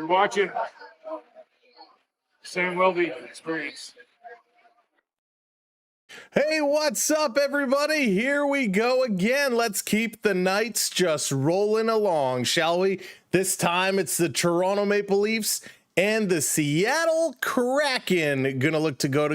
You're watching Samwelb12 Experience. Hey, what's up, everybody? Here we go again. Let's keep the nights just rolling along, shall we? This time it's the Toronto Maple Leafs and the Seattle Kraken gonna look to go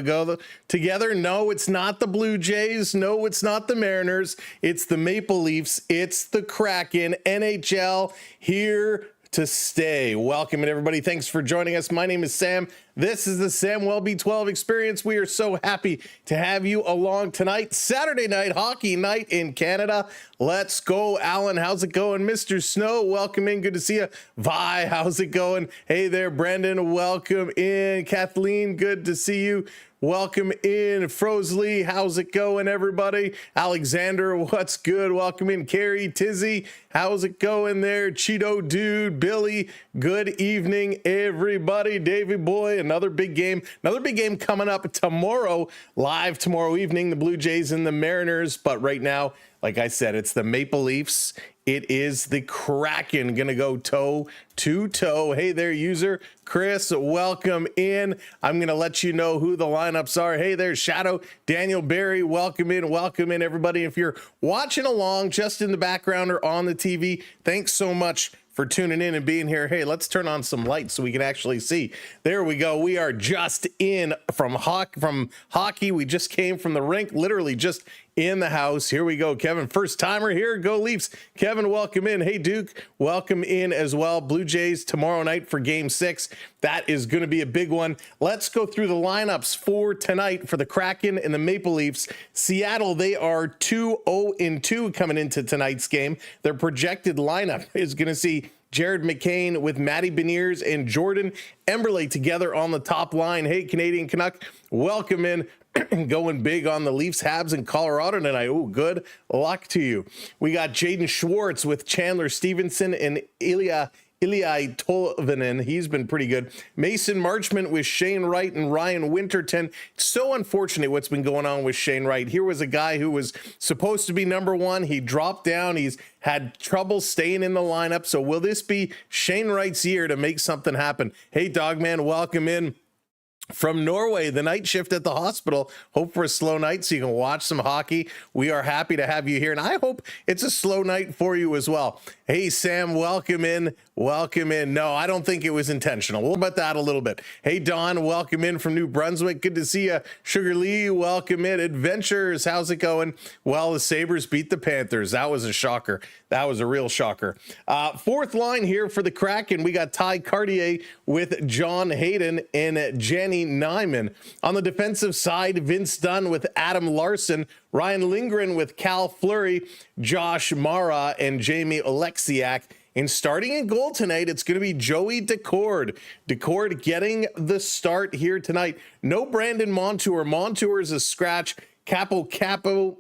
together. No, it's not the Blue Jays. No, it's not the Mariners. It's the Maple Leafs. It's the Kraken. NHL here to stay. Welcome, everybody. Thanks for joining us. My name is Sam. This is the Samwelb12 Experience. We are so happy to have you along tonight. Saturday night hockey night in Canada. Let's go, Alan. How's it going? Mr. Snow, welcome in. Good to see you. Vi, how's it going? Hey there, Brendan. Welcome in. Kathleen, good to see you. Welcome in. Frosley, how's it going, everybody? Alexander, what's good? Welcome in. Carrie, Tizzy, how's it going there? Cheeto Dude, Billy, good evening, everybody. Davey Boy, another big game coming up tomorrow, live tomorrow evening, the Blue Jays and the Mariners. But right now, like I said, it's the Maple Leafs. It is the Kraken gonna go toe to toe. Hey there, user Chris, welcome in. I'm gonna let you know who the lineups are. Hey there, Shadow, Daniel Barry, welcome in, everybody. If you're watching along just in the background or on the TV, thanks so much for tuning in and being here. Hey, let's turn on some lights so we can actually see. There we go. We are just in from hockey. We just came from the rink, literally just in the house. Here we go. Kevin, first timer here. Go Leafs. Kevin, welcome in. Hey, Duke, welcome in as well. Blue Jays tomorrow night for game 6. That is going to be a big one. Let's go through the lineups for tonight for the Kraken and the Maple Leafs. Seattle, they are 2-0-2 coming into tonight's game. Their projected lineup is going to see Jared McCain with Matty Beniers and Jordan Emberley together on the top line. Hey, Canadian Canuck, welcome in. Going big on the Leafs, Habs, in Colorado tonight. Oh, good luck to you. We got Jaden Schwartz with Chandler Stevenson and Ilya Tolvanen. He's been pretty good. Mason Marchment with Shane Wright and Ryan Winterton. It's so unfortunate what's been going on with Shane Wright. Here was a guy who was supposed to be number one. He dropped down. He's had trouble staying in the lineup. So will this be Shane Wright's year to make something happen? Hey, Dogman, welcome in. From Norway, the night shift at the hospital. Hope for a slow night so you can watch some hockey. We are happy to have you here, and I hope it's a slow night for you as well. Hey, Sam, welcome in. Welcome in. No, I don't think it was intentional. We'll about that a little bit. Hey, Don, welcome in from New Brunswick. Good to see you. Sugar Lee, welcome in. Adventures, how's it going? Well, the Sabres beat the Panthers. That was a shocker. That was a real shocker. Fourth line here for the Kraken. We got Ty Cartier with John Hayden and Jenny Nyman. On the defensive side, Vince Dunn with Adam Larson, Ryan Lindgren with Cal Fleury, Josh Mara, and Jamie Oleksiak. And starting in goal tonight, it's going to be Joey Decord. Decord getting the start here tonight. No Brandon Montour. Montour is a scratch. Capo Caco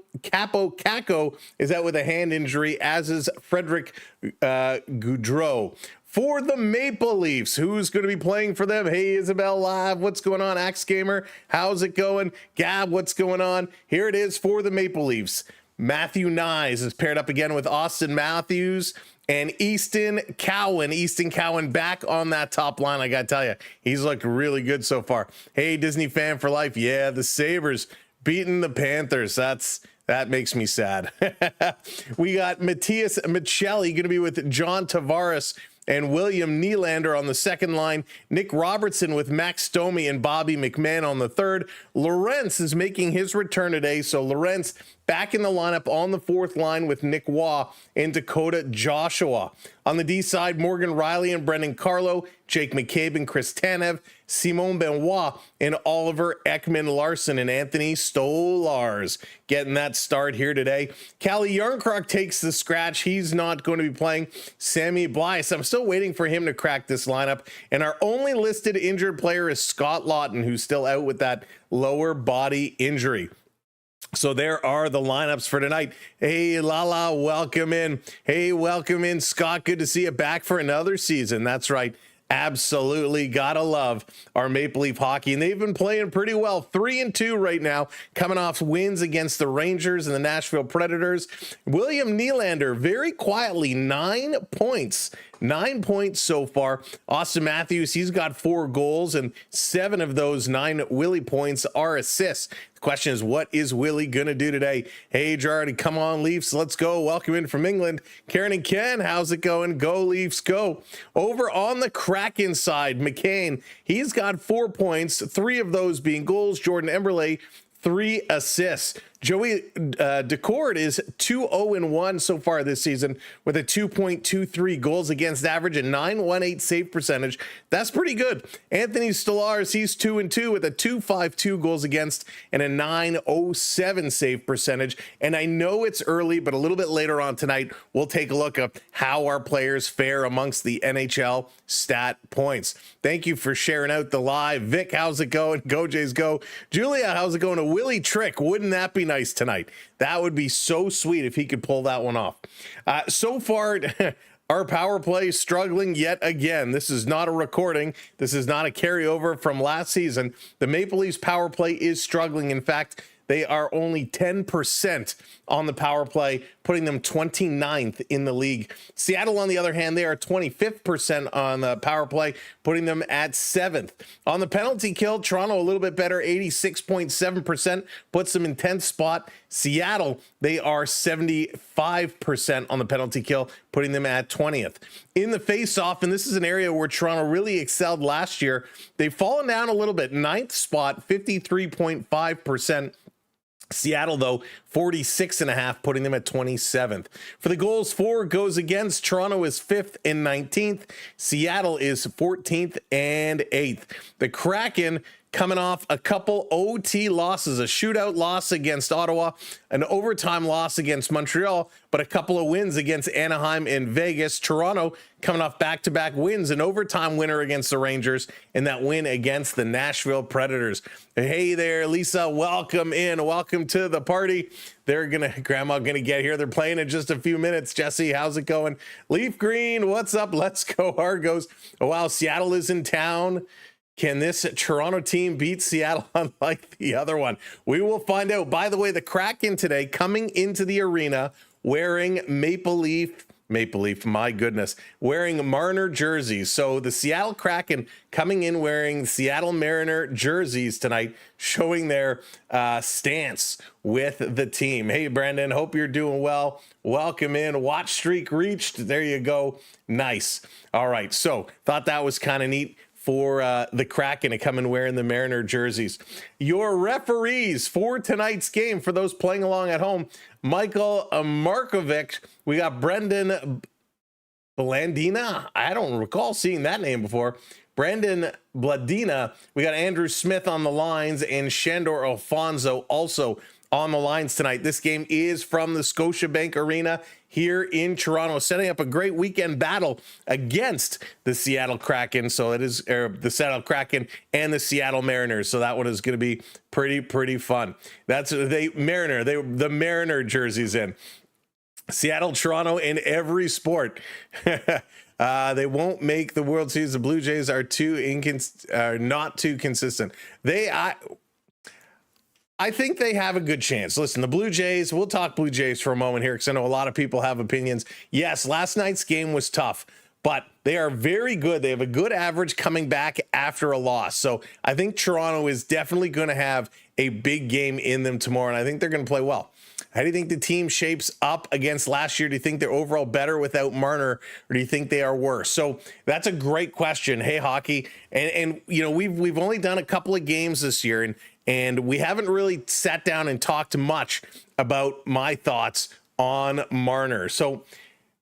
is out with a hand injury, as is Frederick Goudreau. For the Maple Leafs, who's going to be playing for them? Hey, Isabel Live, what's going on? Axe Gamer, how's it going? Gab, what's going on? Here it is for the Maple Leafs. Matthew Nyes is paired up again with Austin Matthews and Easton Cowan. Easton Cowan back on that top line. I got to tell you, he's looked really good so far. Hey, Disney fan for life. Yeah, the Sabres beating the Panthers. That makes me sad. We got Matthias Michelli going to be with John Tavares and William Nylander on the second line. Nick Robertson with Max Domi and Bobby McMahon on the third. Lorentz is making his return today. So Lorentz back in the lineup on the fourth line with Nick Waugh and Dakota Joshua. On the D side, Morgan Riley and Brendan Carlo, Jake McCabe and Chris Tanev, Simon Benoit and Oliver Ekman-Larsson, and Anthony Stolarz getting that start here today. Callie Yarncroc takes the scratch. He's not going to be playing. Sammy Blyce, I'm still waiting for him to crack this lineup. And our only listed injured player is Scott Lawton, who's still out with that lower body injury. So there are the lineups for tonight. Hey, Lala, welcome in. Hey, welcome in, Scott. Good to see you back for another season. That's right. Absolutely gotta love our Maple Leaf hockey, and they've been playing pretty well. 3-2 right now, coming off wins against the Rangers and the Nashville Predators. William Nylander, very quietly, 9 points. 9 points so far. Austin Matthews, he's got 4 goals, and 7 of those 9 Willie points are assists. The question is, what is Willie going to do today? Hey, Gerard, come on, Leafs. Let's go. Welcome in from England. Karen and Ken, how's it going? Go, Leafs, go. Over on the Kraken side, McCain, he's got 4 points, 3 of those being goals. Jordan Emberley, 3 assists. Joey Decord is 2-0-1 so far this season with a 2.23 goals against average and 918 save percentage. That's pretty good. Anthony Stolarz, he's 2-2 with a 252 goals against and a 907 save percentage. And I know it's early, but a little bit later on tonight, we'll take a look at how our players fare amongst the NHL stat points. Thank you for sharing out the live. Vic, how's it going? Go Jays go. Julia, how's it going? A Willie trick. Wouldn't that be nice tonight? That would be so sweet if he could pull that one off. So far, our power play is struggling yet again. This is not a recording. This is not a carryover from last season. The Maple Leafs power play is struggling. In fact, they are only 10% on the power play, putting them 29th in the league. Seattle, on the other hand, they are 25% on the power play, putting them at 7th. On the penalty kill, Toronto a little bit better, 86.7%, puts them in 10th spot. Seattle, they are 75% on the penalty kill, putting them at 20th. In the face-off, and this is an area where Toronto really excelled last year, they've fallen down a little bit. 9th spot, 53.5%. Seattle, though, 46.5, putting them at 27th. For the goals for goes against, Toronto is 5th and 19th. Seattle is 14th and 8th. The Kraken coming off a couple OT losses, a shootout loss against Ottawa, an overtime loss against Montreal, but a couple of wins against Anaheim and Vegas. Toronto coming off back-to-back wins, an overtime winner against the Rangers, and that win against the Nashville Predators. Hey there, Lisa, welcome in. Welcome to the party. Grandma gonna get here. They're playing in just a few minutes. Jesse, how's it going? Leaf Green, what's up? Let's go Argos. Oh, wow, Seattle is in town. Can this Toronto team beat Seattle unlike the other one? We will find out. By the way, the Kraken today coming into the arena wearing Maple Leaf, my goodness, wearing Marner jerseys. So the Seattle Kraken coming in wearing Seattle Mariner jerseys tonight, showing their stance with the team. Hey, Brandon, hope you're doing well. Welcome in. Watch streak reached. There you go. Nice. All right. So thought that was kind of neat for the Kraken to come and wearing the Mariner jerseys. Your referees for tonight's game, for those playing along at home, Michael Markovic. We got Brendan Blandina. I don't recall seeing that name before. Brandon Bladina. We got Andrew Smith on the lines and Shandor Alfonso also on the lines tonight. This game is from the Scotiabank Arena here in Toronto, setting up a great weekend battle against the Seattle Kraken. So it is the Seattle Kraken and the Seattle Mariners. So that one is going to be pretty fun. That's the Mariner jerseys in. Seattle, Toronto in every sport. They won't make the World Series. The Blue Jays are not too consistent. I think they have a good chance. Listen, the Blue Jays, we'll talk Blue Jays for a moment here because I know a lot of people have opinions. Yes, last night's game was tough, but they are very good. They have a good average coming back after a loss. So I think Toronto is definitely going to have a big game in them tomorrow, and I think they're going to play well. How do you think the team shapes up against last year? Do you think they're overall better without Marner, or do you think they are worse? So that's a great question. Hey, hockey. And you know, we've only done a couple of games this year, and we haven't really sat down and talked much about my thoughts on Marner. So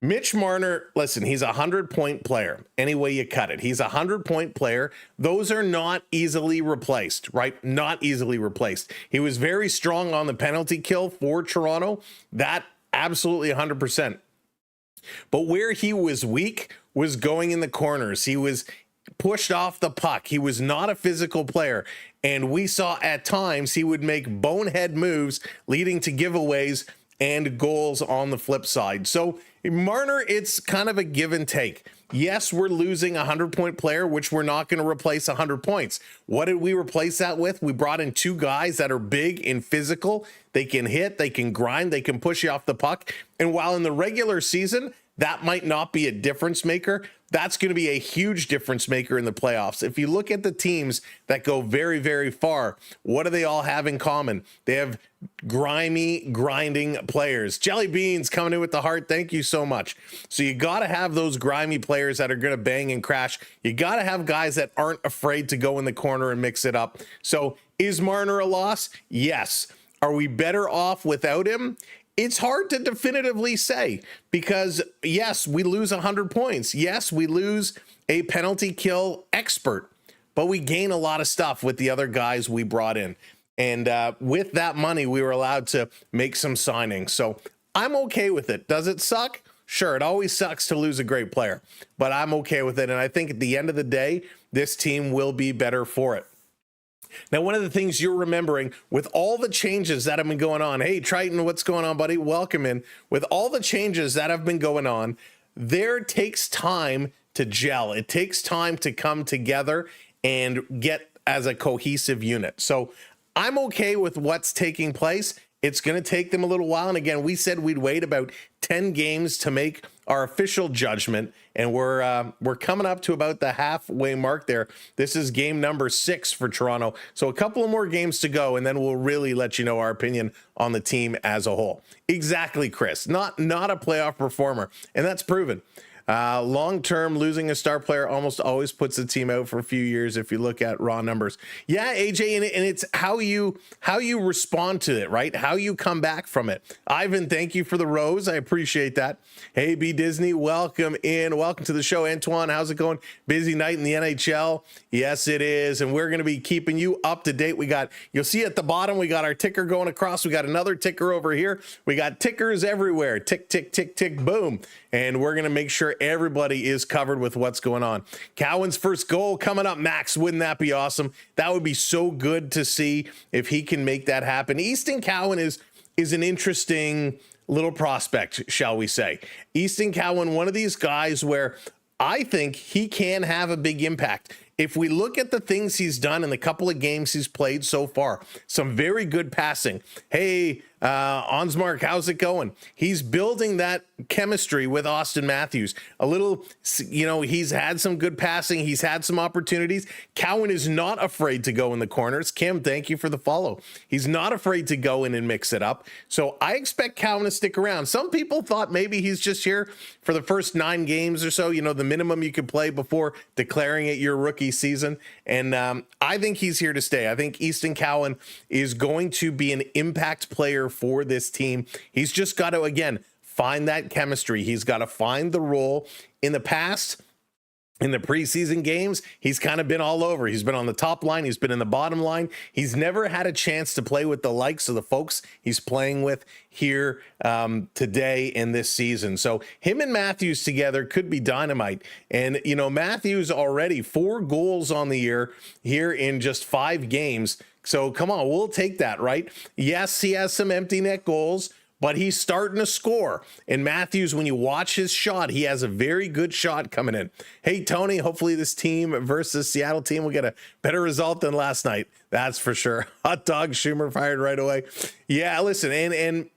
Mitch Marner, listen, he's a 100-point player. Any way you cut it, he's a 100-point player. Those are not easily replaced, right? Not easily replaced. He was very strong on the penalty kill for Toronto. That absolutely 100%. But where he was weak was going in the corners. He was pushed off the puck. He was not a physical player. And we saw at times he would make bonehead moves leading to giveaways and goals on the flip side. So Marner, it's kind of a give and take. Yes, we're losing a 100-point player, which we're not going to replace 100 points. What did we replace that with? We brought in 2 guys that are big and physical. They can hit, they can grind, they can push you off the puck. And while in the regular season, that might not be a difference maker, that's going to be a huge difference maker in the playoffs. If you look at the teams that go very, very far, what do they all have in common? They have grimy, grinding players. Jelly Beans coming in with the heart. Thank you so much. So you got to have those grimy players that are going to bang and crash. You got to have guys that aren't afraid to go in the corner and mix it up. So is Marner a loss? Yes. Are we better off without him? It's hard to definitively say because, yes, we lose 100 points. Yes, we lose a penalty kill expert, but we gain a lot of stuff with the other guys we brought in. And with that money, we were allowed to make some signings. So I'm okay with it. Does it suck? Sure, it always sucks to lose a great player, but I'm okay with it. And I think at the end of the day, this team will be better for it. Now, one of the things you're remembering with all the changes that have been going on, hey, Triton, what's going on, buddy? Welcome in. With all the changes that have been going on, there takes time to gel. It takes time to come together and get as a cohesive unit. So I'm okay with what's taking place. It's going to take them a little while. And again, we said we'd wait about 10 games to make our official judgment. And we're coming up to about the halfway mark there. This is game number 6 for Toronto. So a couple of more games to go, and then we'll really let you know our opinion on the team as a whole. Exactly, Chris. Not a playoff performer. And that's proven. Long-term, losing a star player almost always puts the team out for a few years if you look at raw numbers. Yeah, AJ, and it's how you respond to it, right? How you come back from it. Ivan, thank you for the rose. I appreciate that. Hey, B Disney, welcome in. Welcome to the show. Antoine, how's it going? Busy night in the NHL? Yes, it is. And we're going to be keeping you up to date. You'll see at the bottom, we got our ticker going across. We got another ticker over here. We got tickers everywhere. Tick, tick, tick, tick, boom. And we're going to make sure everybody is covered with what's going on. Cowan's first goal coming up, Max. Wouldn't that be awesome? That would be so good to see if he can make that happen. Easton Cowan is an interesting little prospect, shall we say. Easton Cowan, one of these guys where I think he can have a big impact. If we look at the things he's done in the couple of games he's played so far, some very good passing. Hey, Onsmark, how's it going? He's building that chemistry with Austin Matthews. A little, he's had some good passing. He's had some opportunities. Cowan is not afraid to go in the corners. Kim, thank you for the follow. He's not afraid to go in and mix it up. So I expect Cowan to stick around. Some people thought maybe he's just here for the first 9 games or so, the minimum you could play before declaring it your rookie season. And I think he's here to stay. I think Easton Cowan is going to be an impact player for this team. He's just got to, again, find that chemistry. He's got to find the role. In the past, in the preseason games, he's kind of been all over. He's been on the top line. He's been in the bottom line. He's never had a chance to play with the likes of the folks he's playing with here today in this season. So him and Matthews together could be dynamite. And, Matthews already 4 goals on the year here in just 5 games. So come on, we'll take that, right? Yes, he has some empty net goals, but he's starting to score. And Matthews, when you watch his shot, he has a very good shot coming in. Hey, Tony, hopefully this team versus Seattle team will get a better result than last night. That's for sure. Hot dog Schumer fired right away. Yeah, listen, and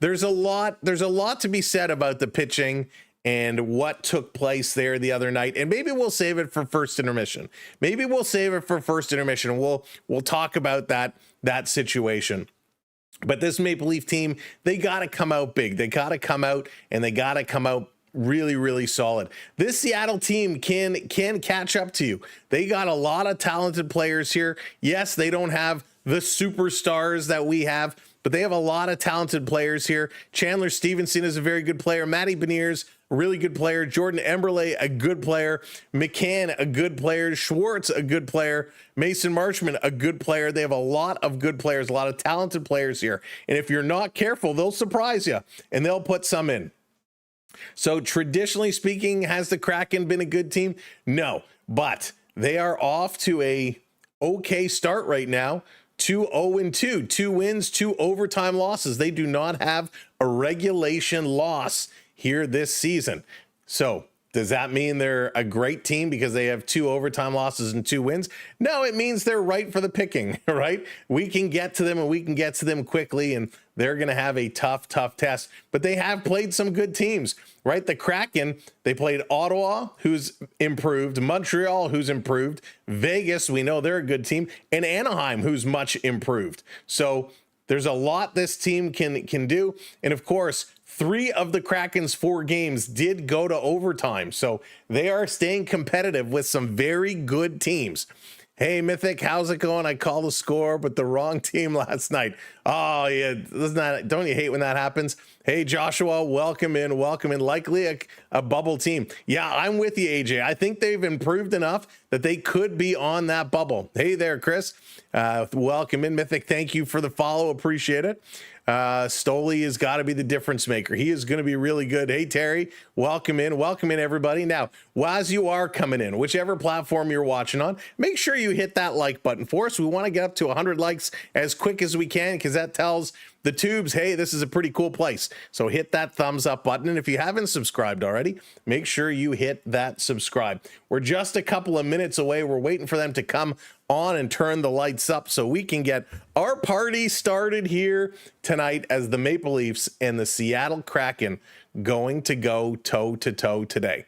there's a lot to be said about the pitching and what took place there the other night. And maybe we'll save it for first intermission. We'll talk about that situation. But this Maple Leaf team, they got to come out big. They got to come out, and they got to come out really, really solid. This Seattle team can catch up to you. They got a lot of talented players here. Yes, they don't have the superstars that we have, but they have a lot of talented players here. Chandler Stevenson is a very good player. Matty Beniers, a really good player. Jordan Emberley, a good player. McCann, a good player. Schwartz, a good player. Mason Marchman, a good player. They have a lot of good players, a lot of talented players here. And if you're not careful, they'll surprise you, and they'll put some in. So traditionally speaking, has the Kraken been a good team? No, but they are off to a okay start right now. 2-0-2, 2 wins, 2 overtime losses. They do not have a regulation loss here this season. So Does that mean they're a great team because they have 2 overtime losses and 2 wins? No, it means they're right for the picking, right? We can get to them and we can get to them quickly, and they're going to have a tough test. But they have played some good teams, right? The Kraken, they played Ottawa, who's improved, Montreal, who's improved, Vegas, we know they're a good team, and Anaheim, who's much improved. So there's a lot this team can do. And of course, 3 of the Kraken's 4 games did go to overtime. So they are staying competitive with some very good teams. Hey, Mythic, how's it going? I called the score, but the wrong team last night. Oh, yeah. Don't you hate when that happens? Hey, Joshua, welcome in. Likely a bubble team. Yeah, I'm with you, AJ. I think they've improved enough that they could be on that bubble. Hey there, Chris. Welcome in, Mythic. Thank you for the follow. Appreciate it. Stoli has got to be the difference maker. He is going to be really good. Hey, Terry, welcome in, everybody. Now, as you are coming in, whichever platform you're watching on, make sure you hit that like button for us. We want to get up to 100 likes as quick as we can, because that tells the tubes, hey, this is a pretty cool place. So hit that thumbs up button. And if you haven't subscribed already, make sure you hit that subscribe. We're just a couple of minutes away. We're waiting for them to come on and turn the lights up so we can get our party started here tonight, as the Maple Leafs and the Seattle Kraken going to go toe to toe today.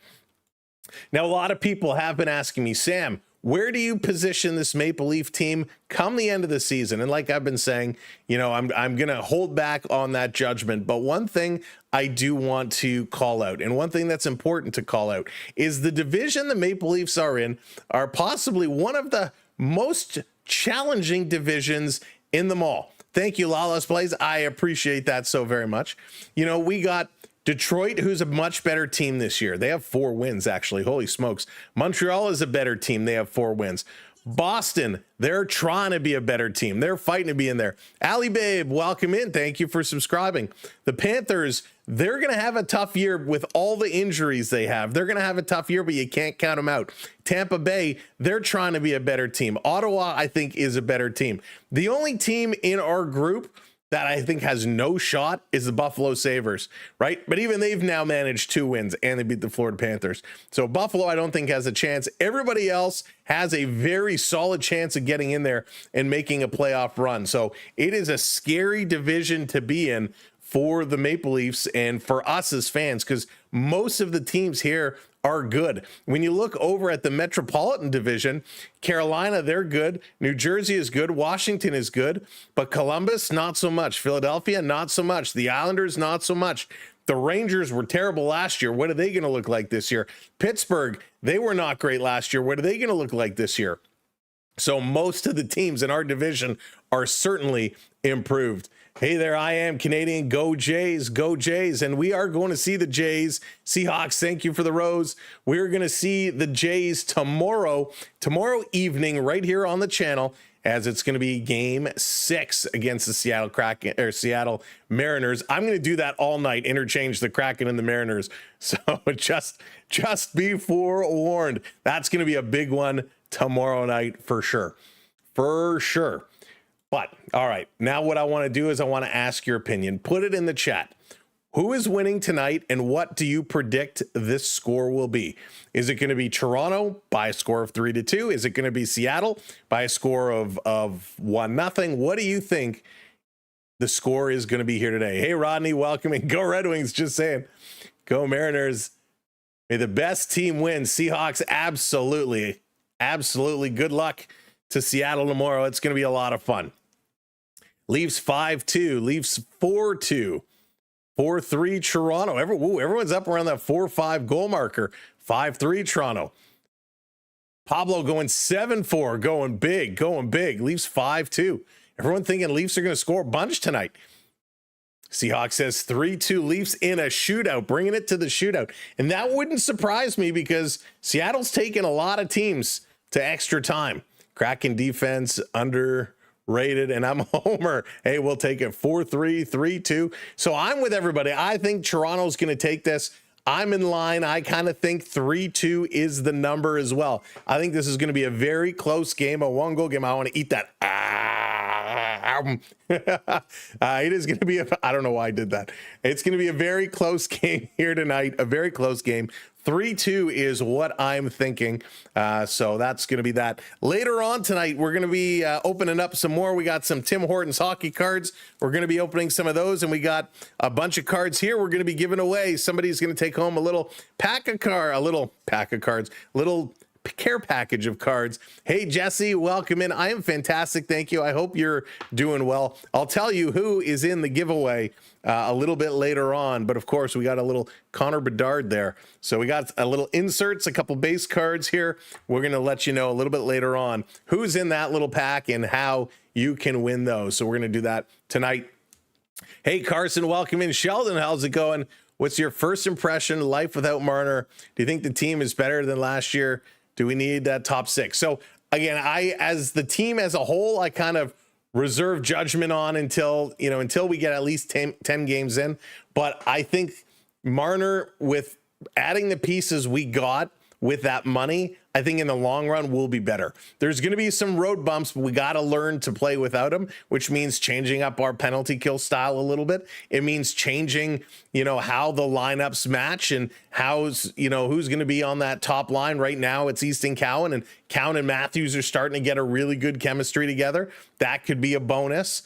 Now, a lot of people have been asking me, Sam, where do you position this Maple Leaf team come the end of the season? And like I've been saying, I'm going to hold back on that judgment. But one thing I do want to call out, and one thing that's important to call out, is the division the Maple Leafs are in are possibly one of the most challenging divisions in them all. Thank you, Lawless Plays. I appreciate that so very much. We got Detroit, who's a much better team this year. They have 4 wins, actually. Holy smokes. Montreal is a better team. They have 4 wins. Boston, they're trying to be a better team. They're fighting to be in there. Ali Babe, welcome in. Thank you for subscribing. The Panthers, they're going to have a tough year with all the injuries they have. They're going to have a tough year, but you can't count them out. Tampa Bay, they're trying to be a better team. Ottawa, I think, is a better team. The only team in our group that I think has no shot is the Buffalo Sabres, right? But even they've now managed 2 wins, and they beat the Florida Panthers. So Buffalo, I don't think, has a chance. Everybody else has a very solid chance of getting in there and making a playoff run. So it is a scary division to be in for the Maple Leafs and for us as fans, because most of the teams here are good. When you look over at the Metropolitan Division, Carolina, they're good. New Jersey is good. Washington is good. But Columbus, not so much. Philadelphia, not so much. The Islanders, not so much. The Rangers were terrible last year. What are they going to look like this year? Pittsburgh, they were not great last year. What are they going to look like this year? So most of the teams in our division are certainly improved. Hey there, I am Canadian. Go Jays, go Jays. And we are going to see the Jays. Seahawks, thank you for the rose. We're going to see the Jays tomorrow evening right here on the channel, as it's going to be game 6 against the Seattle Kraken or Seattle Mariners. I'm going to do that all night, interchange the Kraken and the Mariners. So just be forewarned. That's going to be a big one tomorrow night for sure. For sure. But all right, now what I want to do is I want to ask your opinion. Put it in the chat. Who is winning tonight, and what do you predict this score will be? Is it going to be Toronto by a score of 3-2? Is it going to be Seattle by a score of 1-0? What do you think the score is going to be here today? Hey, Rodney, welcome, and go Red Wings. Just saying, go Mariners. May the best team win. Seahawks, absolutely. Good luck to Seattle tomorrow. It's going to be a lot of fun. Leafs 5-2, Leafs 4-2, 4-3 Toronto. Everyone's up around that 4-5 goal marker. 5-3 Toronto. Pablo going 7-4, going big. Leafs 5-2. Everyone thinking Leafs are going to score a bunch tonight. Seahawks says 3-2 Leafs in a shootout, bringing it to the shootout. And that wouldn't surprise me, because Seattle's taken a lot of teams to extra time. Kraken defense underrated, and I'm a homer. Hey, we'll take it 4-3, 3-2. So I'm with everybody. I think Toronto's going to take this. I'm in line. I kind of think 3-2 is the number as well. I think this is going to be a very close game, a 1-goal game. I want to eat that It is going to be I don't know why I did that. It's going to be a very close game here tonight, a very close game. 3-2 is what I'm thinking. So that's going to be that. Later on tonight, we're going to be opening up some more. We got some Tim Hortons hockey cards. We're going to be opening some of those, and we got a bunch of cards here we're going to be giving away. Somebody's going to take home a little pack of cards, little care package of cards. Hey, Jesse, welcome in. I am fantastic. Thank you. I hope you're doing well. I'll tell you who is in the giveaway a little bit later on. But of course, we got a little Connor Bedard there. So we got a little inserts, a couple base cards here. We're going to let you know a little bit later on who's in that little pack and how you can win those. So we're going to do that tonight. Hey, Carson, welcome in. Sheldon, how's it going? What's your first impression, life without Marner? Do you think the team is better than last year? Do we need that top six? So again, as the team as a whole, I kind of reserve judgment on until we get at least 10 games in. But I think Marner, with adding the pieces we got with that money, I think in the long run will be better. There's going to be some road bumps, but we got to learn to play without him, which means changing up our penalty kill style a little bit. It means changing, how the lineups match and who's going to be on that top line. Right now it's Easton Cowan, and Cowan and Matthews are starting to get a really good chemistry together. That could be a bonus.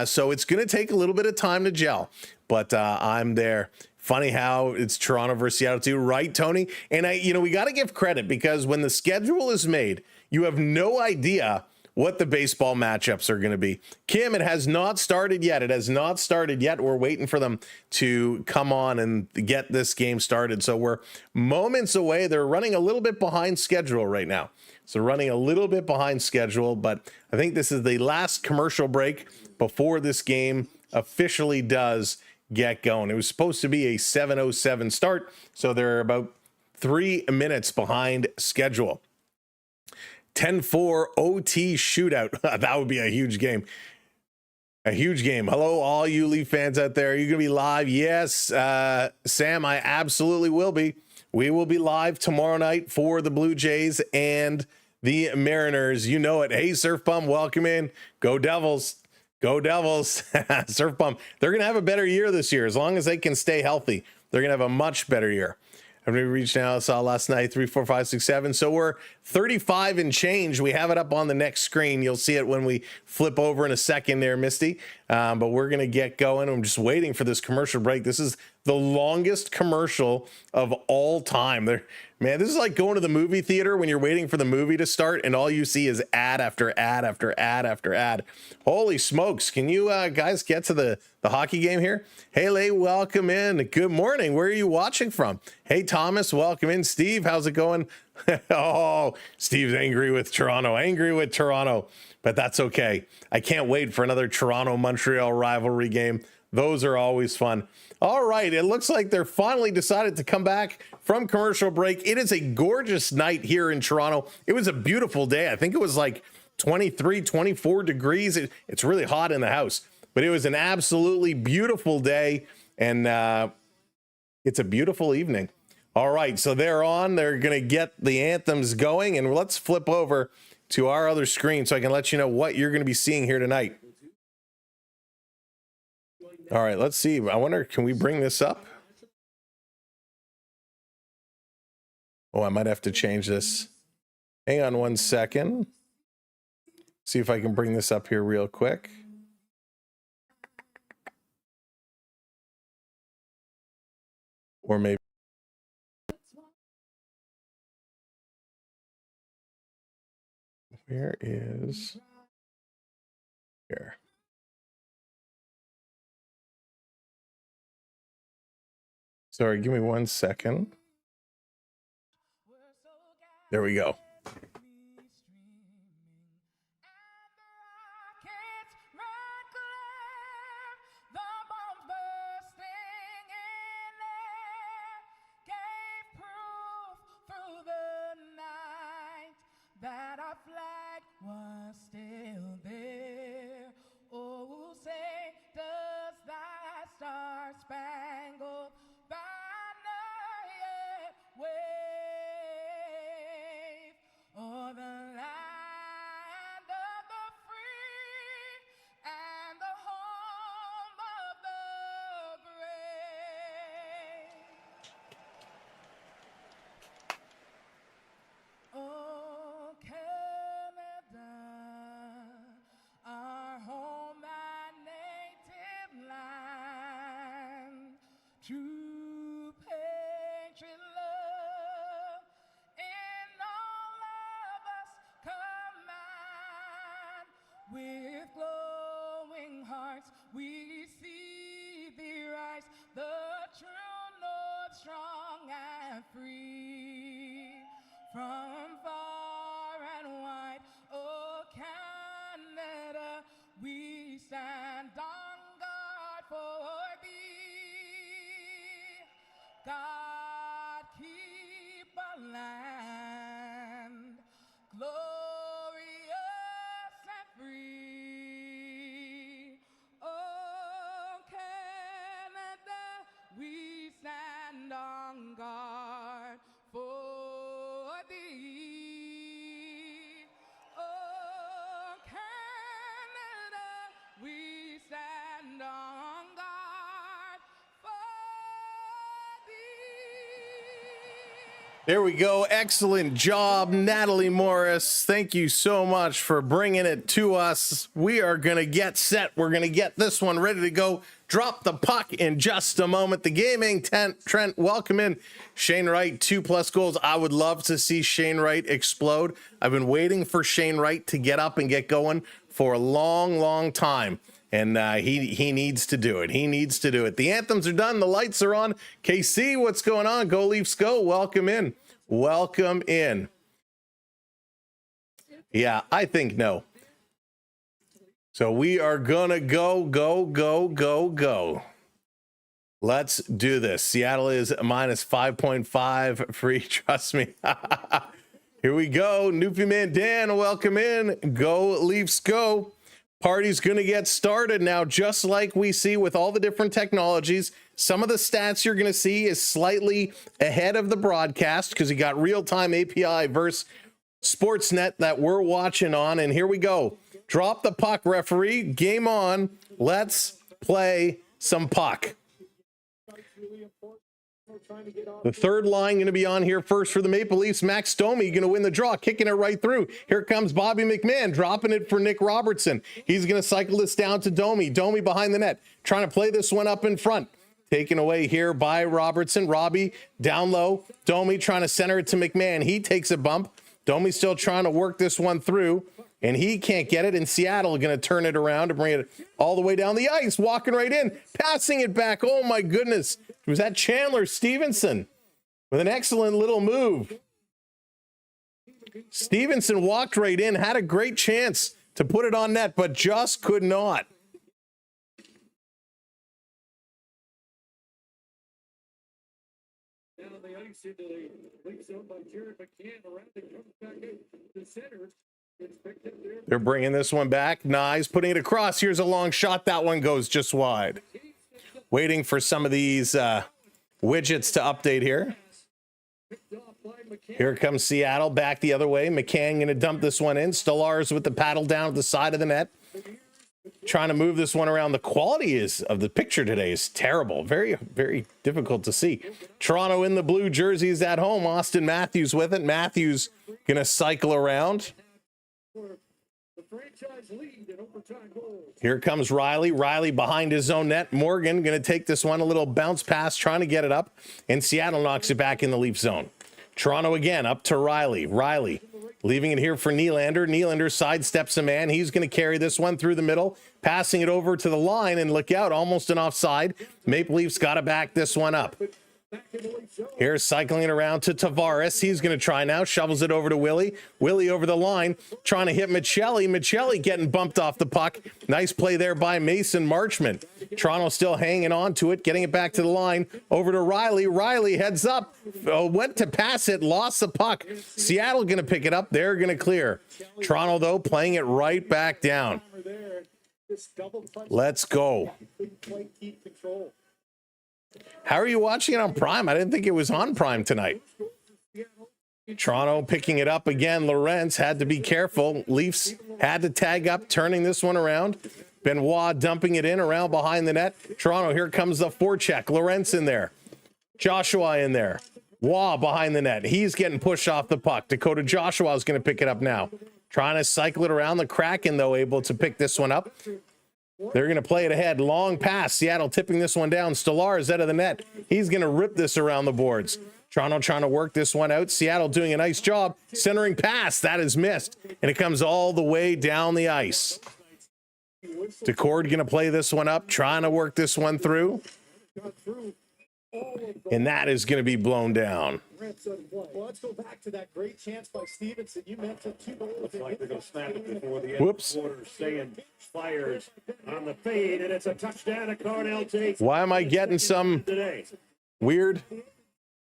So it's going to take a little bit of time to gel, but I'm there. Funny how it's Toronto versus Seattle too, right, Tony? And we got to give credit, because when the schedule is made, you have no idea what the baseball matchups are going to be. Kim, it has not started yet. We're waiting for them to come on and get this game started. So we're moments away. They're running a little bit behind schedule right now. But I think this is the last commercial break before this game officially does get going. It was supposed to be a 7:07 start, so they're about 3 minutes behind schedule. 10-4 OT shootout. That would be a huge game. Hello, all you Leaf fans out there. Are you going to be live? Yes, Sam, I absolutely will be. We will be live tomorrow night for the Blue Jays and the Mariners. You know it. Hey, Surf Bum, welcome in. Go Devils. Go Devils. Surf Bum. They're going to have a better year this year. As long as they can stay healthy, they're going to have a much better year. I've reached now, saw last night, 3, 4, 5, 6, 7. So we're 35 and change. We have it up on the next screen. You'll see it when we flip over in a second there, Misty. But we're going to get going. I'm just waiting for this commercial break. This is the longest commercial of all time. Man, this is like going to the movie theater when you're waiting for the movie to start and all you see is ad after ad after ad after ad. Holy smokes. Can you guys get to the hockey game here? Hey, Lay, welcome in. Good morning. Where are you watching from? Hey, Thomas, welcome in. Steve, how's it going? Oh, Steve's angry with Toronto, but that's okay. I can't wait for another Toronto-Montreal rivalry game. Those are always fun. All right, it looks like they're finally decided to come back from commercial break. It is a gorgeous night here in Toronto. It was a beautiful day. I think it was like 23, 24 degrees. It's really hot in the house, but it was an absolutely beautiful day, and it's a beautiful evening. All right, so they're on. They're going to get the anthems going, and let's flip over to our other screen so I can let you know what you're going to be seeing here tonight. All right, let's see. I wonder, can we bring this up? Oh, I might have to change this. Hang on one second. See if I can bring this up here real quick. Or maybe. Where is here? Sorry, give me 1 second. There we go. That our flag was still there. Oh, say does that star-spangled banner yet wave? With glowing hearts, we see thee rise, the true north, strong and free. From far and wide, oh Canada, we stand on guard for thee. God, keep our land glorious and free. Oh, Canada, we stand on guard for thee. Oh, Canada, we stand on guard for thee. There we go. Excellent job, Natalie Morris. Thank you so much for bringing it to us. We are going to get set. We're going to get this one ready to go. Drop the puck in just a moment. The gaming tent, Trent, welcome in. Shane Wright, 2+ goals. I would love to see Shane Wright explode. I've been waiting for Shane Wright to get up and get going for a long, long time. And he needs to do it. He needs to do it. The anthems are done. The lights are on. KC, what's going on? Go Leafs, go. Welcome in. Welcome in. Yeah, I think no. So we are going to go. Let's do this. Seattle is minus 5.5 free. Trust me. Here we go. Newfie Man Dan, welcome in. Go Leafs, go. Party's going to get started now, just like we see with all the different technologies. Some of the stats you're going to see is slightly ahead of the broadcast because you got real-time API versus Sportsnet that we're watching on. And here we go. Drop the puck, referee. Game on. Let's play some puck. The third line going to be on here first for the Maple Leafs. Max Domi going to win the draw, kicking it right through. Here comes Bobby McMahon, dropping it for Nick Robertson. He's going to cycle this down to Domi. Domi behind the net, trying to play this one up in front. Taken away here by Robertson. Robbie down low. Domi trying to center it to McMahon. He takes a bump. Domi still trying to work this one through, and he can't get it. And Seattle going to turn it around to bring it all the way down the ice, walking right in, passing it back. Oh, my goodness. Was that Chandler Stevenson with an excellent little move? Stevenson walked right in, had a great chance to put it on net, but just could not. Down on the ice into the league zone by Jared McCann around it, comes back in the center. It's picked up there. They're bringing this one back. Nice, putting it across. Here's a long shot. That one goes just wide. Waiting for some of these widgets to update here. Here comes Seattle back the other way. McCann going to dump this one in. Stolarz with the paddle down at the side of the net. Trying to move this one around. The quality of the picture today is terrible. Very, very difficult to see. Toronto in the blue jerseys at home. Austin Matthews with it. Matthews going to cycle around. Here comes Riley. Riley behind his own net. Morgan going to take this one. A little bounce pass, trying to get it up. And Seattle knocks it back in the Leaf zone. Toronto again, up to Riley. Riley leaving it here for Nylander. Nylander sidesteps a man. He's going to carry this one through the middle, passing it over to the line, and look out, almost an offside. Maple Leafs got to back this one up. Here's cycling it around to Tavares. He's going to try now. Shovels it over to Willie. Willie over the line, trying to hit Michelli. Michelli getting bumped off the puck. Nice play there by Mason Marchment. Toronto still hanging on to it, getting it back to the line. Over to Riley. Riley heads up. Went to pass it, lost the puck. Seattle going to pick it up. They're going to clear. Toronto, though, playing it right back down. Let's go. How are you watching it on Prime? I didn't think it was on Prime tonight. Toronto picking it up again. Lorentz had to be careful. Leafs had to tag up, turning this one around. Benoit dumping it in around behind the net. Toronto, here comes the forecheck. Lorentz in there. Joshua in there. Waugh behind the net. He's getting pushed off the puck. Dakota Joshua is going to pick it up now. Trying to cycle it around. The Kraken, though, able to pick this one up. They're going to play it ahead. Long pass. Seattle tipping this one down. Stolarz out of the net. He's going to rip this around the boards. Toronto trying to work this one out. Seattle doing a nice job. Centering pass. That is missed. And it comes all the way down the ice. Decord going to play this one up, trying to work this one through. And that is going to be blown down. Well, let's go back to that great chance by Stevenson. You mentioned 2 goals. Looks like they're going to snap it before the end Whoops. of the quarter. Staying fires on the fade, and it's a touchdown. Cornell takes. Why am I getting some today? weird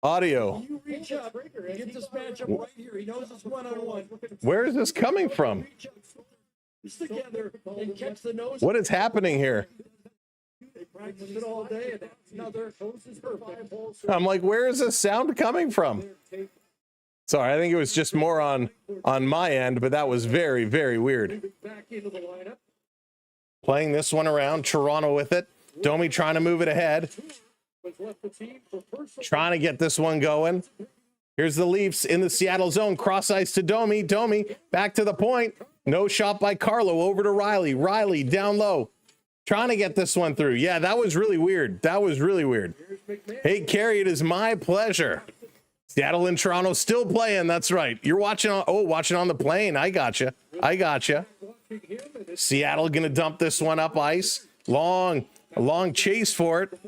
audio? You reach up, get this matchup right here. He knows it's one-on-one. Where is this coming from? Together and catch the nose. What is happening here? They practice it all day, and another nose is perfect. I'm like, where is this sound coming from? Sorry, I think it was just more on my end, but that was very, very weird. Back into the lineup. Playing this one around, Toronto with it. Domi trying to move it ahead. Was left the team for personal. Trying to get this one going. Here's the Leafs in the Seattle zone. Cross ice to Domi. Domi back to the point. No shot by Carlo. Over to Riley. Riley down low. Trying to get this one through. Yeah, that was really weird. That was really weird. Hey, Carrie, it is my pleasure. Seattle and Toronto still playing. That's right. You're watching on, watching on the plane. I gotcha. I gotcha. Seattle going to dump this one up ice. A long chase for it.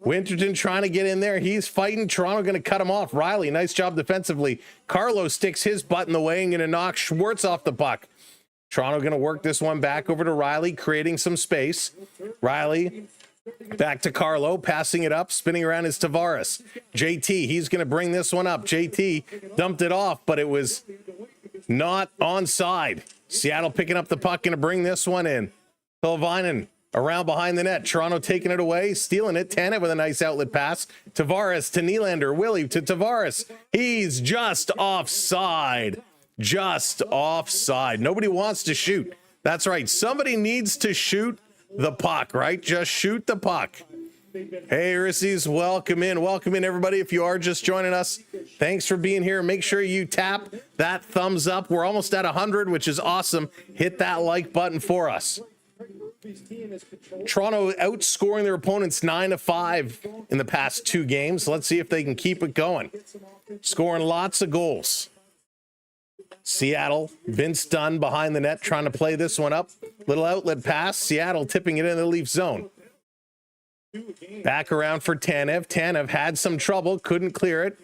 Winterton trying to get in there. He's fighting. Toronto going to cut him off. Riley, nice job defensively. Carlo sticks his butt in the way and going to knock Schwartz off the puck. Toronto going to work this one back over to Riley, creating some space. Riley back to Carlo, passing it up, spinning around is Tavares. JT, he's going to bring this one up. JT dumped it off, but it was not onside. Seattle picking up the puck, going to bring this one in. Pilvainen around behind the net. Toronto taking it away, stealing it. Tanev with a nice outlet pass. Tavares to Nylander. Willie to Tavares. He's just offside. Just offside. Nobody wants to shoot. That's right. Somebody needs to shoot the puck, right? Just shoot the puck. Hey, Rissies, welcome in. Welcome in, everybody. If you are just joining us, thanks for being here. Make sure you tap that thumbs up. We're almost at 100, which is awesome. Hit that like button for us. Toronto outscoring their opponents 9-5 in the past 2 games. Let's see if they can keep it going. Scoring lots of goals. Seattle, Vince Dunn behind the net, trying to play this one up. Little outlet pass. Seattle tipping it in the Leaf zone. Back around for Tanev. Tanev had some trouble, couldn't clear it.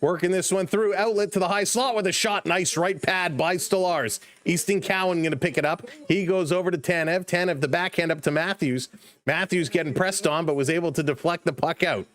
Working this one through. Outlet to the high slot with a shot. Nice right pad by Stolarz. Easton Cowan going to pick it up. He goes over to Tanev. Tanev the backhand up to Matthews. Matthews getting pressed on, but was able to deflect the puck out.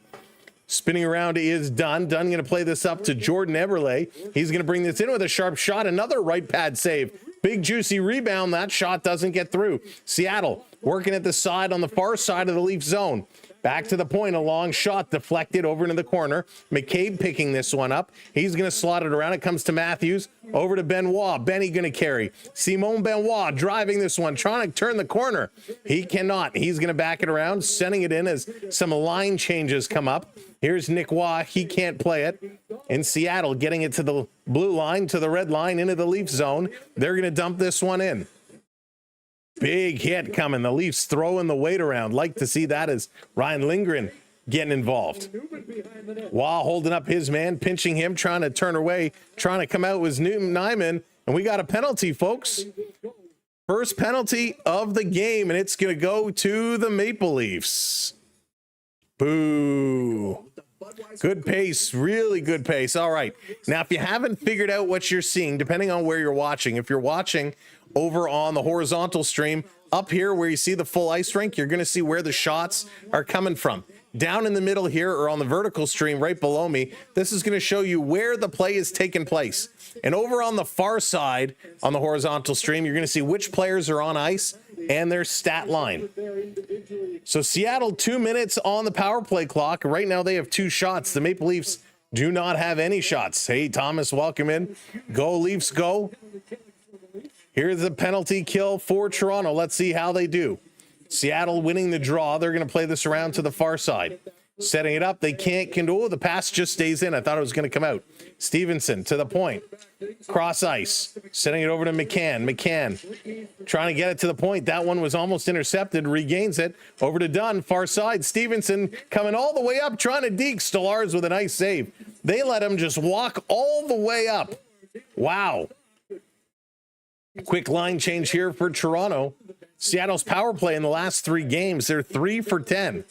Spinning around is Dunn. Dunn going to play this up to Jordan Eberle. He's going to bring this in with a sharp shot. Another right pad save. Big juicy rebound. That shot doesn't get through. Seattle working at the side on the far side of the Leaf zone. Back to the point. A long shot deflected over into the corner. McCabe picking this one up. He's going to slot it around. It comes to Matthews. Over to Benoit. Benny going to carry. Simon Benoit driving this one. Trying to turn the corner. He cannot. He's going to back it around. Sending it in as some line changes come up. Here's Nick Waugh. He can't play it. In Seattle, getting it to the blue line, to the red line, into the Leaf zone. They're going to dump this one in. Big hit coming. The Leafs throwing the weight around. Like to see that as Ryan Lindgren getting involved. Waugh holding up his man, pinching him, trying to turn away, trying to come out with Newton Nyman. And we got a penalty, folks. First penalty of the game, and it's going to go to the Maple Leafs. Boo. Good pace, really good pace. All right. Now, if you haven't figured out what you're seeing, depending on where you're watching, if you're watching over on the horizontal stream, up here where you see the full ice rink, you're going to see where the shots are coming from. Down in the middle here, or on the vertical stream right below me, this is going to show you where the play is taking place. And over on the far side, on the horizontal stream, you're going to see which players are on ice and their stat line. So Seattle, 2 minutes on the power play clock. Right now they have 2 shots. The Maple Leafs do not have any shots. Hey, Thomas, welcome in. Go Leafs, go. Here's the penalty kill for Toronto. Let's see how they do. Seattle winning the draw. They're going to play this around to the far side. Setting it up. They can't control. The pass just stays in. I thought it was going to come out. Stevenson to the point. Cross ice. Setting it over to McCann. McCann trying to get it to the point. That one was almost intercepted. Regains it. Over to Dunn. Far side. Stevenson coming all the way up. Trying to deke. Stolarz with a nice save. They let him just walk all the way up. Wow. Quick line change here for Toronto. Seattle's power play in the last 3 games, they're 3 for 10.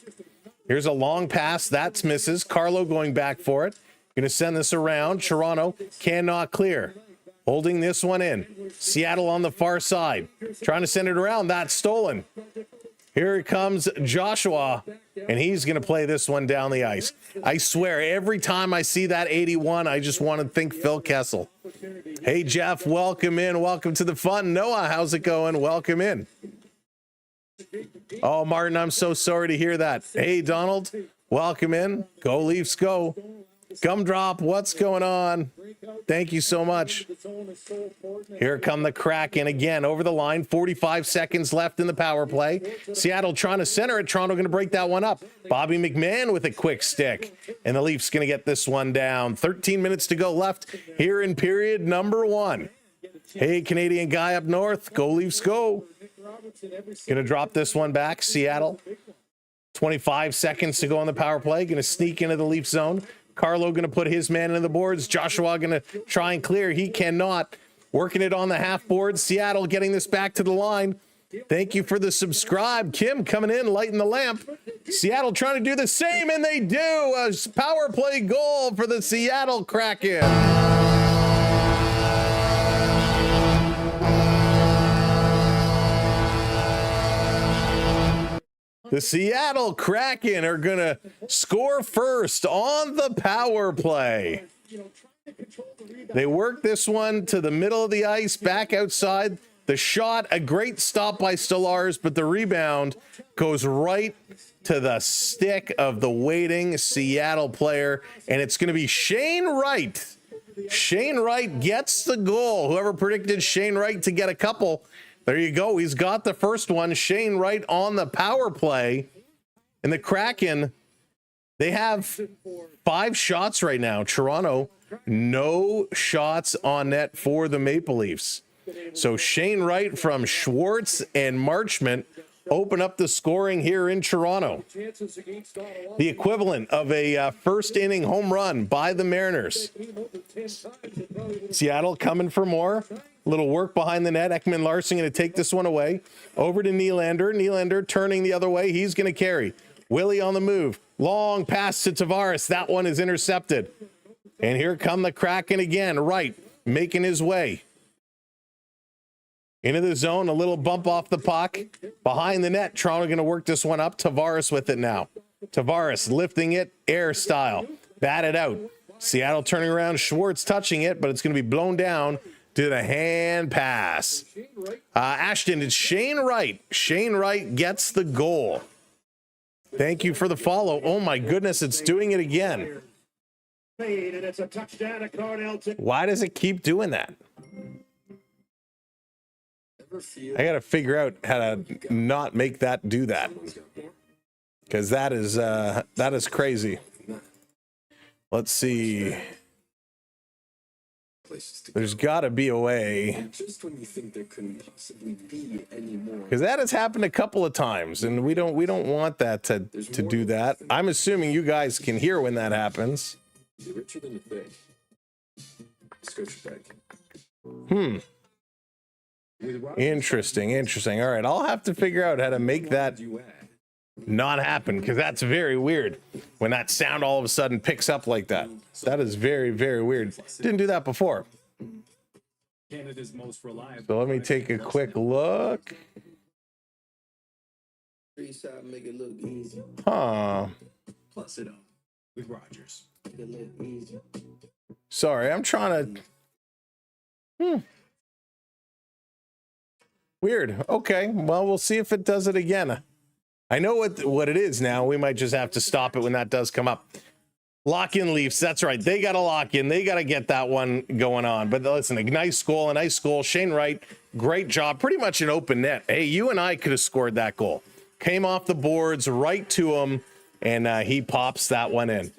Here's a long pass. That's misses. Carlo going back for it. Going to send this around. Toronto cannot clear. Holding this one in. Seattle on the far side. Trying to send it around. That's stolen. Here comes Joshua, and he's going to play this one down the ice. I swear, every time I see that 81, I just want to think Phil Kessel. Hey, Jeff, welcome in. Welcome to the fun. Noah, how's it going? Welcome in. Oh, Martin, I'm so sorry to hear that. Hey, Donald, welcome in. Go Leafs, go. Gumdrop, what's going on? Thank you so much. Here come the Kraken again over the line. 45 seconds left in the power play. Seattle trying to center it. Toronto going to break that one up. Bobby McMahon with a quick stick. And the Leafs going to get this one down. 13 minutes to go left here in period number 1. Hey, Canadian guy up north. Go Leafs, go. Going to drop this one back. Seattle. 25 seconds to go on the power play. Going to sneak into the Leaf zone. Carlo going to put his man in the boards. Joshua going to try and clear. He cannot. Working it on the half board. Seattle getting this back to the line. Thank you for the subscribe. Kim coming in, lighting the lamp. Seattle trying to do the same, and they do. A power play goal for the Seattle Kraken. The Seattle Kraken are going to score first on the power play. They work this one to the middle of the ice, back outside. The shot, a great stop by Stolarz, but the rebound goes right to the stick of the waiting Seattle player, and it's going to be Shane Wright. Shane Wright gets the goal. Whoever predicted Shane Wright to get a couple, there you go. He's got the first one. Shane Wright on the power play. And the Kraken, they have 5 shots right now. Toronto, no shots on net for the Maple Leafs. So Shane Wright from Schwartz and Marchment open up the scoring here in Toronto. The equivalent of a first inning home run by the Mariners. Seattle coming for more. Little work behind the net. Ekman Larson going to take this one away. Over to Nylander. Nylander turning the other way. He's going to carry. Willie on the move. Long pass to Tavares. That one is intercepted. And here come the Kraken again. Wright making his way into the zone. A little bump off the puck. Behind the net. Toronto going to work this one up. Tavares with it now. Tavares lifting it. Air style. Batted out. Seattle turning around. Schwartz touching it, but it's going to be blown down to the hand pass. Ashton, it's Shane Wright. Shane Wright gets the goal. Thank you for the follow. Oh my goodness, it's doing it again. Why does it keep doing that? I got to figure out how to not make that do that, because that is crazy. Let's see. There's got to be a way, because that has happened a couple of times, and we don't want that to do that. I'm assuming you guys can hear when that happens. Interesting. All right, I'll have to figure out how to make that not happen, because that's very weird when that sound all of a sudden picks up like that. That is very, very weird. Didn't do that before. Canada's most reliable. So let me take a quick look. Make it look easy. Huh. Plus it up with Rogers. Make it look easy. Sorry, I'm trying to. Weird. Okay. Well, we'll see if it does it again. I know what it is now. We might just have to stop it when that does come up. Lock in Leafs. That's right. They got to lock in. They got to get that one going on. But listen, a nice goal. Shane Wright, great job. Pretty much an open net. Hey, you and I could have scored that goal. Came off the boards right to him, and he pops that one in.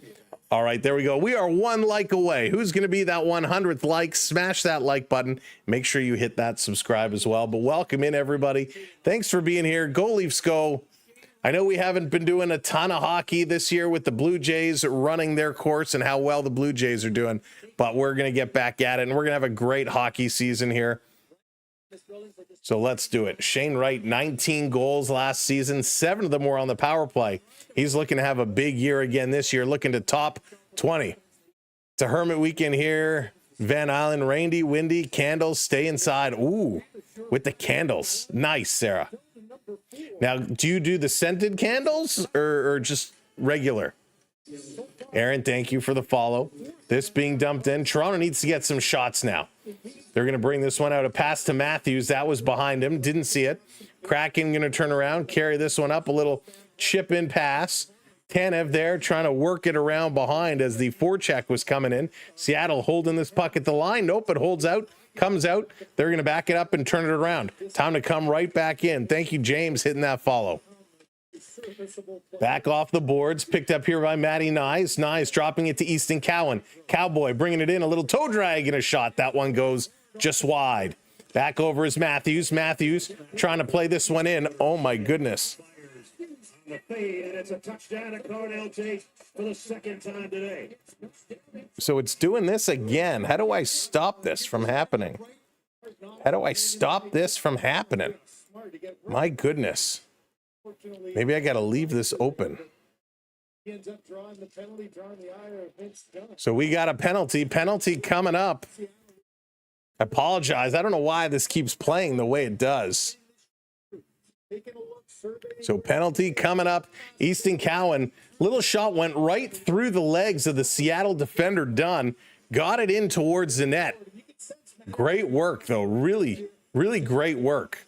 All right, there we go. We are 1 like away. Who's going to be that 100th like? Smash that like button. Make sure you hit that subscribe as well. But welcome in, everybody. Thanks for being here. Go Leafs, go. I know we haven't been doing a ton of hockey this year with the Blue Jays running their course and how well the Blue Jays are doing, but we're going to get back at it, and we're going to have a great hockey season here. So let's do it. Shane Wright, 19 goals last season. 7 of them were on the power play. He's looking to have a big year again this year, looking to top 20. It's a hermit weekend here. Van Island, rainy, windy, candles, stay inside. Ooh, with the candles. Nice, Sarah. Now, do you do the scented candles or just regular? Aaron, thank you for the follow. This being dumped in. Toronto needs to get some shots now. They're going to bring this one out. A pass to Matthews. That was behind him. Didn't see it. Kraken going to turn around, carry this one up. A little chip in pass. Tanev there trying to work it around behind as the forecheck was coming in. Seattle holding this puck at the line. Nope, it holds out. Comes out. They're going to back it up and turn it around. Time to come right back in. Thank you, James, hitting that follow. Back off the boards, picked up here by Matty Nyes. Nyes dropping it to Easton Cowan. Cowboy bringing it in, a little toe drag and a shot. That one goes just wide. Back over is Matthews. Matthews trying to play this one in. Oh my goodness. The fade, and it's a touchdown to Cornell Tate for the second time today. So it's doing this again. How do I stop this from happening? How do I stop this from happening? My goodness. Maybe I got to leave this open. So we got a penalty coming up. I apologize. I don't know why this keeps playing the way it does. So penalty coming up. Easton Cowan, little shot went right through the legs of the Seattle defender Dunn. Got it in towards the net. Great work, though. Really, really great work.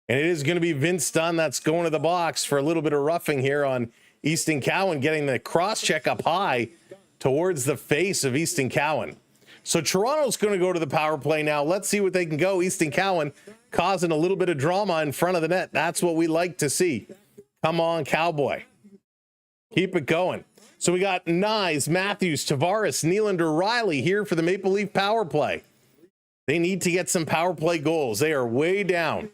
And it is going to be Vince Dunn that's going to the box for a little bit of roughing here on Easton Cowan, getting the cross check up high towards the face of Easton Cowan. So Toronto's going to go to the power play now. Let's see what they can go. Easton Cowan causing a little bit of drama in front of the net. That's what we like to see. Come on, Cowboy. Keep it going. So we got Nyes, Matthews, Tavares, Nylander, Riley here for the Maple Leaf power play. They need to get some power play goals. They are way down.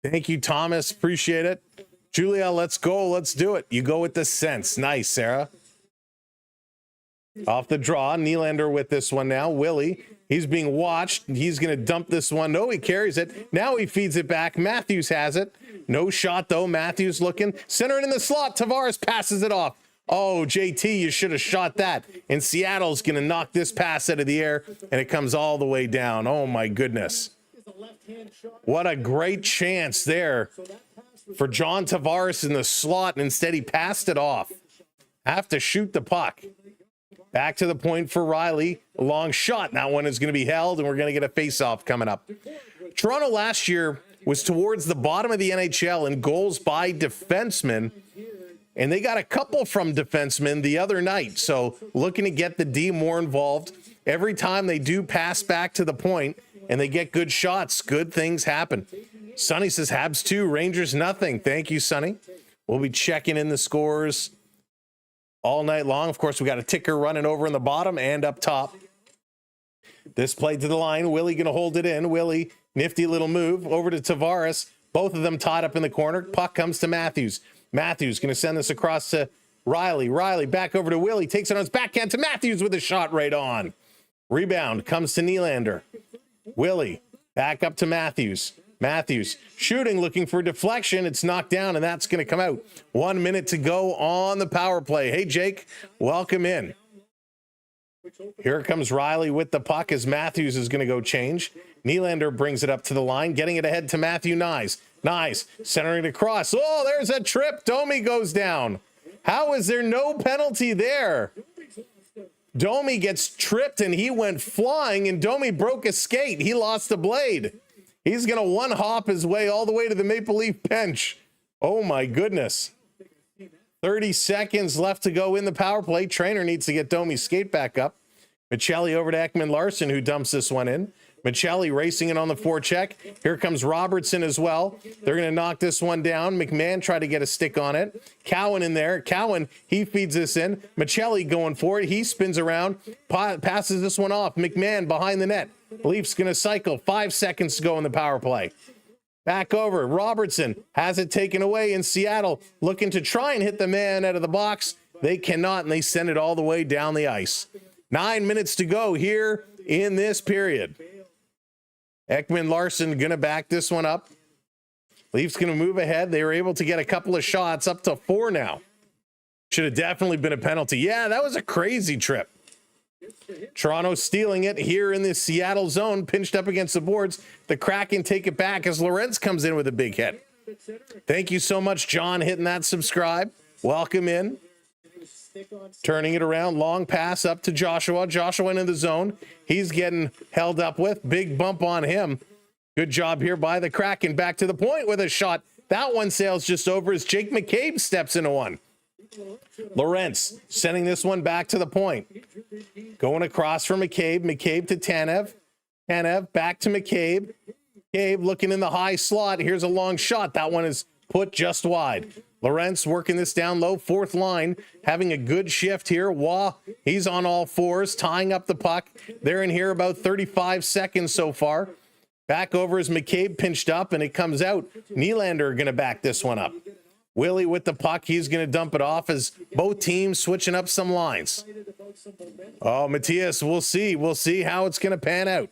Thank you, Thomas. Appreciate it. Julia, let's go. Let's do it. You go with the sense. Nice, Sarah. Off the draw. Nylander with this one now. Willie, he's being watched. He's going to dump this one. No, he carries it. Now he feeds it back. Matthews has it. No shot, though. Matthews looking. Center it in the slot. Tavares passes it off. Oh, JT, you should have shot that. And Seattle's going to knock this pass out of the air, and it comes all the way down. Oh, my goodness. What a great chance there for John Tavares in the slot, and instead he passed it off. Have to shoot the puck. Back to the point for Riley. A long shot. That one is going to be held, and we're going to get a face-off coming up. Toronto last year was towards the bottom of the NHL in goals by defensemen, and they got a couple from defensemen the other night. So looking to get the D more involved. Every time they do pass back to the point and they get good shots, good things happen. Sonny says Habs 2, Rangers nothing. Thank you, Sonny. We'll be checking in the scores all night long. Of course, we got a ticker running over in the bottom and up top. This play to the line. Willie going to hold it in. Willie, nifty little move over to Tavares. Both of them tied up in the corner. Puck comes to Matthews. Matthews going to send this across to Riley. Riley back over to Willie. Takes it on his backhand to Matthews with a shot right on. Rebound comes to Nylander. Willie back up to Matthews. Matthews shooting, looking for deflection. It's knocked down, and that's going to come out. 1 minute to go on the power play. Hey, Jake, welcome in. Here comes Riley with the puck as Matthews is going to go change. Nylander brings it up to the line, getting it ahead to Matthew Nyes. Nyes centering it across. Oh, there's a trip. Domi goes down. How is there no penalty there? Domi gets tripped, and he went flying, and Domi broke a skate. He lost a blade. He's going to one-hop his way all the way to the Maple Leaf bench. Oh, my goodness. 30 seconds left to go in the power play. Trainer needs to get Domi's skate back up. Michelli over to Ekman-Larsson, who dumps this one in. Michelli racing it on the forecheck. Here comes Robertson as well. They're going to knock this one down. McMahon tried to get a stick on it. Cowan in there. Cowan, he feeds this in. Michelli going for it. He spins around, passes this one off. McMahon behind the net. Leafs going to cycle. 5 seconds to go in the power play. Back over. Robertson has it taken away in Seattle, looking to try and hit the man out of the box. They cannot, and they send it all the way down the ice. 9 minutes to go here in this period. Ekman Larson going to back this one up. Leafs going to move ahead. They were able to get a couple of shots, up to 4 now. Should have definitely been a penalty. Yeah, that was a crazy trip. Toronto stealing it here in the Seattle zone, pinched up against the boards. The Kraken take it back as Lorentz comes in with a big hit. Thank you so much, John, hitting that subscribe. Welcome in. Turning it around, long pass up to Joshua. Joshua into the zone. He's getting held up with. Big bump on him. Good job here by the Kraken. Back to the point with a shot. That one sails just over as Jake McCabe steps into one. Lorentz sending this one back to the point. Going across from McCabe. McCabe to Tanev. Tanev back to McCabe. McCabe looking in the high slot. Here's a long shot. That one is put just wide. Lorentz working this down low. Fourth line having a good shift here. Waugh, he's on all fours, tying up the puck. They're in here about 35 seconds so far. Back over as McCabe pinched up, and it comes out. Nylander going to back this one up. Willie with the puck. He's going to dump it off as both teams switching up some lines. Oh, Matthias, we'll see. We'll see how it's going to pan out.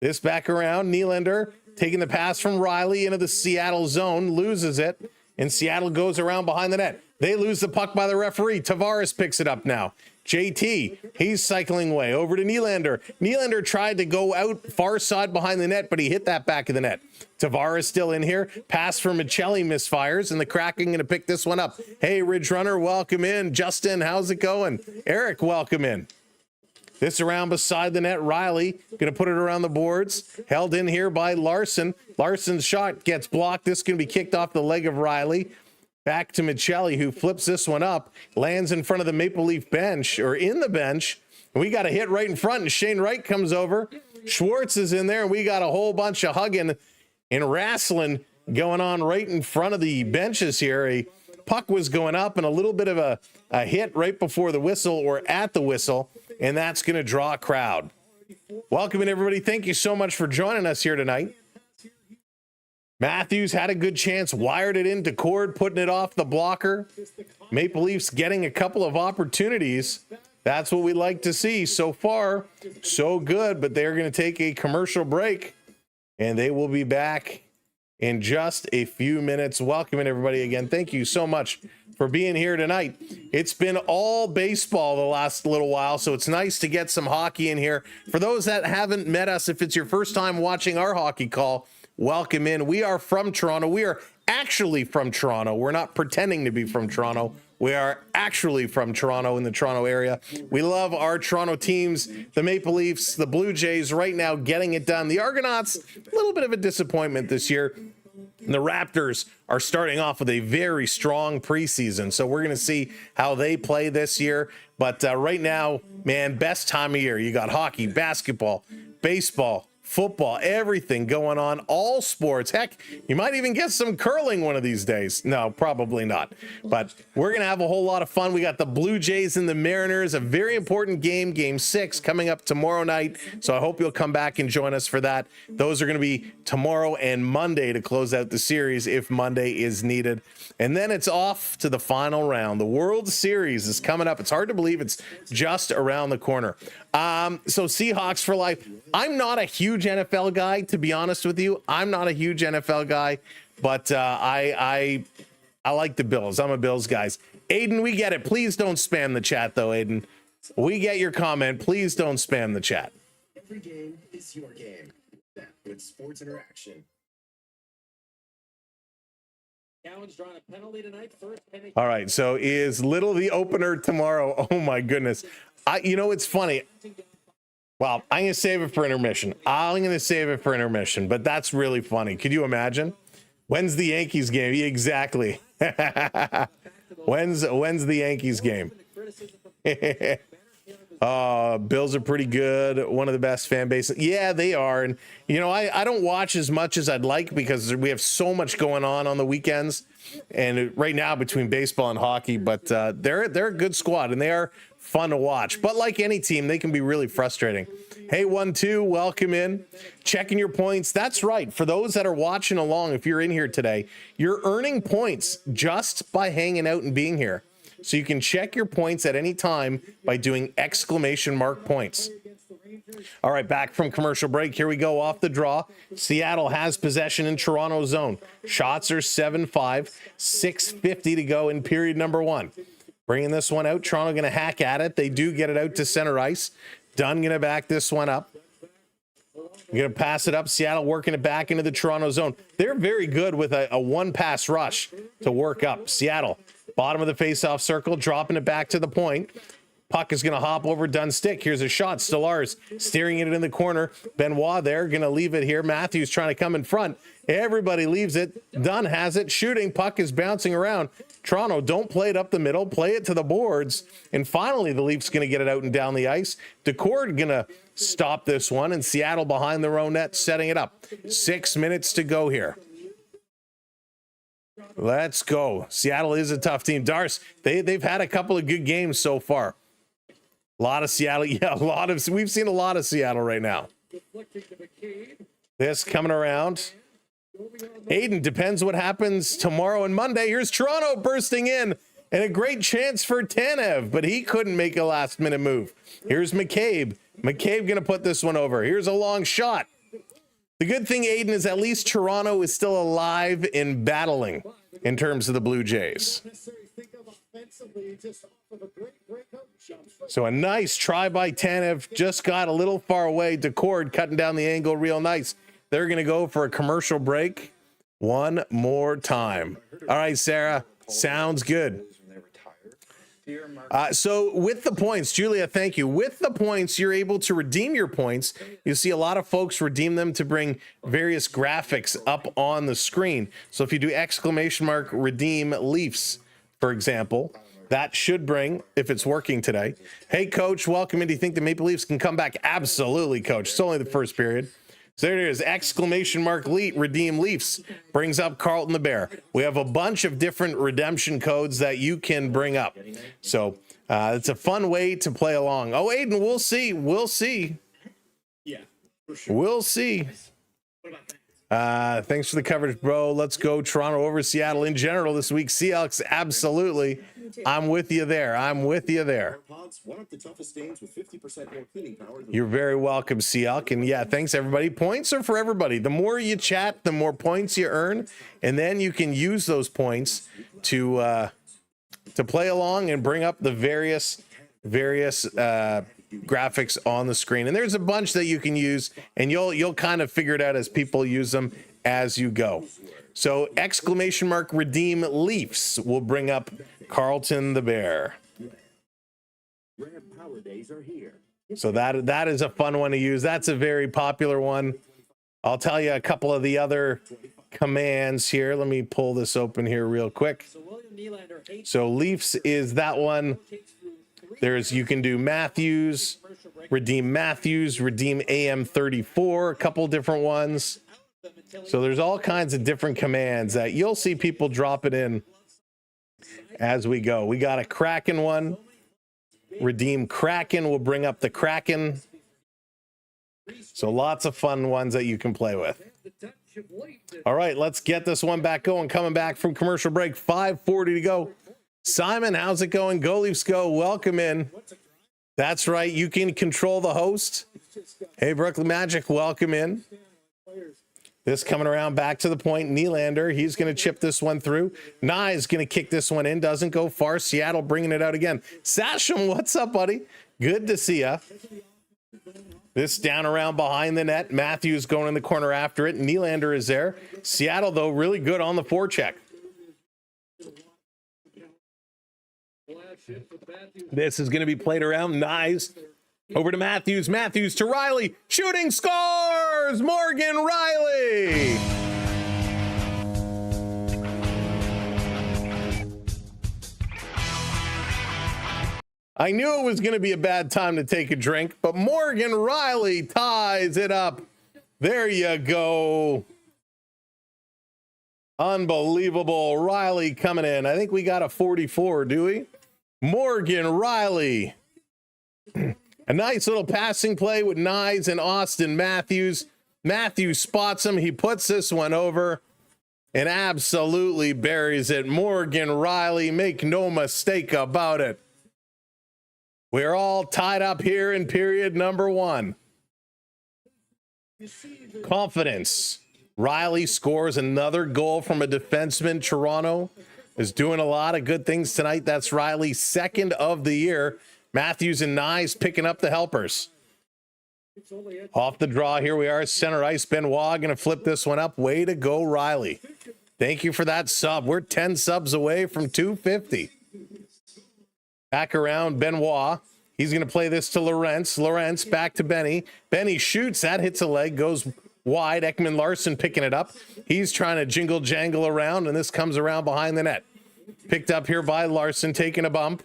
This back around. Nylander taking the pass from Riley into the Seattle zone. Loses it. And Seattle goes around behind the net. They lose the puck by the referee. Tavares picks it up now. JT, he's cycling away over to Nylander. Nylander tried to go out far side behind the net, but he hit that back of the net. Tavares still in here. Pass for Michelli misfires, and the Kraken going to pick this one up. Hey, Ridge Runner, welcome in. Justin, how's it going? Eric, welcome in. This around beside the net. Riley going to put it around the boards. Held in here by Larson. Larson's shot gets blocked. This can be kicked off the leg of Riley. Back to Michelli, who flips this one up. Lands in front of the Maple Leaf bench, or in the bench. And we got a hit right in front, and Shane Wright comes over. Schwartz is in there, and we got a whole bunch of hugging and wrestling going on right in front of the benches here. A puck was going up, and a little bit of a hit right before the whistle, or at the whistle. And that's going to draw a crowd. Welcome in, everybody. Thank you so much for joining us here tonight. Matthews had a good chance, wired it into Cord, putting it off the blocker. Maple Leafs getting a couple of opportunities. That's what we like to see. So far, so good, but they're going to take a commercial break, and they will be back in just a few minutes. Welcome in, everybody, again. Thank you so much for being here tonight. It's been all baseball the last little while, so it's nice to get some hockey in here. For those that haven't met us, if it's your first time watching our hockey call, welcome in. We are from Toronto. We are actually from Toronto. We're not pretending to be from Toronto. We are actually from Toronto, in the Toronto area. We love our Toronto teams, the Maple Leafs, the Blue Jays right now getting it done. The Argonauts, a little bit of a disappointment this year. And the Raptors are starting off with a very strong preseason, so we're going to see how they play this year. But right now, man, best time of year. You got hockey, basketball, baseball, football, everything going on, all sports. Heck, you might even get some curling one of these days. No, probably not. But we're going to have a whole lot of fun. We got the Blue Jays and the Mariners, a very important game, Game 6, coming up tomorrow night. So I hope you'll come back and join us for that. Those are going to be tomorrow and Monday to close out the series if Monday is needed. And then it's off to the final round. The World Series is coming up. It's hard to believe it's just around the corner. So Seahawks for life. I'm not a huge NFL guy, to be honest with you. I'm not a huge NFL guy, but I like the Bills. I'm a Bills guy. Aiden, we get it. Please don't spam the chat, though, Aiden. We get your comment. Please don't spam the chat. Every game is your game. That with Sports Interaction. Allen's drawn a penalty tonight. First penalty. All right, so is Little the opener tomorrow? Oh, my goodness. It's funny. Well, I'm going to save it for intermission. But that's really funny. Could you imagine? When's the Yankees game? Yeah, exactly. When's the Yankees game? Bills are pretty good. One of the best fan bases. Yeah, they are. And, I don't watch as much as I'd like because we have so much going on the weekends. And right now between baseball and hockey, but they're a good squad and they are fun to watch. But like any team, they can be really frustrating. Hey, 1-2, welcome in. Checking your points. That's right. For those that are watching along, if you're in here today, you're earning points just by hanging out and being here. So you can check your points at any time by doing !points. All right, back from commercial break. Here we go off the draw. Seattle has possession in Toronto's zone. Shots are 7-5, 6:50 to go in period number 1. Bringing this one out. Toronto going to hack at it. They do get it out to center ice. Dunn going to back this one up. Going to pass it up. Seattle working it back into the Toronto zone. They're very good with a one-pass rush to work up. Seattle, bottom of the face-off circle, dropping it back to the point. Puck is going to hop over Dunn's stick. Here's a shot. Stolarz steering it in the corner. Benoit there, going to leave it here. Matthews trying to come in front. Everybody leaves it. Dunn has it. Shooting. Puck is bouncing around. Toronto, don't play it up the middle. Play it to the boards. And finally, the Leafs going to get it out and down the ice. Decord going to stop this one. And Seattle behind their own net, setting it up. 6 minutes to go here. Let's go. Seattle is a tough team. Darce, they've had a couple of good games so far. A lot of Seattle. Yeah, we've seen a lot of Seattle right now. This coming around. Aiden, depends what happens tomorrow and Monday. Here's Toronto bursting in, and a great chance for Tanev, but he couldn't make a last-minute move. Here's McCabe. McCabe going to put this one over. Here's a long shot. The good thing, Aiden, is at least Toronto is still alive and battling in terms of the Blue Jays. So a nice try by Tanev, just got a little far away. Decord cutting down the angle real nice. They're going to go for a commercial break one more time. All right, Sarah, sounds good. So with the points, Julia, thank you. With the points, you're able to redeem your points. You see a lot of folks redeem them to bring various graphics up on the screen. So if you do ! redeem Leafs, for example, that should bring, if it's working today. Hey, Coach, welcome in. Do you think the Maple Leafs can come back? Absolutely, Coach. It's only the first period. So there it is, ! redeem Leafs, brings up Carlton the Bear. We have a bunch of different redemption codes that you can bring up. So it's a fun way to play along. Oh, Aiden, we'll see. We'll see. Yeah, for sure. We'll see. Thanks for the coverage, bro. Let's go Toronto over Seattle in general this week. Seahawks, absolutely. I'm with you there. I'm with you there. You're very welcome, Seahawk. And yeah, thanks everybody. Points are for everybody. The more you chat, the more points you earn, and then you can use those points to play along and bring up the various graphics on the screen. And there's a bunch that you can use, and you'll kind of figure it out as people use them as you go. So ! redeem Leafs will bring up Carlton the Bear. So that is a fun one to use. That's a very popular one. I'll tell you a couple of the other commands here. Let me pull this open here real quick. So Leafs is that one. You can do Matthews, redeem AM34, a couple different ones. So there's all kinds of different commands that you'll see people drop it in as we go. We got a Kraken one. Redeem Kraken will bring up the Kraken. So lots of fun ones that you can play with. All right, let's get this one back going. Coming back from commercial break, 5:40 to go. Simon, how's it going? Go Leafs go. Welcome in. That's right. You can control the host. Hey, Brooklyn Magic, welcome in. This coming around back to the point. Nylander, he's going to chip this one through. Nye is going to kick this one in. Doesn't go far. Seattle bringing it out again. Sasham, what's up, buddy? Good to see ya. This down around behind the net. Matthews going in the corner after it. Nylander is there. Seattle, though, really good on the forecheck. This is going to be played around. Nice. Over to Matthews. Matthews to Riley. Shooting, scores! Morgan Riley! I knew it was going to be a bad time to take a drink, but Morgan Riley ties it up. There you go. Unbelievable. Riley coming in. I think we got a 44, do we? Morgan Riley. A nice little passing play with Nyes and Austin Matthews. Matthews spots him. He puts this one over and absolutely buries it. Morgan Riley, make no mistake about it. We're all tied up here in period number 1. Confidence. Riley scores another goal from a defenseman. Toronto is doing a lot of good things tonight. That's Riley's 2nd of the year. Matthews and Nyes picking up the helpers. Off the draw, here we are. Center ice. Benoit going to flip this one up. Way to go, Riley. Thank you for that sub. We're 10 subs away from 250. Back around Benoit. He's going to play this to Lawrence. Lawrence back to Benny. Benny shoots. That hits a leg. Goes wide. Ekman Larson picking it up. He's trying to jingle jangle around, and this comes around behind the net. Picked up here by Larson, taking a bump.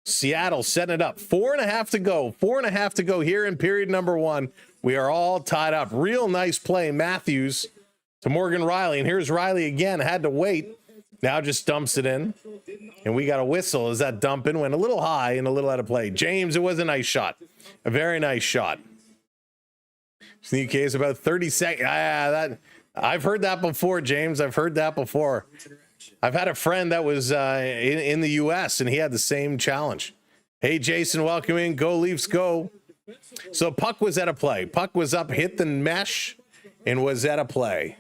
Seattle setting it up. 4.5 to go. 4.5 to go here in period number 1. We are all tied up. Real nice play. Matthews to Morgan Riley. And here's Riley again. Had to wait. Now just dumps it in. And we got a whistle as that dump in went a little high and a little out of play. James, it was a nice shot. A very nice shot. Sneak is about 30 seconds. I've heard that before, James. I've heard that before. I've had a friend that was in the U.S. and he had the same challenge. Hey, Jason, welcome in. Go Leafs, go. So puck was at a play. Puck was up, hit the mesh, and was at a play.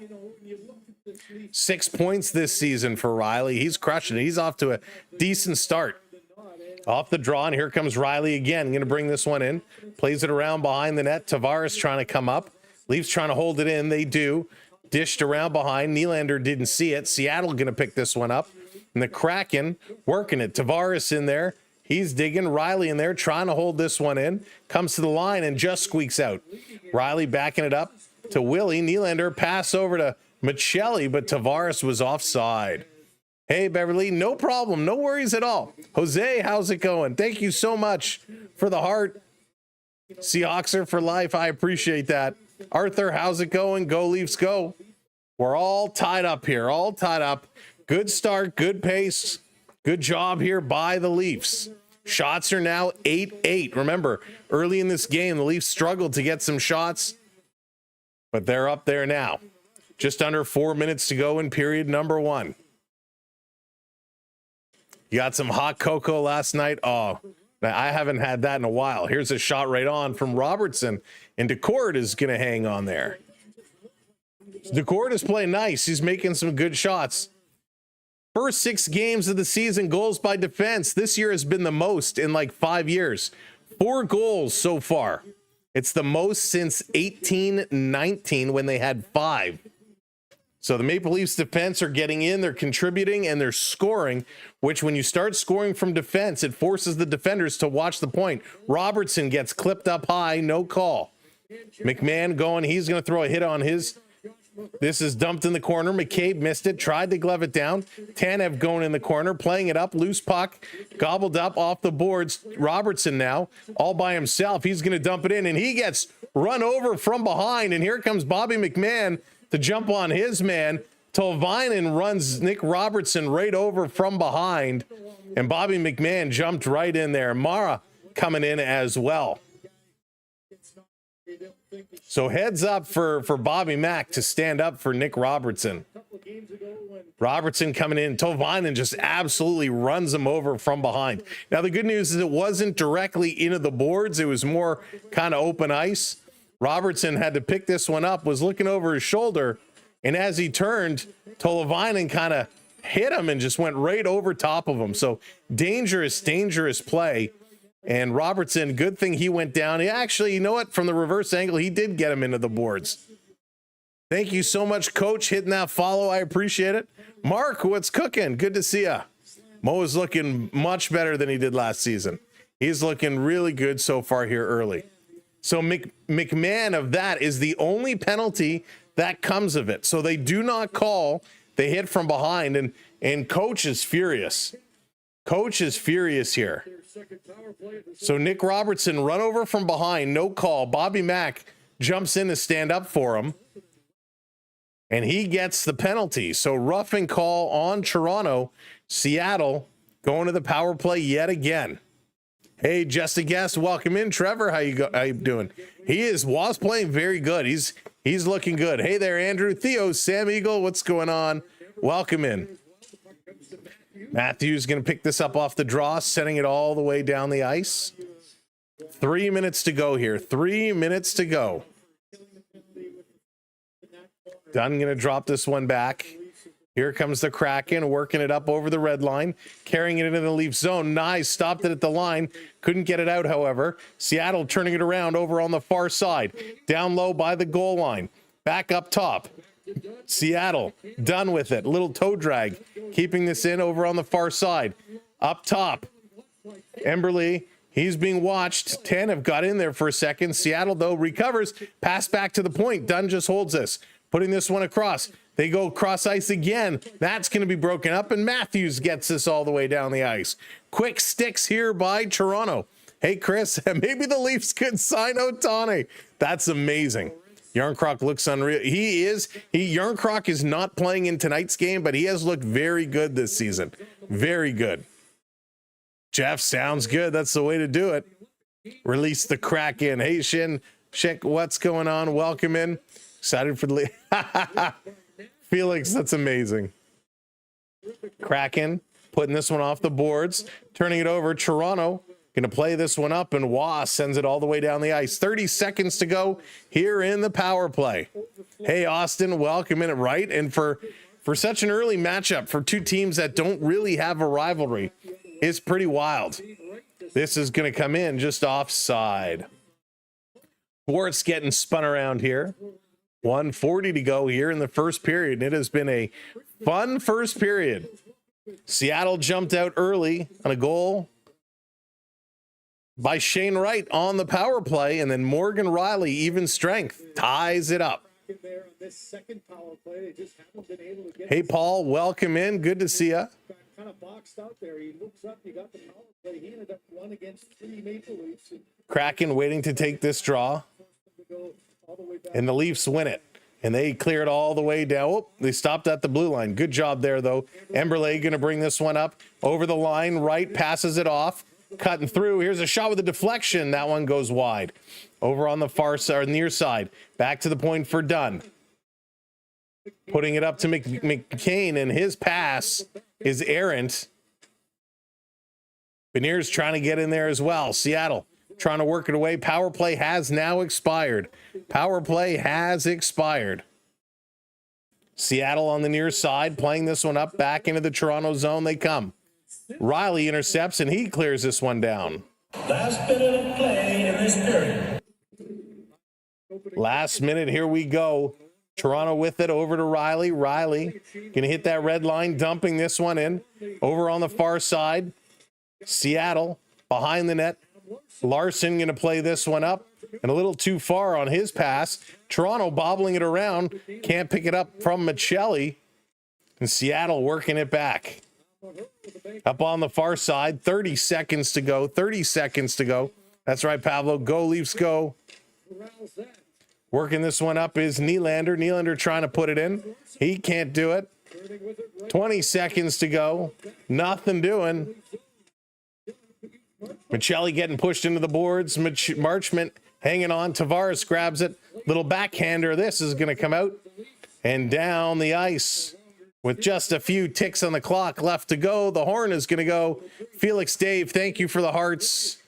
6 points this season for Riley. He's crushing it. He's off to a decent start. Off the draw, and here comes Riley again. Going to bring this one in. Plays it around behind the net. Tavares trying to come up. Leafs trying to hold it in. They do. Dished around behind. Nylander didn't see it. Seattle going to pick this one up. And the Kraken working it. Tavares in there. He's digging. Riley in there trying to hold this one in. Comes to the line and just squeaks out. Riley backing it up to Willie. Nylander pass over to Michelli, but Tavares was offside. Hey, Beverly, no problem. No worries at all. Jose, how's it going? Thank you so much for the heart. Seahawkser for life. I appreciate that. Arthur, how's it going? Go Leafs, go. We're all tied up here. All tied up. Good start. Good pace. Good job here by the Leafs. Shots are now 8-8. Remember, early in this game, the Leafs struggled to get some shots, but they're up there now. Just under 4 minutes to go in period number 1. You got some hot cocoa last night? Oh, I haven't had that in a while. Here's a shot right on from Robertson, and Decord is going to hang on there. Decord is playing nice. He's making some good shots. First 6 games of the season, goals by defense. This year has been the most in like 5 years. 4 goals so far. It's the most since 18-19 when they had 5. So the Maple Leafs defense are getting in, they're contributing, and they're scoring, which when you start scoring from defense, it forces the defenders to watch the point. Robertson gets clipped up high, no call. McMahon going, he's going to throw a hit on his. This is dumped in the corner. McCabe missed it, tried to glove it down. Tanev going in the corner, playing it up, loose puck, gobbled up off the boards. Robertson now, all by himself. He's going to dump it in, and he gets run over from behind, and here comes Bobby McMahon to jump on his man. Tolvainen runs Nick Robertson right over from behind, and Bobby McMahon jumped right in there. Mara coming in as well. So heads up for Bobby Mack to stand up for Nick Robertson. Robertson coming in. Tolvainen just absolutely runs him over from behind. Now, the good news is it wasn't directly into the boards. It was more kind of open ice. Robertson had to pick this one up, was looking over his shoulder, and as he turned, Tolvainen kind of hit him and just went right over top of him. So dangerous play. And Robertson, good thing he went down. He actually, you know what? From the reverse angle, he did get him into the boards. Thank you so much, Coach, hitting that follow. I appreciate it. Mark, what's cooking? Good to see ya. Mo is looking much better than he did last season. He's looking really good so far here early. So McMahon of that is the only penalty that comes of it. So they do not call the hit from behind, and Coach is furious. Coach is furious here. So Nick Robertson run over from behind, no call. Bobby Mack jumps in to stand up for him, and he gets the penalty. So roughing call on Toronto. Seattle going to the power play yet again. Hey, just a guest, welcome in. Trevor, how you doing? Was playing very good. He's looking good. Hey there, Andrew, Theo, Sam Eagle, what's going on? Welcome in. Matthews going to pick this up off the draw, sending it all the way down the ice. 3 minutes to go here. 3 minutes to go. Dunn going to drop this one back. Here comes the Kraken, working it up over the red line, carrying it into the Leaf zone. Nye stopped it at the line, couldn't get it out, however. Seattle turning it around over on the far side, down low by the goal line, back up top. Seattle done with it. Little toe drag, keeping this in over on the far side. Up top, Emberley, he's being watched. Tanev got in there for a second. Seattle, though, recovers. Pass back to the point. Dunn just holds this, putting this one across. They go cross ice again. That's going to be broken up, and Matthews gets this all the way down the ice. Quick sticks here by Toronto. Hey, Chris, maybe the Leafs could sign Ohtani. That's amazing. Yarncroc looks unreal. Yarncroc is not playing in tonight's game, but he has looked very good this season. Very good. Jeff, sounds good. That's the way to do it. Release the Kraken. Hey, Schick, what's going on? Welcome in. Excited for the Felix, that's amazing. Kraken putting this one off the boards, turning it over. Toronto going to play this one up, and Waugh sends it all the way down the ice. 30 seconds to go here in the power play. Hey, Austin, welcome in, right? And for such an early matchup for two teams that don't really have a rivalry, it's pretty wild. This is going to come in just offside. Sports getting spun around here. 1:40 to go here in the first period. It has been a fun first period. Seattle jumped out early on a goal by Shane Wright on the power play, and then Morgan Riley, even strength, ties it up. Hey, Paul, welcome in. Good to see you. Kind of boxed out there. He looks up, you got the power play. He ended up 1 against 3 Maple Leafs. Kraken waiting to take this draw. And the Leafs win it. And they clear it all the way down. Oh, they stopped at the blue line. Good job there, though. Emberley going to bring this one up over the line. Wright passes it off. Cutting through. Here's a shot with a deflection. That one goes wide. Over on the far side, near side. Back to the point for Dunn. Putting it up to McCain, and his pass is errant. Beniers trying to get in there as well. Seattle trying to work it away. Power play has now expired. Power play has expired. Seattle on the near side, playing this one up back into the Toronto zone. They come. Riley intercepts, and he clears this one down. Last minute of play in this period. Last minute, here we go. Toronto with it over to Riley. Riley going to hit that red line, dumping this one in. Over on the far side, Seattle behind the net. Larson going to play this one up, and a little too far on his pass. Toronto bobbling it around. Can't pick it up from Michelli. And Seattle working it back. Up on the far side, 30 seconds to go. 30 seconds to go. That's right, Pablo. Go, Leafs, go. Working this one up is Nylander. Nylander trying to put it in. He can't do it. 20 seconds to go. Nothing doing. Michelli getting pushed into the boards. Marchment hanging on. Tavares grabs it. Little backhander. This is going to come out and down the ice. With just a few ticks on the clock left to go, the horn is going to go. Felix, Dave, thank you for the hearts.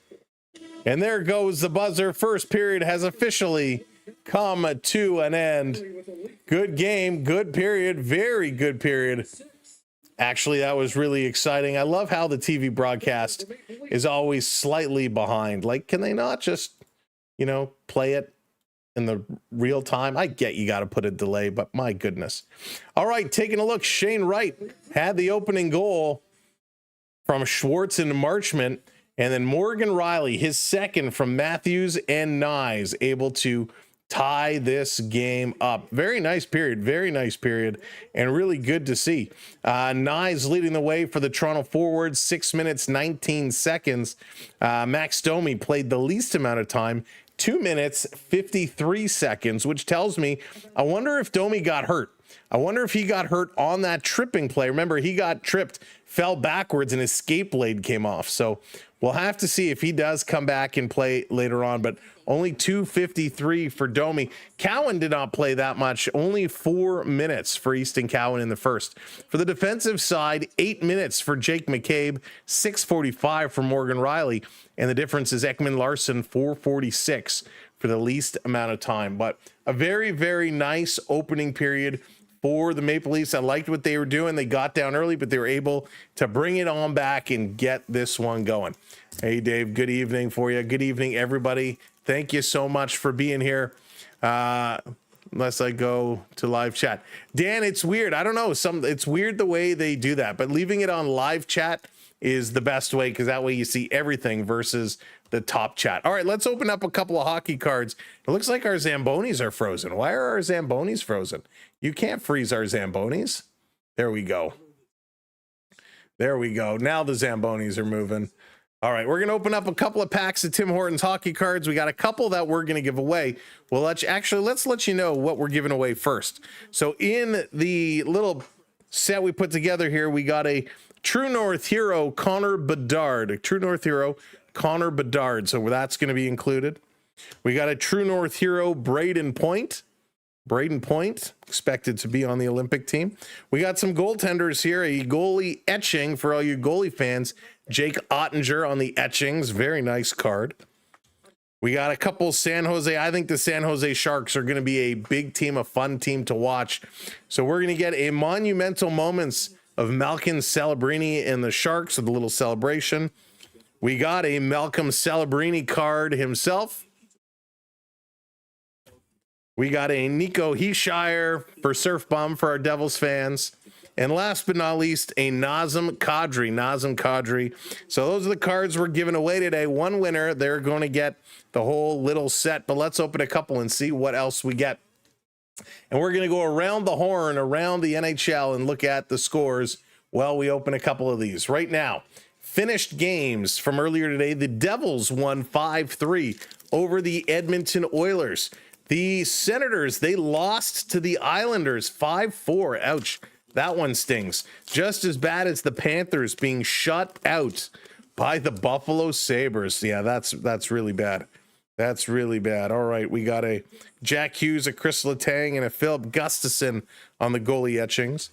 And there goes the buzzer. First period has officially come to an end. Good game, good period, very good period. Actually, that was really exciting. I love how the TV broadcast is always slightly behind. Like, can they not just, play it in the real time? I get you got to put a delay, but my goodness. All right, taking a look. Shane Wright had the opening goal from Schwartz and Marchment, and then Morgan Riley, his second from Matthews and Nyes, able to tie this game up. Very nice period, and really good to see. Nyes leading the way for the Toronto forwards, 6 minutes, 19 seconds. Max Domi played the least amount of time, 2 minutes, 53 seconds, which tells me, I wonder if Domi got hurt. I wonder if he got hurt on that tripping play. Remember, he got tripped, fell backwards, and his skate blade came off. So we'll have to see if he does come back and play later on, but only 2:53 for Domi. Cowan did not play that much, only 4 minutes for Easton Cowan in the first. For the defensive side, 8 minutes for Jake McCabe, 6:45 for Morgan Riley, and the difference is Ekman Larson, 4:46 for the least amount of time. But a very, very nice opening period for the Maple Leafs. I liked what they were doing. They got down early, but they were able to bring it on back and get this one going. Hey, Dave, good evening for you. Good evening, everybody. Thank you so much for being here. Unless I go to live chat. Dan, it's weird. I don't know. It's weird the way they do that, but leaving it on live chat is the best way, because that way you see everything versus the top chat. All right, let's open up a couple of hockey cards. It looks like our Zambonis are frozen. Why are our Zambonis frozen? You can't freeze our Zambonis. There we go. There we go. Now the Zambonis are moving. All right, we're going to open up a couple of packs of Tim Hortons hockey cards. We got a couple that we're going to give away. Well, let's let you know what we're giving away first. So in the little set we put together here, we got a True North hero, Connor Bedard. True North hero, Connor Bedard. So that's going to be included. We got a True North hero, Braden Point. Braden Point, expected to be on the Olympic team. We got some goaltenders here, a goalie etching for all you goalie fans. Jake Ottinger on the etchings, very nice card. We got a couple San Jose. I think the San Jose Sharks are going to be a big team, a fun team to watch. So we're going to get a monumental moments of Malcolm Celebrini and the Sharks with a little celebration. We got a Malcolm Celebrini card himself. We got a Nico Heeshire for Surf Bum for our Devils fans. And last but not least, a Nazem Kadri. So those are the cards we're giving away today. One winner, they're going to get the whole little set. But let's open a couple and see what else we get. And we're going to go around the horn, around the NHL, and look at the scores while we open a couple of these. Right now, finished games from earlier today. The Devils won 5-3 over the Edmonton Oilers. The Senators, they lost to the Islanders 5-4. Ouch. That one stings. Just as bad as the Panthers being shut out by the Buffalo Sabres. Yeah, that's really bad. That's really bad. All right, we got a Jack Hughes, a Chris Letang, and a Philip Gustafson on the goalie etchings.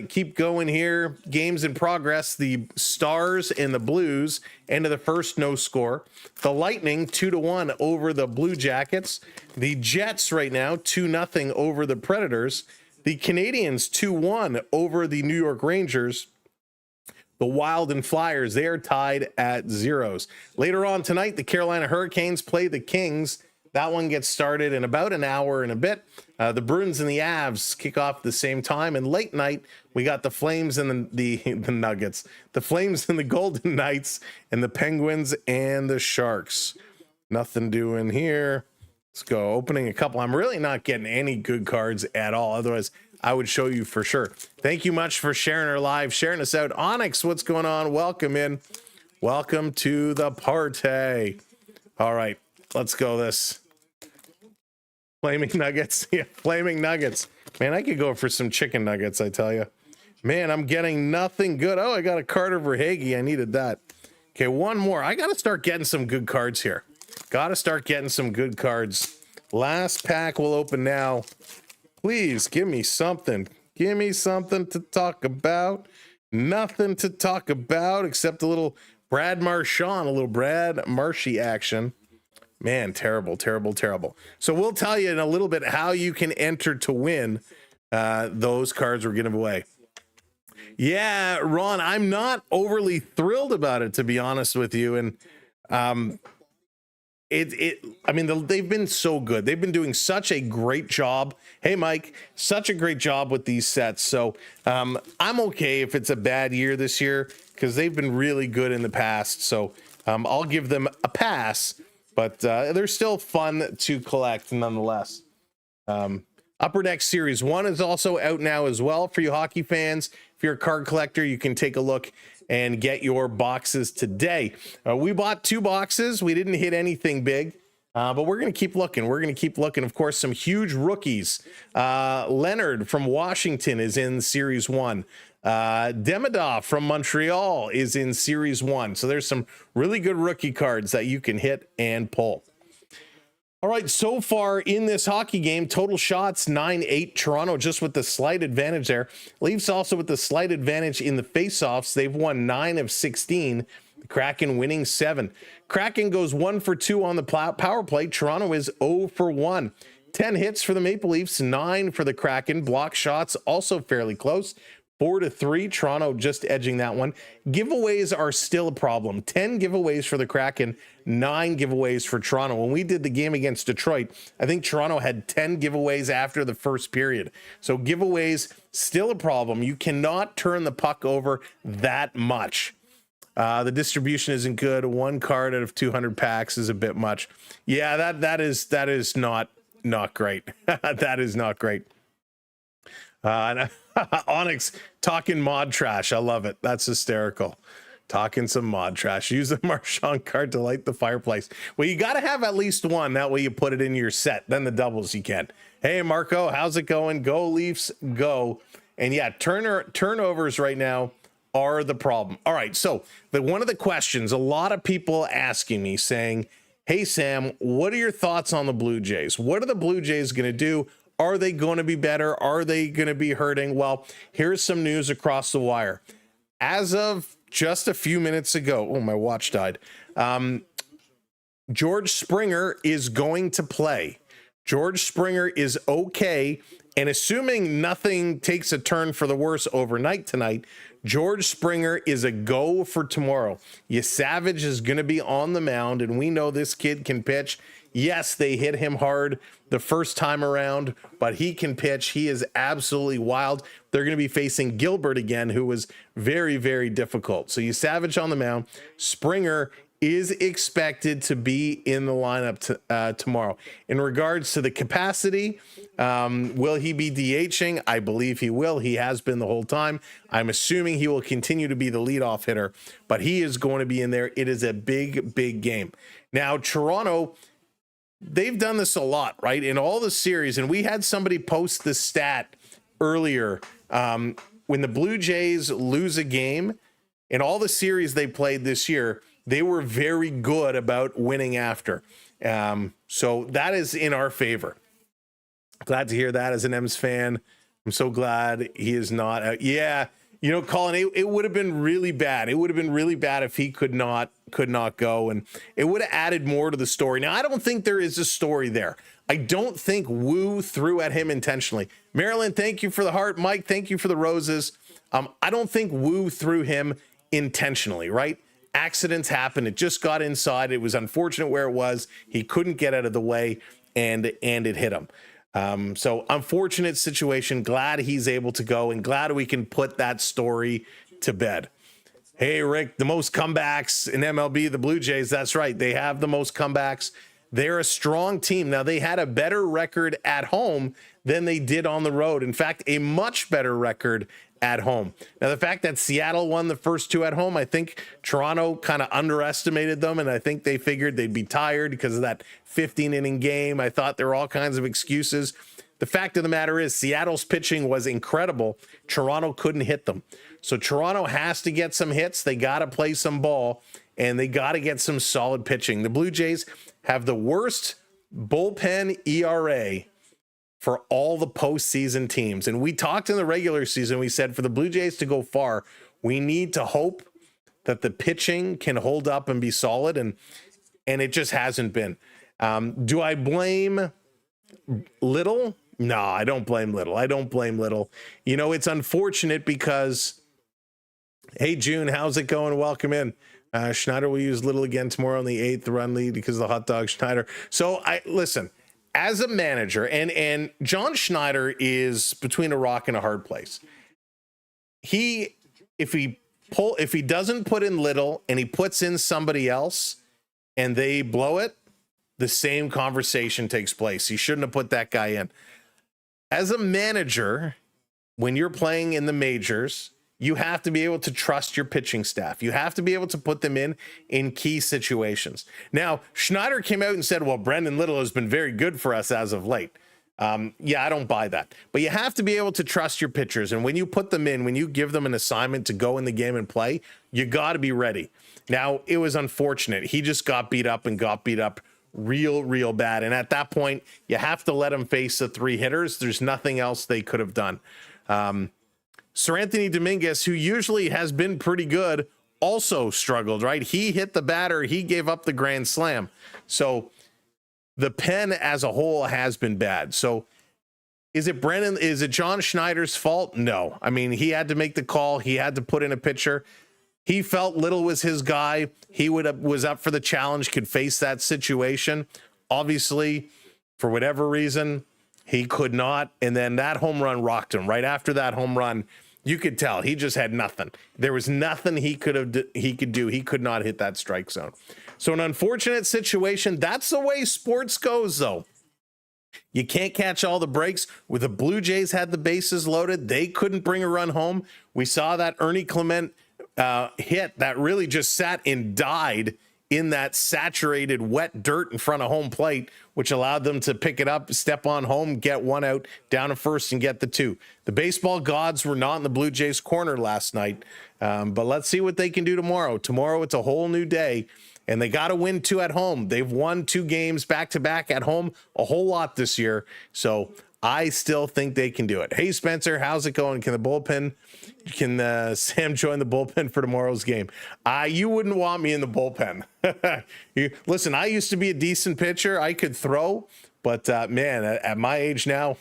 Keep going here. Games in progress. The Stars and the Blues into the first, no score. The Lightning 2-1 over the Blue Jackets. The Jets right now 2-0 over the Predators. The Canadians 2-1 over the New York Rangers. The Wild and Flyers, they are tied at zeros. Later on tonight, the Carolina Hurricanes play the Kings. That one gets started in about an hour and a bit. The Bruins and the Avs kick off at the same time. And late night, we got the Flames and the Nuggets. The Flames and the Golden Knights, and the Penguins and the Sharks. Nothing doing here. Let's go. Opening a couple. I'm really not getting any good cards at all. Otherwise, I would show you for sure. Thank you much for sharing our live, sharing us out. Onyx, what's going on? Welcome in. Welcome to the party. All right, let's go this. Flaming Nuggets. Yeah, Flaming Nuggets. Man, I could go for some chicken nuggets, I tell you. Man, I'm getting nothing good. Oh, I got a Carter Verhaeghe. I needed that. Okay, one more. I got to start getting some good cards here. Got to start getting some good cards. Last pack will open now. Please give me something. Give me something to talk about. Nothing to talk about except a little Brad Marchand, a little Brad Marshy action. Man, terrible, terrible, terrible. So we'll tell you in a little bit how you can enter to win those cards we're giving away. Yeah, Ron, I'm not overly thrilled about it, to be honest with you. And they've been so good. They've been doing such a great job. Hey, Mike, such a great job with these sets. So I'm okay if it's a bad year this year, because they've been really good in the past. So I'll give them a pass, but they're still fun to collect nonetheless. Upper Deck Series 1 is also out now as well for you hockey fans. If you're a card collector, you can take a look and get your boxes today. We bought 2 boxes. We didn't hit anything big. But we're going to keep looking. We're going to keep looking. Of course, some huge rookies. Leonard from Washington is in Series 1. Demidov from Montreal is in Series 1. So there's some really good rookie cards that you can hit and pull. All right, so far in this hockey game, total shots 9-8. Toronto just with the slight advantage there. Leafs also with the slight advantage in the faceoffs. They've won 9 of 16. The Kraken winning 7. Kraken goes 1 for 2 on the power play. Toronto is 0 for 1. 10 hits for the Maple Leafs, 9 for the Kraken. Block shots also fairly close. 4-3. Toronto just edging that one. Giveaways are still a problem. 10 giveaways for the Kraken, 9 giveaways for Toronto. When we did the game against Detroit, I think Toronto had 10 giveaways after the first period. So giveaways still a problem. You cannot turn the puck over that much. The distribution isn't good. 1 card out of 200 packs is a bit much. Yeah, that is not great. That is not great. Onyx talking mod trash. I love it. That's hysterical. Talking some mod trash. Use the Marchand card to light the fireplace. Well, you got to have at least one. That way you put it in your set. Then the doubles you can. Hey, Marco, how's it going? Go Leafs, go. And yeah, turnovers right now are the problem. All right, so one of the questions, a lot of people asking me saying, hey, Sam, what are your thoughts on the Blue Jays? What are the Blue Jays going to do? Are they going to be better? Are they going to be hurting? Well, here's some news across the wire. As of just a few minutes ago, oh, my watch died. George Springer is going to play. George Springer is okay. And assuming nothing takes a turn for the worse overnight tonight, George Springer is a go for tomorrow. Savage is going to be on the mound, and we know this kid can pitch. Yes, they hit him hard the first time around, but he can pitch. He is absolutely wild. They're going to be facing Gilbert again, who was very, very difficult. So Savage on the mound. Springer is expected to be in the lineup tomorrow. In regards to the capacity, will he be DHing? I believe he will. He has been the whole time. I'm assuming he will continue to be the leadoff hitter, but he is going to be in there. It is a big, big game. Now, Toronto, they've done this a lot, right? In all the series, and we had somebody post the stat earlier, when the Blue Jays lose a game, in all the series they played this year, they were very good about winning after. So that is in our favor. Glad to hear that as an M's fan. I'm so glad he is not. Yeah, Colin, it would have been really bad. It would have been really bad if he could not go, and it would have added more to the story. Now, I don't think there is a story there. I don't think Wu threw at him intentionally. Marilyn, thank you for the heart. Mike, thank you for the roses. I don't think Wu threw him intentionally, right? Accidents happen. It just got inside. It was unfortunate where it was. He couldn't get out of the way, and it hit him. So unfortunate situation. Glad he's able to go, and glad we can put that story to bed. Hey, Rick, the most comebacks in MLB, the Blue Jays. That's right. They have the most comebacks. They're a strong team. Now, they had a better record at home than they did on the road. In fact, a much better record at home. Now, the fact that Seattle won the first 2 at home, I think Toronto kind of underestimated them, and I think they figured they'd be tired because of that 15-inning game. I thought there were all kinds of excuses. The fact of the matter is Seattle's pitching was incredible. Toronto couldn't hit them. So Toronto has to get some hits. They got to play some ball, and they got to get some solid pitching. The Blue Jays have the worst bullpen ERA for all the postseason teams. And we talked in the regular season, we said for the Blue Jays to go far, we need to hope that the pitching can hold up and be solid, and it just hasn't been. Do I blame Little? No, I don't blame Little. I don't blame Little. It's unfortunate because, hey, June, how's it going? Welcome in. Schneider will use Little again tomorrow on the 8th run lead because of the hot dog Schneider. So listen, as a manager, and John Schneider is between a rock and a hard place. If he doesn't put in Little and he puts in somebody else and they blow it, the same conversation takes place. He shouldn't have put that guy in. As a manager, when you're playing in the majors, you have to be able to trust your pitching staff. You have to be able to put them in key situations. Now, Schneider came out and said, well, Brendan Little has been very good for us as of late. Yeah, I don't buy that. But you have to be able to trust your pitchers. And when you put them in, when you give them an assignment to go in the game and play, you got to be ready. Now, it was unfortunate. He just got beat up real bad. And at that point, you have to let him face the 3 hitters. There's nothing else they could have done. Sir Anthony Dominguez, who usually has been pretty good, also struggled, right? He hit the batter. He gave up the grand slam. So the pen as a whole has been bad. So is it John Schneider's fault? No. I mean, he had to make the call. He had to put in a pitcher. He felt Little was his guy. He was up for the challenge, could face that situation. Obviously, for whatever reason, he could not. And then that home run rocked him. Right after that home run, you could tell he just had nothing. There was nothing he could do. He could not hit that strike zone. So an unfortunate situation. That's the way sports goes, though. You can't catch all the breaks. With the Blue Jays had the bases loaded, they couldn't bring a run home. We saw that Ernie Clement hit that really just sat and died in that saturated wet dirt in front of home plate, which allowed them to pick it up, step on home, get 1 out, down to first, and get the 2. The baseball gods were not in the Blue Jays' corner last night, but let's see what they can do tomorrow. Tomorrow, it's a whole new day, and they got to win 2 at home. They've won 2 games back-to-back at home a whole lot this year, so I still think they can do it. Hey, Spencer, how's it going? Can Sam join the bullpen for tomorrow's game? You wouldn't want me in the bullpen. Listen, I used to be a decent pitcher. I could throw, but man, at my age now,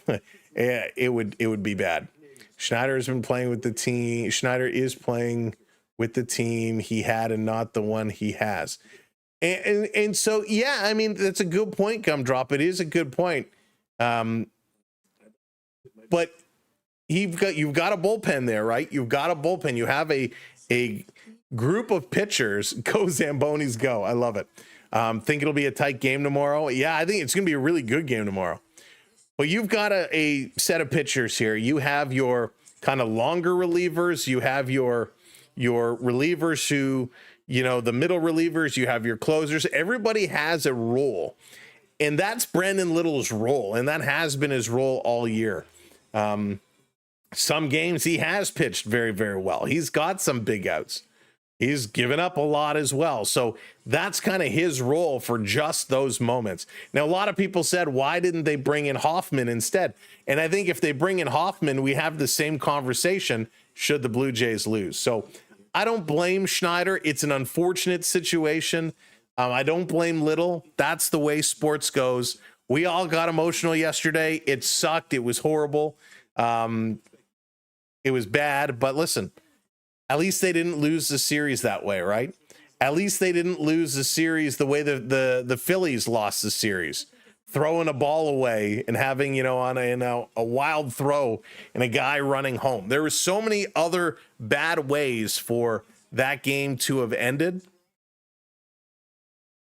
it would be bad. Schneider has been playing with the team. Schneider is playing with the team he had and not the one he has. And so, yeah, I mean, that's a good point, Gumdrop. It is a good point. But you've got a bullpen there, right? You've got a bullpen. You have a group of pitchers. Go Zambonis, go! I love it. Think it'll be a tight game tomorrow. Yeah, I think it's going to be a really good game tomorrow. But you've got a set of pitchers here. You have your kind of longer relievers. You have your relievers who, the middle relievers. You have your closers. Everybody has a role, and that's Brendan Little's role, and that has been his role all year. Some games he has pitched very, very well. He's got some big outs. He's given up a lot as well. So that's kind of his role for just those moments. Now, a lot of people said, why didn't they bring in Hoffman instead? And I think if they bring in Hoffman, we have the same conversation should the Blue Jays lose. So I don't blame Schneider. It's an unfortunate situation. I don't blame Little. That's the way sports goes. We all got emotional yesterday. It sucked. It was horrible. It was bad, but listen, at least they didn't lose the series that way, right? At least they didn't lose the series the way the Phillies lost the series, throwing a ball away and having, on a wild throw and a guy running home. There were so many other bad ways for that game to have ended.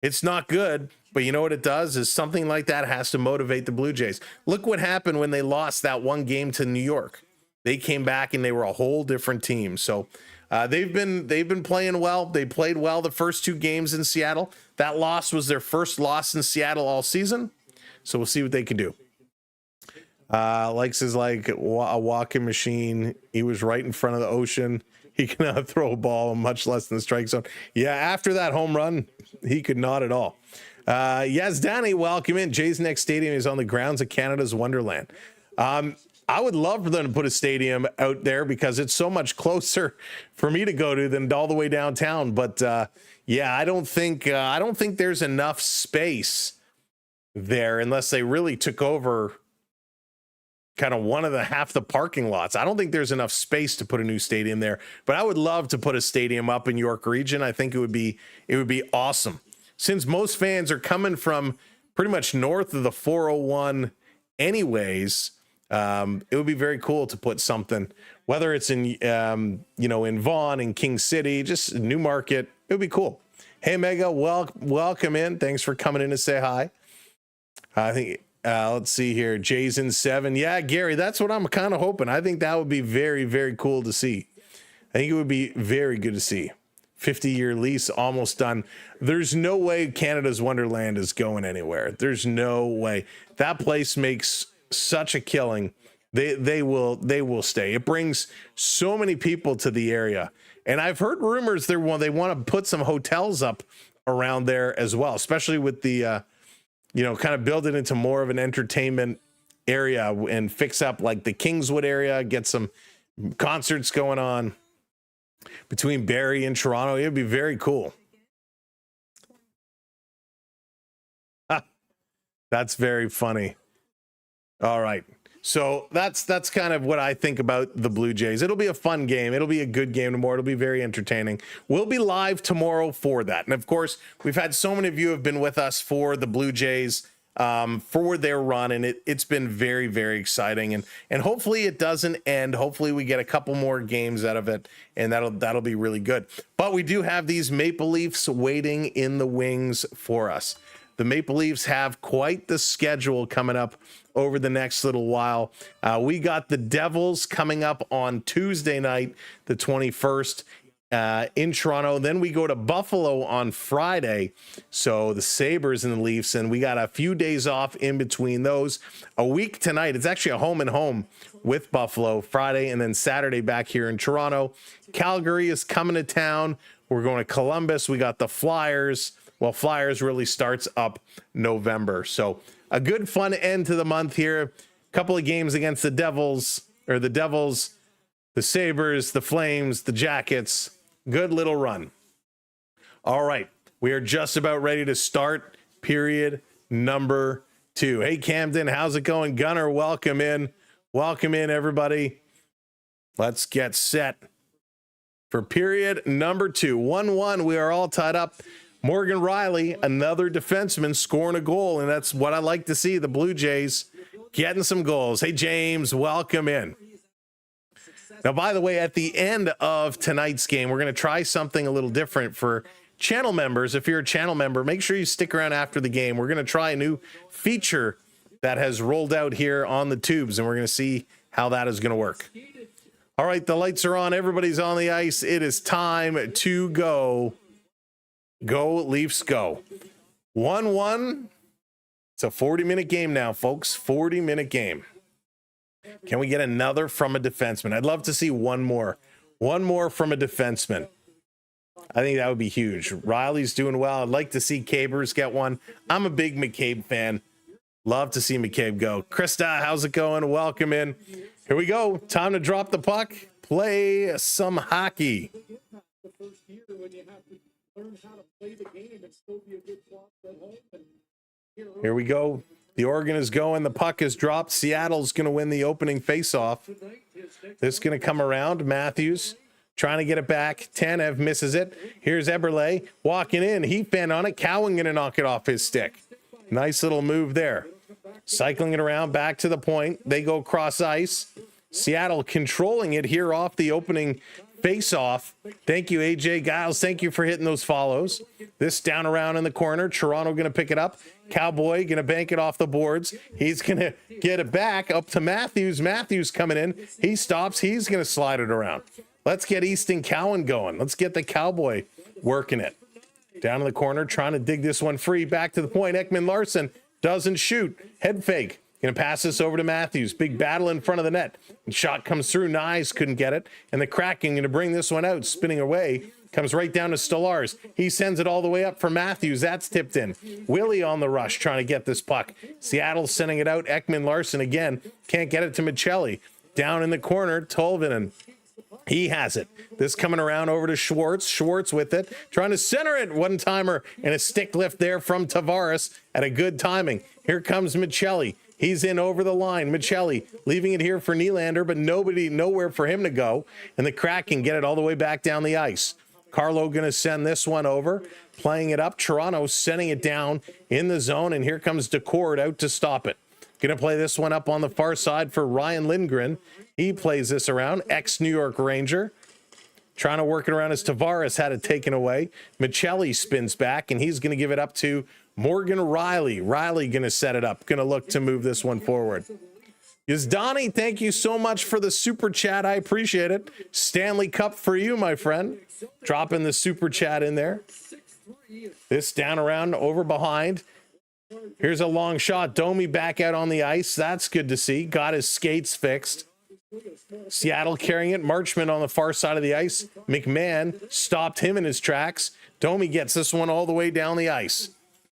It's not good, but you know what it does is something like that has to motivate the Blue Jays. Look what happened when they lost that 1 game to New York. They came back and they were a whole different team. So they've been playing well. They played well the first 2 games in Seattle. That loss was their first loss in Seattle all season. So we'll see what they can do. Likes is like a walking machine. He was right in front of the ocean. He cannot throw a ball, much less than the strike zone. Yeah, after that home run, he could not at all. Yes, Danny, welcome in. Jays' next stadium is on the grounds of Canada's Wonderland. I would love for them to put a stadium out there because it's so much closer for me to go to than all the way downtown. But yeah, I don't think there's enough space there unless they really took over kind of half the parking lots. I don't think there's enough space to put a new stadium there, but I would love to put a stadium up in York region. I think it would be awesome. Since most fans are coming from pretty much north of the 401 anyways, it would be very cool to put something, whether it's in, in Vaughan, in King City, just Newmarket. It would be cool. Hey, Mega, welcome in. Thanks for coming in to say hi. I think, let's see here. Jason 7. Yeah, Gary, that's what I'm kind of hoping. I think that would be very, very cool to see. I think it would be very good to see. 50-year lease almost done. There's no way Canada's Wonderland is going anywhere. There's no way. That place makes such a killing. They will stay. It brings so many people to the area. And I've heard rumors they want to put some hotels up around there as well, especially with the kind of build it into more of an entertainment area and fix up like the Kingswood area, get some concerts going on between Barrie and Toronto. It'd be very cool. That's very funny. All right. So that's kind of what I think about the Blue Jays. It'll be a fun game. It'll be a good game tomorrow. It'll be very entertaining. We'll be live tomorrow for that. And of course, we've had so many of you have been with us for the Blue Jays for their run, and it's been very, very exciting. And hopefully it doesn't end. Hopefully we get a couple more games out of it, and that'll be really good. But we do have these Maple Leafs waiting in the wings for us. The Maple Leafs have quite the schedule coming up over the next little while. We got the Devils coming up on Tuesday night, the 21st, in Toronto. Then we go to Buffalo on Friday. So the Sabres and the Leafs, and we got a few days off in between those. A week tonight. It's actually a home and home with Buffalo Friday, and then Saturday back here in Toronto. Calgary is coming to town. We're going to Columbus. We got the Flyers. Well, Flyers really starts up November. So a good fun end to the month here. A couple of games against the Devils, the Sabres, the Flames, the Jackets. Good little run. All right. We are just about ready to start period number 2. Hey, Camden, how's it going? Gunner, welcome in. Welcome in, everybody. Let's get set for period number 2. 1-1. We are all tied up. Morgan Rielly, another defenseman, scoring a goal, and that's what I like to see, the Blue Jays getting some goals. Hey, James, welcome in. Now, by the way, at the end of tonight's game, we're going to try something a little different for channel members. If you're a channel member, make sure you stick around after the game. We're going to try a new feature that has rolled out here on the tubes, and we're going to see how that is going to work. All right, the lights are on. Everybody's on the ice. It is time to go. Go, Leafs, go. 1-1. It's a 40-minute game now, folks. 40-minute game. Can we get another from a defenseman? I'd love to see one more. One more from a defenseman. I think that would be huge. Riley's doing well. I'd like to see Cabers get one. I'm a big McCabe fan. Love to see McCabe go. Krista, how's it going? Welcome in. Here we go. Time to drop the puck. Play some hockey. The first year when you have to learn how to play the game and still be a good plot at home. And here we go. The Oregon is going. The puck is dropped. Seattle's going to win the opening faceoff. This is going to come around. Matthews trying to get it back. Tanev misses it. Here's Eberle walking in. He fanned on it. Cowan going to knock it off his stick. Nice little move there. Cycling it around back to the point. They go cross ice. Seattle controlling it here off the opening face-off. Thank you, AJ Giles. Thank you for hitting those follows. This down around in the corner. Toronto going to pick it up. Cowboy going to bank it off the boards. He's going to get it back up to Matthews. Matthews coming in. He stops. He's going to slide it around. Let's get Easton Cowan going. Let's get the Cowboy working it. Down in the corner, trying to dig this one free. Back to the point. Ekman Larson doesn't shoot. Head fake. Going to pass this over to Matthews. Big battle in front of the net. And shot comes through. Nyes couldn't get it. And the Kraken going to bring this one out. Spinning away. Comes right down to Stolarz. He sends it all the way up for Matthews. That's tipped in. Willie on the rush trying to get this puck. Seattle sending it out. Ekman Larson again. Can't get it to Michelli. Down in the corner, Tolvanen. He has it. This coming around over to Schwartz. Schwartz with it. Trying to center it. One-timer and a stick lift there from Tavares at a good timing. Here comes Michelli. He's in over the line. Michelli leaving it here for Nylander, but nowhere for him to go. And the Kraken get it all the way back down the ice. Carlo going to send this one over, playing it up. Toronto sending it down in the zone, and here comes Decord out to stop it. Going to play this one up on the far side for Ryan Lindgren. He plays this around, ex-New York Ranger. Trying to work it around as Tavares had it taken away. Michelli spins back, and he's going to give it up to Morgan Rielly. Rielly going to set it up. Going to look to move this one forward. Yes, Donnie, thank you so much for the super chat. I appreciate it. Stanley Cup for you, my friend. Dropping the super chat in there. This down around over behind. Here's a long shot. Domi back out on the ice. That's good to see. Got his skates fixed. Seattle carrying it. Marchman on the far side of the ice. McMahon stopped him in his tracks. Domi gets this one all the way down the ice.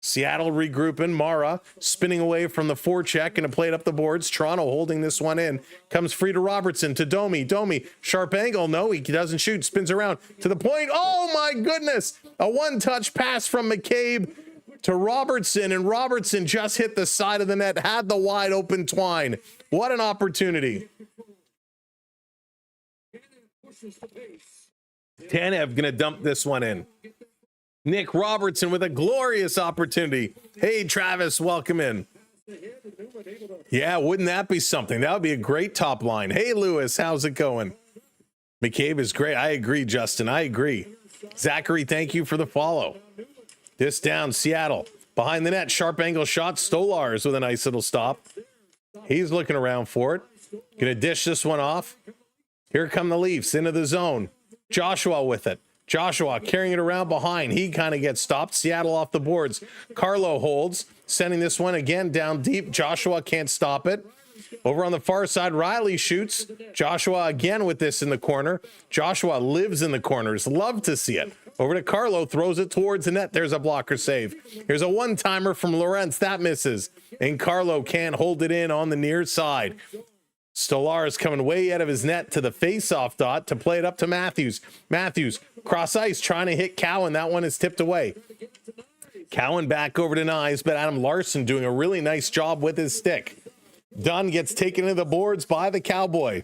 Seattle regrouping. Mara spinning away from the forecheck and to play it up the boards. Toronto holding this one in. Comes free to Robertson to Domi. Domi, sharp angle. No, he doesn't shoot. Spins around to the point. Oh my goodness. A one-touch pass from McCabe to Robertson, and Robertson just hit the side of the net, had the wide open twine. What an opportunity. Tanev going to dump this one in. Nick Robertson with a glorious opportunity. Hey, Travis, welcome in. Yeah, wouldn't that be something? That would be a great top line. Hey, Lewis, how's it going? McCabe is great. I agree, Justin. I agree. Zachary, thank you for the follow. This down, Seattle. Behind the net, sharp angle shot. Stolarz with a nice little stop. He's looking around for it. Gonna dish this one off. Here come the Leafs into the zone. Joshua with it. Joshua carrying it around behind. He kind of gets stopped. Seattle off the boards. Carlo holds, sending this one again down deep. Joshua can't stop it. Over on the far side, Riley shoots. Joshua again with this in the corner. Joshua lives in the corners. Love to see it. Over to Carlo, throws it towards the net. There's a blocker save. Here's a one-timer from Lorentz. That misses. And Carlo can't hold it in on the near side. Stolarz coming way out of his net to the face-off dot to play it up to Matthews. Matthews, cross ice, trying to hit Cowan. That one is tipped away. Cowan back over to Knies, but Adam Larson doing a really nice job with his stick. Dunn gets taken to the boards by the Cowboy.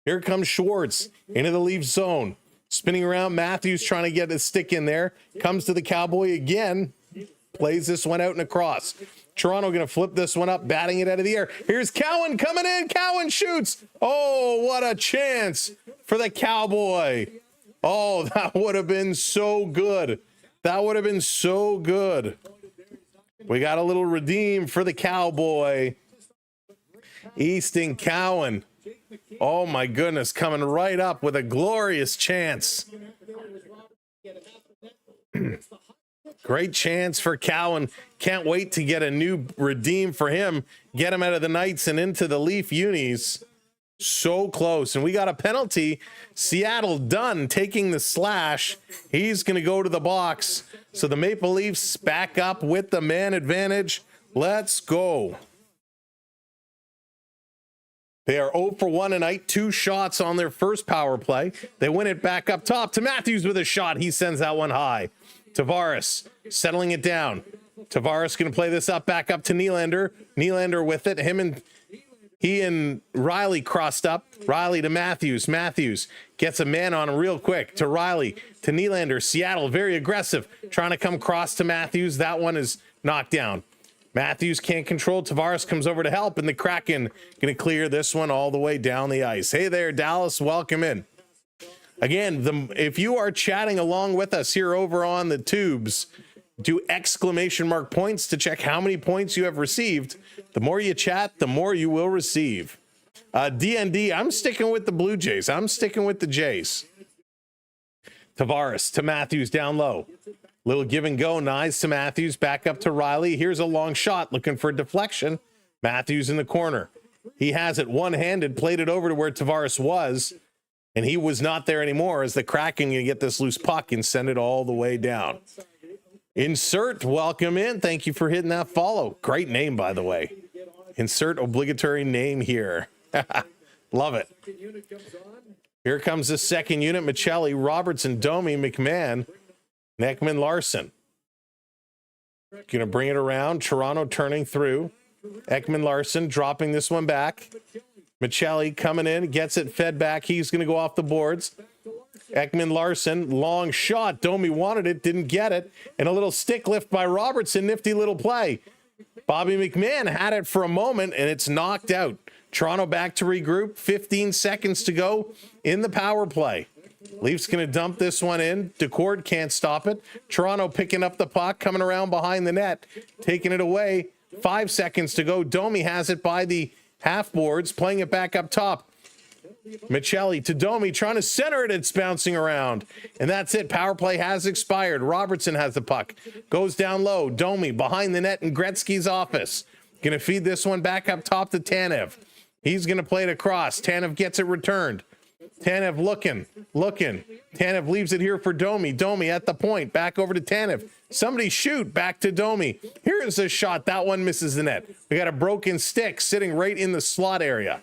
Here comes Schwartz into the Leaf zone. Spinning around, Matthews trying to get his stick in there. Comes to the Cowboy again. Plays this one out and across. Toronto going to flip this one up, batting it out of the air. Here's Cowan coming in. Cowan shoots. Oh, what a chance for the Cowboy. Oh, that would have been so good. That would have been so good. We got a little redeem for the Cowboy. Easton Cowan. Oh, my goodness. Coming right up with a glorious chance. Great chance for Cowan. Can't wait to get a new redeem for him. Get him out of the Knights and into the Leaf unis. So close. And we got a penalty. Seattle done taking the slash. He's going to go to the box. So the Maple Leafs back up with the man advantage. Let's go. They are 0 for 1 tonight. 2 shots on their first power play. They win it back up top to Matthews with a shot. He sends that one high. Tavares settling it down. Tavares going to play this up back up to Nylander. Nylander with it. He and Riley crossed up. Riley to Matthews. Matthews gets a man on him real quick to Riley to Nylander. Seattle very aggressive, trying to come across to Matthews. That one is knocked down. Matthews can't control. Tavares comes over to help, and the Kraken going to clear this one all the way down the ice. Hey there, Dallas. Welcome in. Again, if you are chatting along with us here over on the tubes, do exclamation mark points to check how many points you have received. The more you chat, the more you will receive. DND, I'm sticking with the Blue Jays. I'm sticking with the Jays. Tavares to Matthews down low. Little give and go. Knies to Matthews. Back up to Riley. Here's a long shot looking for deflection. Matthews in the corner. He has it one-handed. Played it over to where Tavares was. And he was not there anymore as the Kraken going to get this loose puck and send it all the way down. Insert, welcome in. Thank you for hitting that follow. Great name, by the way. Insert obligatory name here. Love it. Here comes the second unit. Michelli, Robertson, Domi, McMahon, Neckman, Larson. Going to bring it around. Toronto turning through. Ekman Larson dropping this one back. Michelli coming in, gets it fed back. He's going to go off the boards. Ekman Larson, long shot. Domi wanted it, didn't get it. And a little stick lift by Robertson. Nifty little play. Bobby McMahon had it for a moment, and it's knocked out. Toronto back to regroup. 15 seconds to go in the power play. Leafs going to dump this one in. DeCord can't stop it. Toronto picking up the puck, coming around behind the net, taking it away. 5 seconds to go. Domi has it by the half boards, playing it back up top. Michelli to Domi, trying to center it. It's bouncing around. And that's it. Power play has expired. Robertson has the puck. Goes down low. Domi behind the net in Gretzky's office. Going to feed this one back up top to Tanev. He's going to play it across. Tanev gets it returned. Tanev looking. Tanev leaves it here for Domi. Domi at the point. Back over to Tanev. Somebody shoot. Back to Domi. Here's a shot. That one misses the net. We got a broken stick sitting right in the slot area.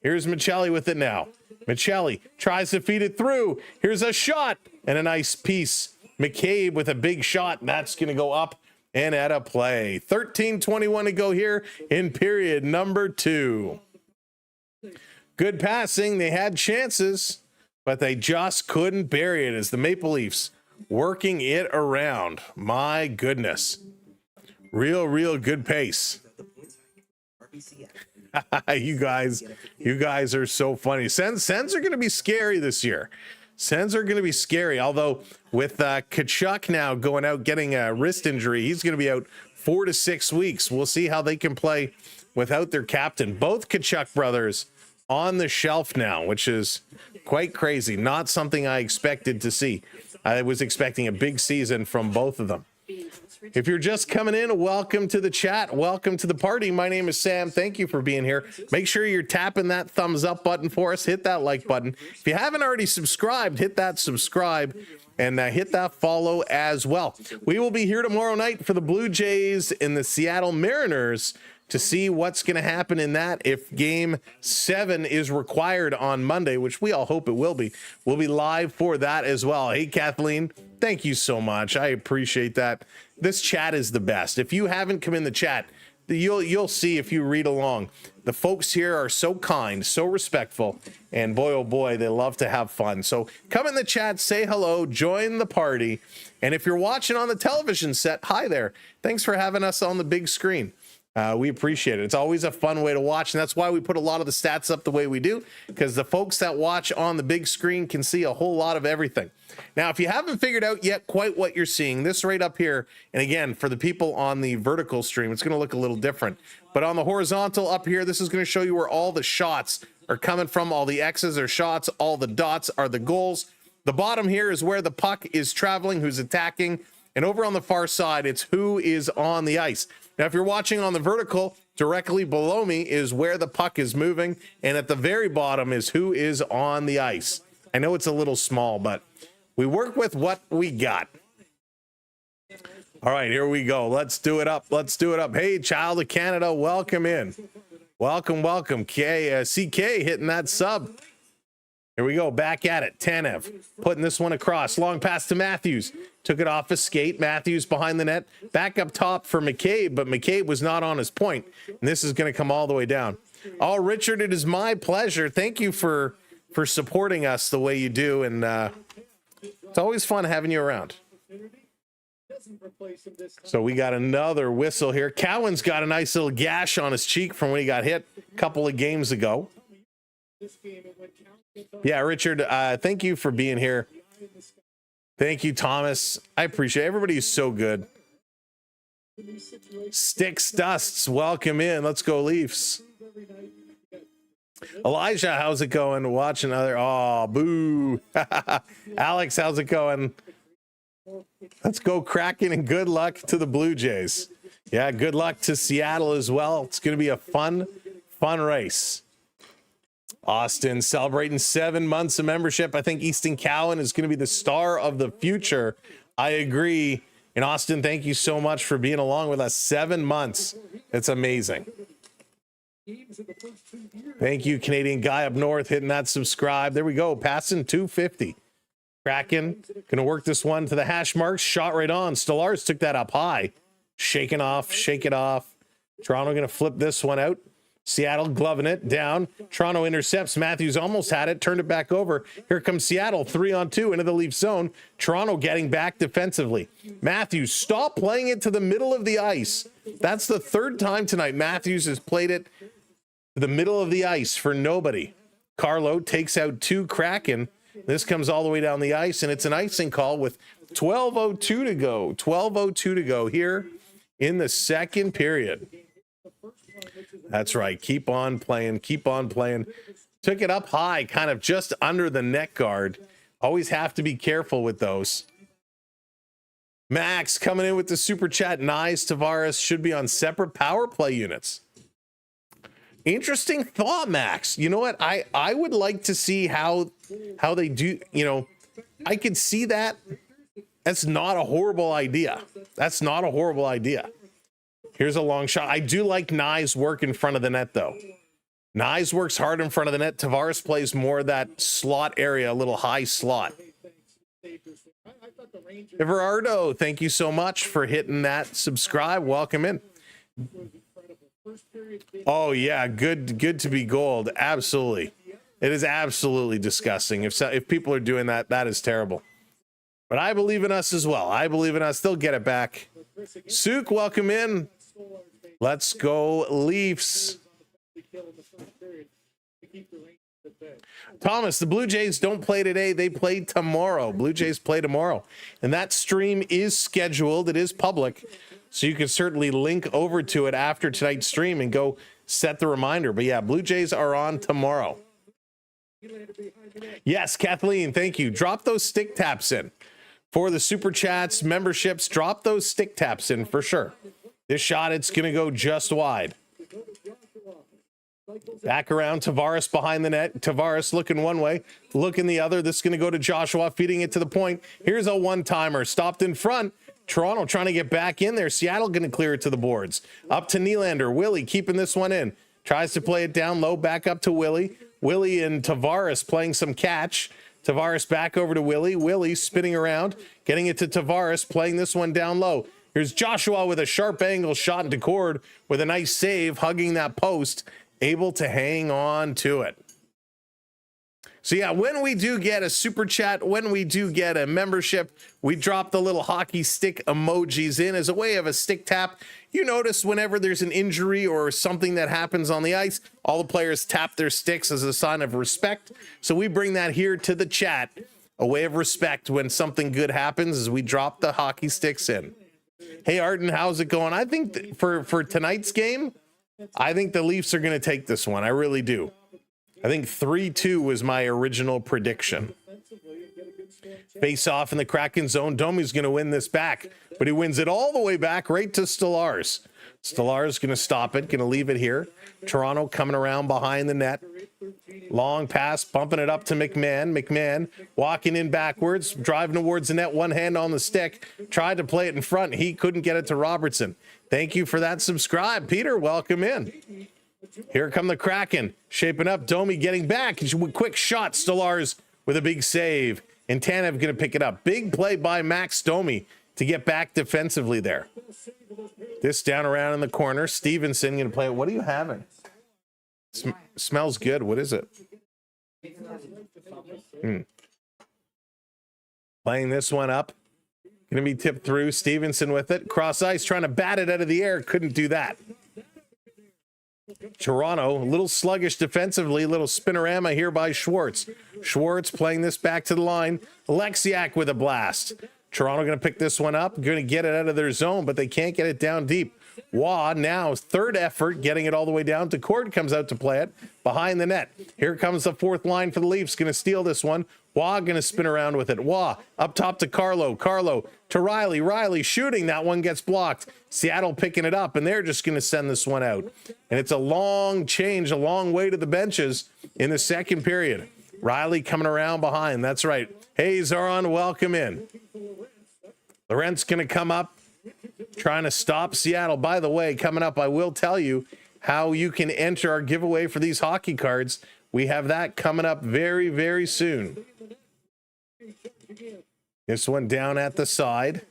Here's Michelli with it now. Michelli tries to feed it through. Here's a shot and a nice piece. McCabe with a big shot. That's going to go up and out of play. 13:21 to go here in period number 2. Good passing. They had chances, but they just couldn't bury it as the Maple Leafs working it around. My goodness. Real good pace. You guys are so funny. Sens are going to be scary this year. Sens are going to be scary. Although with Tkachuk now going out getting a wrist injury, he's going to be out 4 to 6 weeks. We'll see how they can play without their captain. Both Tkachuk brothers on the shelf now, which is quite crazy. Not something I expected to see. I was expecting a big season from both of them. If you're just coming in, welcome to the chat. Welcome to the party. My name is Sam. Thank you for being here. Make sure you're tapping that thumbs up button for us. Hit that like button. If you haven't already subscribed, hit that subscribe and hit that follow as well. We will be here tomorrow night for the Blue Jays and the Seattle Mariners to see what's going to happen in that. If game 7 is required on Monday, which we all hope it will be, we'll be live for that as well. Hey, Kathleen, thank you so much. I appreciate that. This chat is the best. If you haven't come in the chat, you'll see if you read along. The folks here are so kind, so respectful, and boy, oh boy, they love to have fun. So come in the chat, say hello, join the party. And if you're watching on the television set, hi there. Thanks for having us on the big screen. We appreciate it. It's always a fun way to watch, and that's why we put a lot of the stats up the way we do, because the folks that watch on the big screen can see a whole lot of everything. Now, if you haven't figured out yet quite what you're seeing, this right up here, and again, for the people on the vertical stream, it's going to look a little different. But on the horizontal up here, this is going to show you where all the shots are coming from. All the X's are shots. All the dots are the goals. The bottom here is where the puck is traveling, who's attacking. And over on the far side, it's who is on the ice. Now, if you're watching on the vertical, directly below me is where the puck is moving. And at the very bottom is who is on the ice. I know it's a little small, but we work with what we got. All right, here we go. Let's do it up. Hey, Child of Canada, welcome in. Welcome. CK hitting that sub. Here we go. Back at it. Tanev putting this one across. Long pass to Matthews. Took it off his skate. Matthews behind the net. Back up top for McCabe, but McCabe was not on his point. And this is going to come all the way down. Oh, Richard, it is my pleasure. Thank you for supporting us the way you do. And it's always fun having you around. So we got another whistle here. Cowan's got a nice little gash on his cheek from when he got hit a couple of games ago. Yeah, Richard, thank you for being here. Thank you, Thomas. I appreciate it. Everybody's so good. Sticks Dusts, welcome in. Let's go Leafs. Elijah, how's it going? Watch another. Oh, boo. Alex, how's it going? Let's go Kraken, and good luck to the Blue Jays. Yeah, good luck to Seattle as well. It's going to be a fun race. Austin celebrating 7 months of membership. I think Easton Cowan is going to be the star of the future. I agree. And Austin, thank you so much for being along with us. 7 months. It's amazing. Thank you, Canadian guy up north, hitting that subscribe. There we go. Passing 250. Kraken going to work this one to the hash marks. Shot right on. Stolarz took that up high. Shake it off. Toronto going to flip this one out. Seattle gloving it down. Toronto intercepts. Matthews almost had it. Turned it back over. Here comes Seattle 3-on-2 into the Leaf zone. Toronto getting back defensively. Matthews, stop playing it to the middle of the ice. That's the 3rd time tonight Matthews has played it to the middle of the ice for nobody. Carlo takes out 2 Kraken. This comes all the way down the ice, and it's an icing call with 12:02 to go. 12:02 to go here in the second period. That's right. Keep on playing. Keep on playing. Took it up high, kind of just under the net guard. Always have to be careful with those. Max coming in with the super chat. Nice. Tavares should be on separate power play units. Interesting thought, Max. You know what? I would like to see how they do. You know, I could see that. That's not a horrible idea. That's not a horrible idea. Here's a long shot. I do like Nye's work in front of the net, though. Nyes works hard in front of the net. Tavares plays more of that slot area, a little high slot. Everardo, thank you so much for hitting that subscribe. Welcome in. Oh, yeah, good to be gold. Absolutely. It is absolutely disgusting. If people are doing that, that is terrible. But I believe in us as well. I believe in us. They'll get it back. Sook, welcome in. Let's go Leafs. Thomas, the Blue Jays don't play today. They play tomorrow. Blue Jays play tomorrow. And that stream is scheduled. It is public. So you can certainly link over to it after tonight's stream and go set the reminder. But yeah, Blue Jays are on tomorrow. Yes, Kathleen, thank you. Drop those stick taps in. For the super chats, memberships, drop those stick taps in for sure. This shot, it's going to go just wide. Back around, Tavares behind the net. Tavares looking one way, looking the other. This is going to go to Joshua, feeding it to the point. Here's a one-timer, stopped in front. Toronto trying to get back in there. Seattle going to clear it to the boards. Up to Nylander. Willie keeping this one in. Tries to play it down low, back up to Willie. Willie and Tavares playing some catch. Tavares back over to Willie. Willie spinning around, getting it to Tavares, playing this one down low. Here's Joshua with a sharp angle shot into Cord with a nice save, hugging that post, able to hang on to it. So yeah, when we do get a super chat, when we do get a membership, we drop the little hockey stick emojis in as a way of a stick tap. You notice whenever there's an injury or something that happens on the ice, all the players tap their sticks as a sign of respect. So we bring that here to the chat, a way of respect when something good happens, as we drop the hockey sticks in. Hey, Arden, how's it going? I think for tonight's game, I think the Leafs are going to take this one. I really do. I think 3-2 was my original prediction. Face off in the Kraken zone. Domi's going to win this back, but he wins it all the way back right to Stolarz. Stolarz going to stop it, going to leave it here. Toronto coming around behind the net. Long pass, bumping it up to McMahon. McMahon walking in backwards, driving towards the net, one hand on the stick. Tried to play it in front. He couldn't get it to Robertson. Thank you for that subscribe. Peter, welcome in. Here come the Kraken, shaping up. Domi getting back. Quick shot. Stolarz with a big save. And Tanev going to pick it up. Big play by Max Domi to get back defensively there. This down around in the corner. Stevenson going to play it. What are you having? Smells good. What is it? Playing this one up. Going to be tipped through. Stevenson with it. Cross ice, trying to bat it out of the air. Couldn't do that. Toronto, a little sluggish defensively, a little spinorama here by Schwartz. Schwartz playing this back to the line. Alexiak with a blast. Toronto going to pick this one up, going to get it out of their zone, but they can't get it down deep. Waugh now, third effort, getting it all the way down to Cord, comes out to play it behind the net. Here comes the fourth line for the Leafs, going to steal this one. Waugh going to spin around with it. Waugh up top to Carlo. Carlo to Riley. Riley shooting. That one gets blocked. Seattle picking it up, and they're just going to send this one out. And it's a long change, a long way to the benches in the second period. Riley coming around behind. That's right. Hey, Zaron, welcome in. Laurent's going to come up, trying to stop Seattle. By the way, coming up, I will tell you how you can enter our giveaway for these hockey cards. We have that coming up very, very soon. This one down at the side.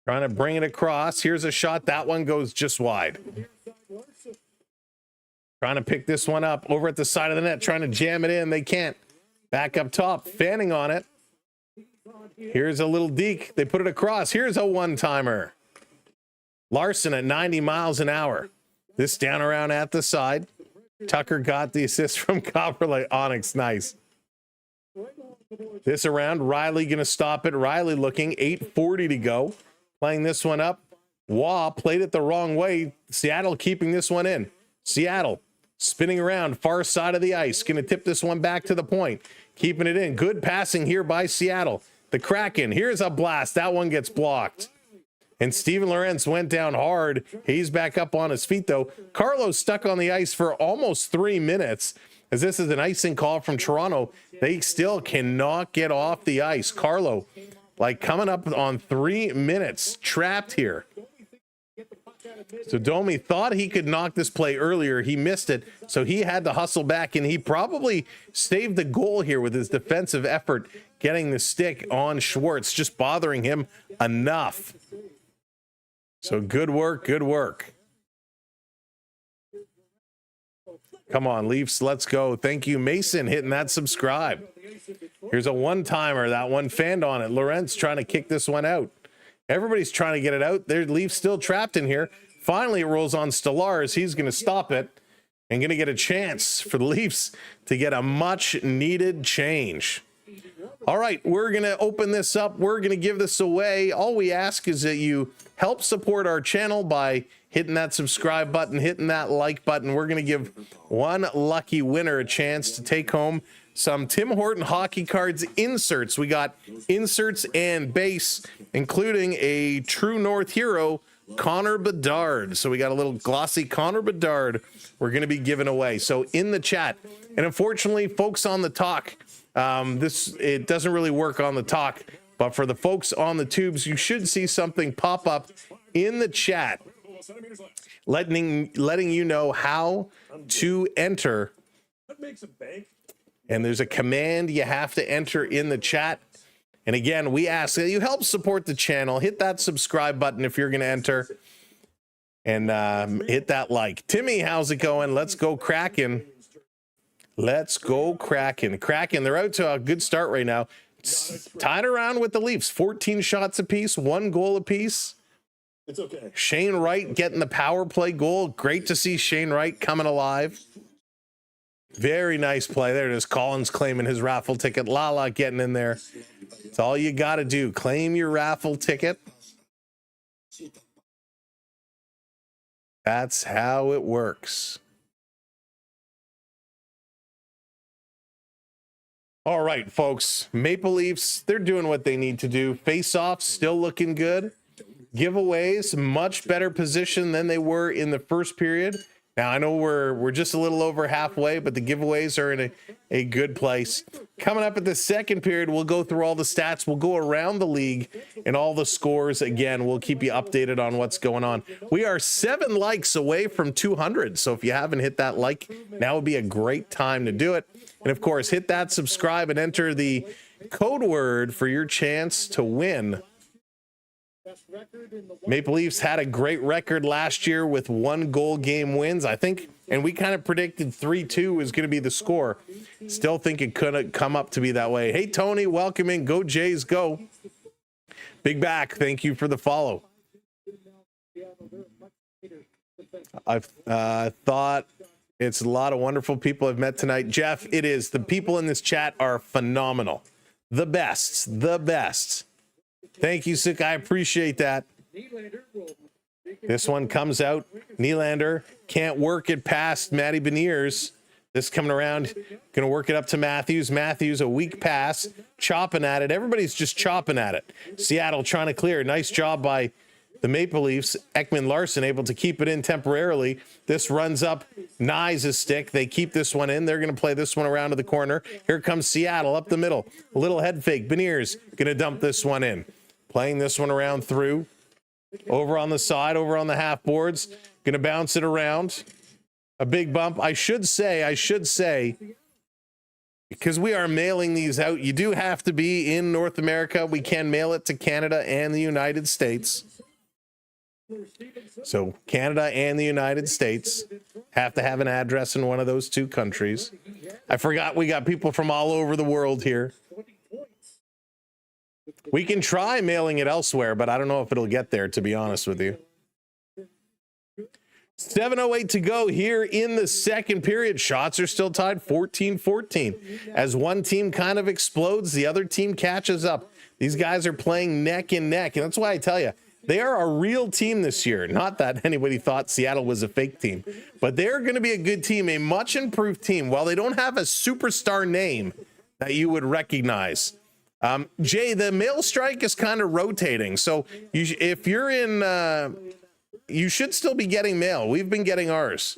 Trying to bring it across. Here's a shot. That one goes just wide. Trying to pick this one up over at the side of the net. Trying to jam it in. They can't. Back up top. Fanning on it. Here's a little deke. They put it across. Here's a one-timer. Larson at 90 miles an hour. This down around at the side. Tucker got the assist from Copperlight. Onyx, nice. This around. Riley going to stop it. Riley looking. 8:40 to go. Playing this one up. Waugh played it the wrong way. Seattle keeping this one in. Seattle spinning around far side of the ice. Going to tip this one back to the point. Keeping it in. Good passing here by Seattle. The Kraken. Here's a blast. That one gets blocked. And Steven Lorentz went down hard. He's back up on his feet, though. Carlo's stuck on the ice for almost 3 minutes. As this is an icing call from Toronto, they still cannot get off the ice. Carlo, like coming up on 3 minutes, trapped here. So Domi thought he could knock this play earlier. He missed it, so he had to hustle back, and he probably saved the goal here with his defensive effort, getting the stick on Schwartz, just bothering him enough. So good work, good work. Come on, Leafs, let's go. Thank you, Mason, hitting that subscribe. Here's a one-timer. That one fanned on it. Lorentz trying to kick this one out. Everybody's trying to get it out. Their Leafs still trapped in here. Finally, it rolls on Stolarz. He's going to stop it and going to get a chance for the Leafs to get a much-needed change. All right, we're going to open this up. We're going to give this away. All we ask is that you help support our channel by hitting that subscribe button, hitting that like button. We're going to give one lucky winner a chance to take home some Tim Horton hockey cards inserts. We got inserts and base, including a True North hero, Connor Bedard. So we got a little glossy Connor Bedard we're going to be giving away. So in the chat, and unfortunately, folks on the talk, it doesn't really work on the talk, but for the folks on the tubes, you should see something pop up in the chat, letting you know how to enter. And there's a command you have to enter in the chat. And again, we ask that you help support the channel. Hit that subscribe button if you're going to enter. And hit that like. Timmy, how's it going? Let's go Kraken. Let's go Kraken. Kraken, they're out to a good start right now. Tied around with the Leafs. 14 shots apiece, 1 goal apiece. It's okay. Shane Wright getting the power play goal. Great to see Shane Wright coming alive. Very nice play. There it is. Collins claiming his raffle ticket. Lala getting in there. It's all you got to do. Claim your raffle ticket. That's how it works. All right, folks. Maple Leafs, they're doing what they need to do. Face-offs still looking good. Giveaways, much better position than they were in the first period. Now, I know we're just a little over halfway, but the giveaways are in a good place. Coming up at the second period, we'll go through all the stats. We'll go around the league and all the scores. Again, we'll keep you updated on what's going on. We are 7 likes away from 200, so if you haven't hit that like, now would be a great time to do it. And, of course, hit that subscribe and enter the code word for your chance to win. Maple Leafs had a great record last year with 1 goal game wins, I think, and we kind of predicted 3-2 was going to be the score. Still think it could come up to be that way. Hey, Tony, welcome in. Go Jays, go. Big Back, thank you for the follow. I've thought it's a lot of wonderful people I've met tonight. Jeff, it is. The people in this chat are phenomenal. The best, the best. Thank you, Sick. I appreciate that. This one comes out. Nylander can't work it past Matty Beniers. This coming around, going to work it up to Matthews. Matthews, a weak pass, chopping at it. Everybody's just chopping at it. Seattle trying to clear. Nice job by the Maple Leafs. Ekman Larson able to keep it in temporarily. This runs up Nye's stick. They keep this one in. They're going to play this one around to the corner. Here comes Seattle up the middle. A little head fake. Beniers going to dump this one in. Playing this one around through. Over on the side, over on the half boards. Going to bounce it around. A big bump. I should say, because we are mailing these out, you do have to be in North America. We can mail it to Canada and the United States. So Canada and the United States have to have an address in one of those 2 countries. I forgot we got people from all over the world here. We can try mailing it elsewhere, but I don't know if it'll get there, to be honest with you. 7:08 to go here in the second period. Shots are still tied 14-14. As one team kind of explodes, the other team catches up. These guys are playing neck and neck, and that's why I tell you, They are a real team this year. Not that anybody thought Seattle was a fake team, but they're going to be a good team, a much improved team. While they don't have a superstar name that you would recognize. Jay, the mail strike is kind of rotating. So if you're in, you should still be getting mail. We've been getting ours.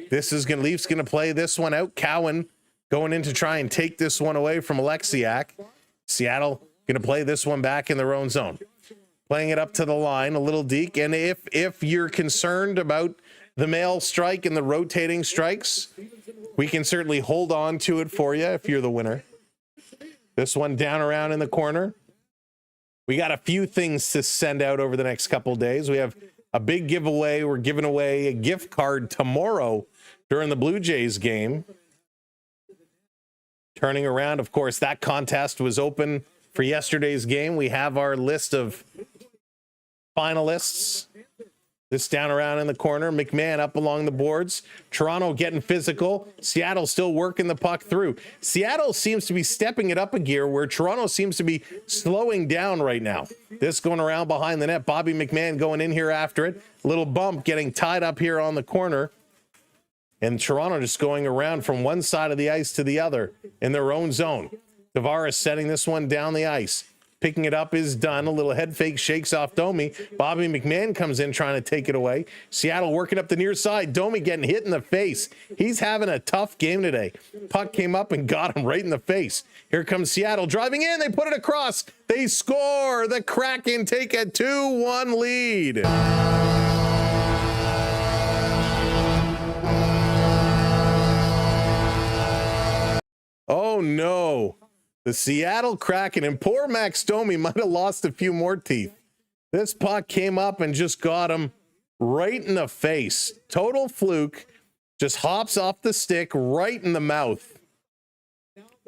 This is going to, Leafs going to play this one out. Cowan going in to try and take this one away from Alexiak. Seattle going to play this one back in their own zone. Playing it up to the line, a little deke. And if you're concerned about the mail strike and the rotating strikes, we can certainly hold on to it for you if you're the winner. This one down around in the corner. We got a few things to send out over the next couple of days. We have a big giveaway. We're giving away a gift card tomorrow during the Blue Jays game. Turning around, of course, that contest was open for yesterday's game. We have our list of finalists. This down around in the corner. McMahon up along the boards. Toronto getting physical. Seattle still working the puck through. Seattle seems to be stepping it up a gear where Toronto seems to be slowing down right now. This going around behind the net. Bobby McMahon going in here after it. Little bump getting tied up here on the corner. And Toronto just going around from one side of the ice to the other in their own zone. Tavares setting this one down the ice. Picking it up is done. A little head fake shakes off Domi. Bobby McMahon comes in trying to take it away. Seattle working up the near side. Domi getting hit in the face. He's having a tough game today. Puck came up and got him right in the face. Here comes Seattle driving in. They put it across. They score. The Kraken take a 2-1 lead. Oh no. The Seattle Kraken, and poor Max Domi might have lost a few more teeth. This puck came up and just got him right in the face. Total fluke. Just hops off the stick right in the mouth.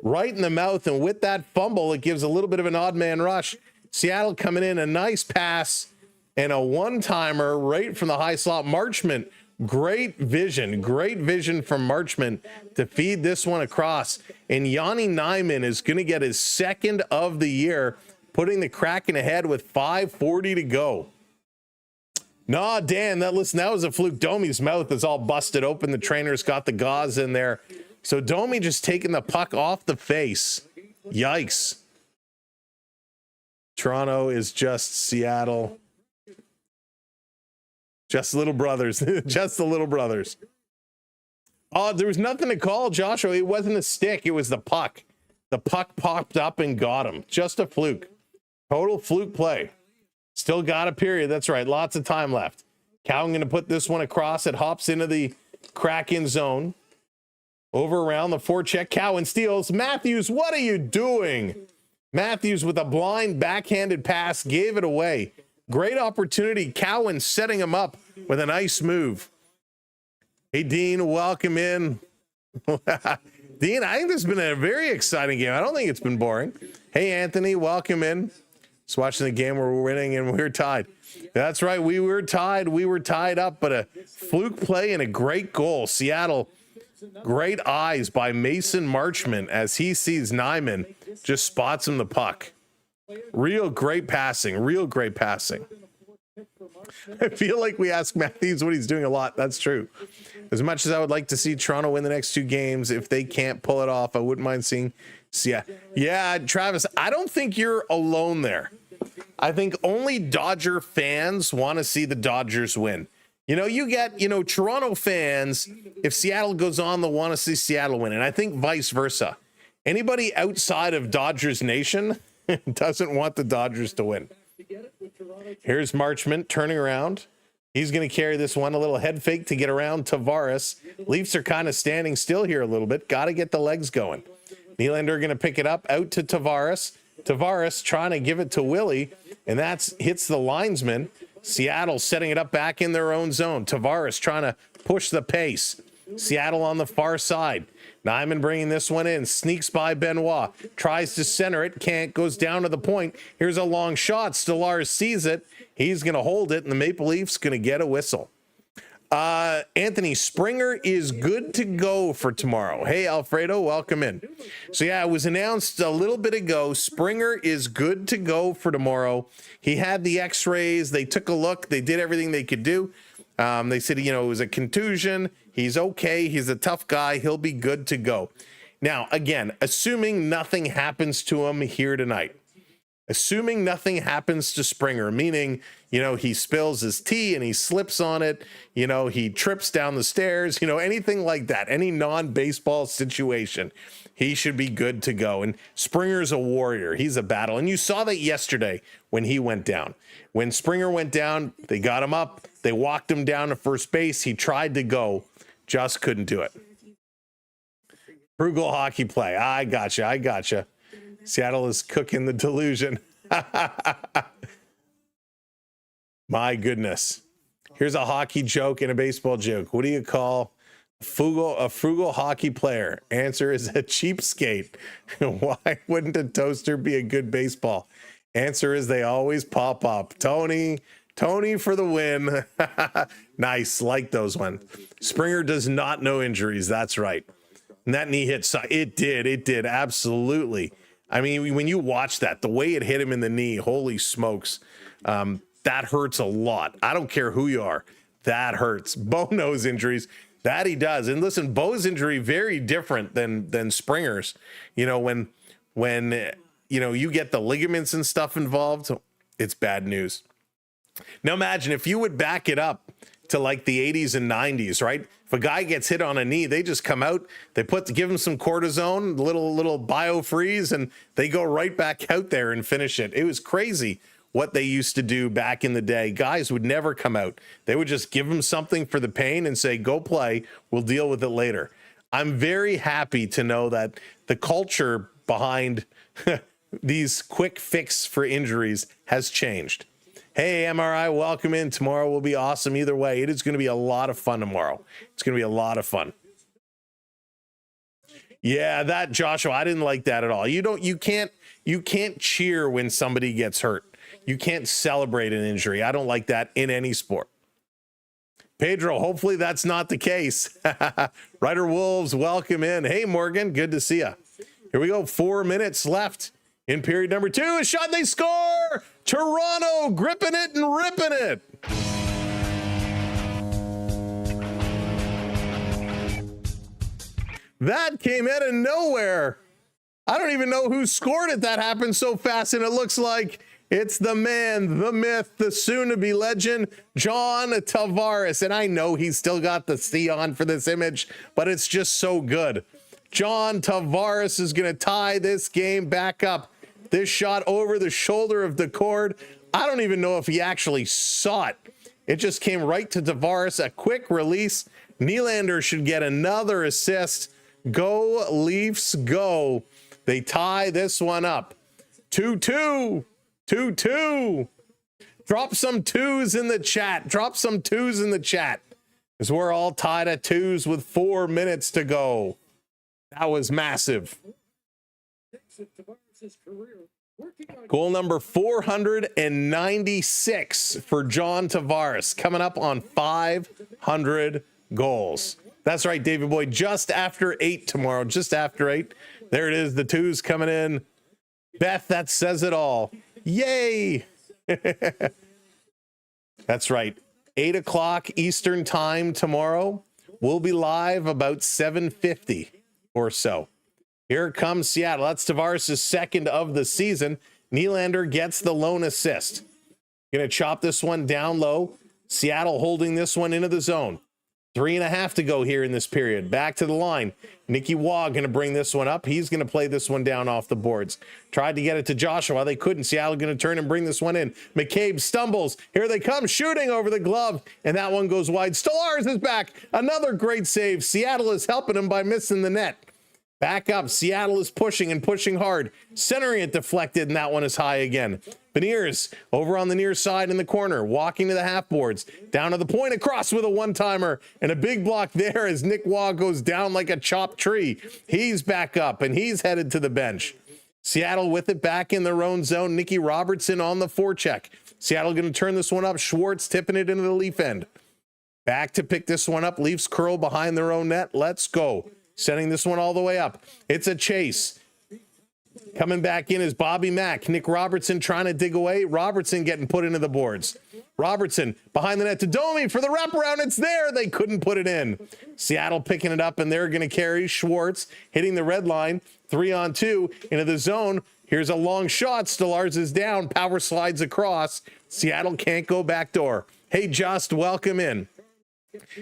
Right in the mouth, and with that fumble, it gives a little bit of an odd man rush. Seattle coming in, a nice pass and a one-timer right from the high slot. Marchment, great vision from Marchment to feed this one across. And Yanni Nyman is going to get his second of the year, putting the Kraken ahead with 5:40 to go. Nah, Dan, that was a fluke. Domi's mouth is all busted open. The trainer's got the gauze in there. So Domi just taking the puck off the face. Yikes. Toronto is just Seattle. Just little brothers. Just the little brothers. Oh, there was nothing to call, Joshua. It wasn't a stick. It was the puck. The puck popped up and got him. Just a fluke. Total fluke play. Still got a period. That's right. Lots of time left. Cowan going to put this one across. It hops into the Kraken zone. Over around the forecheck. Cowan steals. Matthews, what are you doing? Matthews with a blind backhanded pass gave it away. Great opportunity. Cowan setting him up with a nice move. Hey, Dean, welcome in. Dean, I think this has been a very exciting game. I don't think it's been boring. Hey, Anthony, welcome in. Just watching the game where we're winning and we're tied. That's right. We were tied. We were tied up, but a fluke play and a great goal. Seattle, great eyes by Mason Marchment as he sees Nyman, just spots him the puck. Real great passing. I feel like we ask Matthews what he's doing a lot. That's true. As much as I would like to see Toronto win the next two games, if they can't pull it off, I wouldn't mind seeing. Yeah, Travis, I don't think you're alone there. I think only Dodger fans want to see the Dodgers win. You get, Toronto fans, if Seattle goes on, they'll want to see Seattle win. And I think vice versa. Anybody outside of Dodgers Nation doesn't want the Dodgers to win. Here's Marchment turning around. He's going to carry this one, a little head fake to get around Tavares. Leafs are kind of standing still here a little bit. Got to get the legs going. Nylander going to pick it up out to Tavares. Tavares trying to give it to Willie, and that hits the linesman. Seattle setting it up back in their own zone. Tavares trying to push the pace. Seattle on the far side. Nyman bringing this one in, sneaks by Benoit, tries to center it, can't, goes down to the point. Here's a long shot. Stolarz sees it. He's going to hold it, and the Maple Leafs going to get a whistle. Anthony, Springer is good to go for tomorrow. Hey, Alfredo, welcome in. So yeah, it was announced a little bit ago. Springer is good to go for tomorrow. He had the x-rays. They took a look. They did everything they could do. They said, it was a contusion. He's okay. He's a tough guy. He'll be good to go. Now, again, assuming nothing happens to him here tonight, assuming nothing happens to Springer, meaning, he spills his tea and he slips on it, he trips down the stairs, anything like that, any non-baseball situation, he should be good to go. And Springer's a warrior. He's a battle. And you saw that yesterday when he went down. When Springer went down, they got him up. They walked him down to first base. He tried to go, just couldn't do it. Frugal hockey play. I gotcha. Seattle is cooking the delusion. My goodness. Here's a hockey joke and a baseball joke. What do you call a frugal hockey player? Answer is a cheapskate. Why wouldn't a toaster be a good baseball? Answer is they always pop up. Tony for the win. Nice. Like those ones. Springer does not know injuries. That's right. And that knee hit, it did. Absolutely. I mean, when you watch that, the way it hit him in the knee, holy smokes, that hurts a lot. I don't care who you are. That hurts. Bo knows injuries. That he does. And listen, Bo's injury, very different than Springer's. When you get the ligaments and stuff involved, it's bad news. Now imagine if you would back it up to like the 80s and 90s, right? If a guy gets hit on a knee, they just come out, they give him some cortisone, little biofreeze, and they go right back out there and finish it. It was crazy what they used to do back in the day. Guys would never come out. They would just give them something for the pain and say, go play, we'll deal with it later. I'm very happy to know that the culture behind these quick fix for injuries has changed. Hey, MRI, welcome in. Tomorrow will be awesome either way. It is going to be a lot of fun tomorrow. It's going to be a lot of fun. Yeah, that Joshua, I didn't like that at all. You can't cheer when somebody gets hurt. You can't celebrate an injury. I don't like that in any sport. Pedro, hopefully that's not the case. Ryder Wolves, welcome in. Hey, Morgan, good to see you. Here we go. 4 minutes left in period number 2. A shot, they score. Toronto gripping it and ripping it. That came out of nowhere. I don't even know who scored it. That happened so fast, and it looks like it's the man, the myth, the soon-to-be legend, John Tavares. And I know he's still got the C on for this image, but it's just so good. John Tavares is going to tie this game back up. This shot over the shoulder of the cord. I don't even know if he actually saw it. It just came right to Tavares. A quick release. Nylander should get another assist. Go Leafs, go. They tie this one up. 2-2. 2-2. Drop some twos in the chat. Drop some twos in the chat. Because we're all tied at 2s with 4 minutes to go. That was massive. Goal number 496 for John Tavares, coming up on 500 goals. That's right, David Boyd, just after 8 tomorrow, just after 8. There it is, the 2s coming in. Beth, that says it all. Yay! That's right, 8 o'clock Eastern time tomorrow. We'll be live about 7:50 or so. Here comes Seattle. That's Tavares' second of the season. Nylander gets the lone assist. Going to chop this one down low. Seattle holding this one into the zone. 3.5 to go here in this period. Back to the line. Nicky Waugh going to bring this one up. He's going to play this one down off the boards. Tried to get it to Joshua. They couldn't. Seattle going to turn and bring this one in. McCabe stumbles. Here they come, shooting over the glove. And that one goes wide. Stolarz is back. Another great save. Seattle is helping him by missing the net. Back up. Seattle is pushing and pushing hard. Centering it deflected, and that one is high again. Beniers over on the near side in the corner, walking to the half boards. Down to the point, across with a one-timer. And a big block there as Nick Waugh goes down like a chopped tree. He's back up, and he's headed to the bench. Seattle with it back in their own zone. Nicky Robertson on the forecheck. Seattle going to turn this one up. Schwartz tipping it into the Leaf end. Back to pick this one up. Leafs curl behind their own net. Let's go. Sending this one all the way up. It's a chase. Coming back in is Bobby Mack. Nick Robertson trying to dig away. Robertson getting put into the boards. Robertson behind the net to Domi for the wraparound. It's there. They couldn't put it in. Seattle picking it up, and they're going to carry Schwartz hitting the red line. 3-on-2 into the zone. Here's a long shot. Stolarz is down. Power slides across. Seattle can't go backdoor. Hey, Just, welcome in.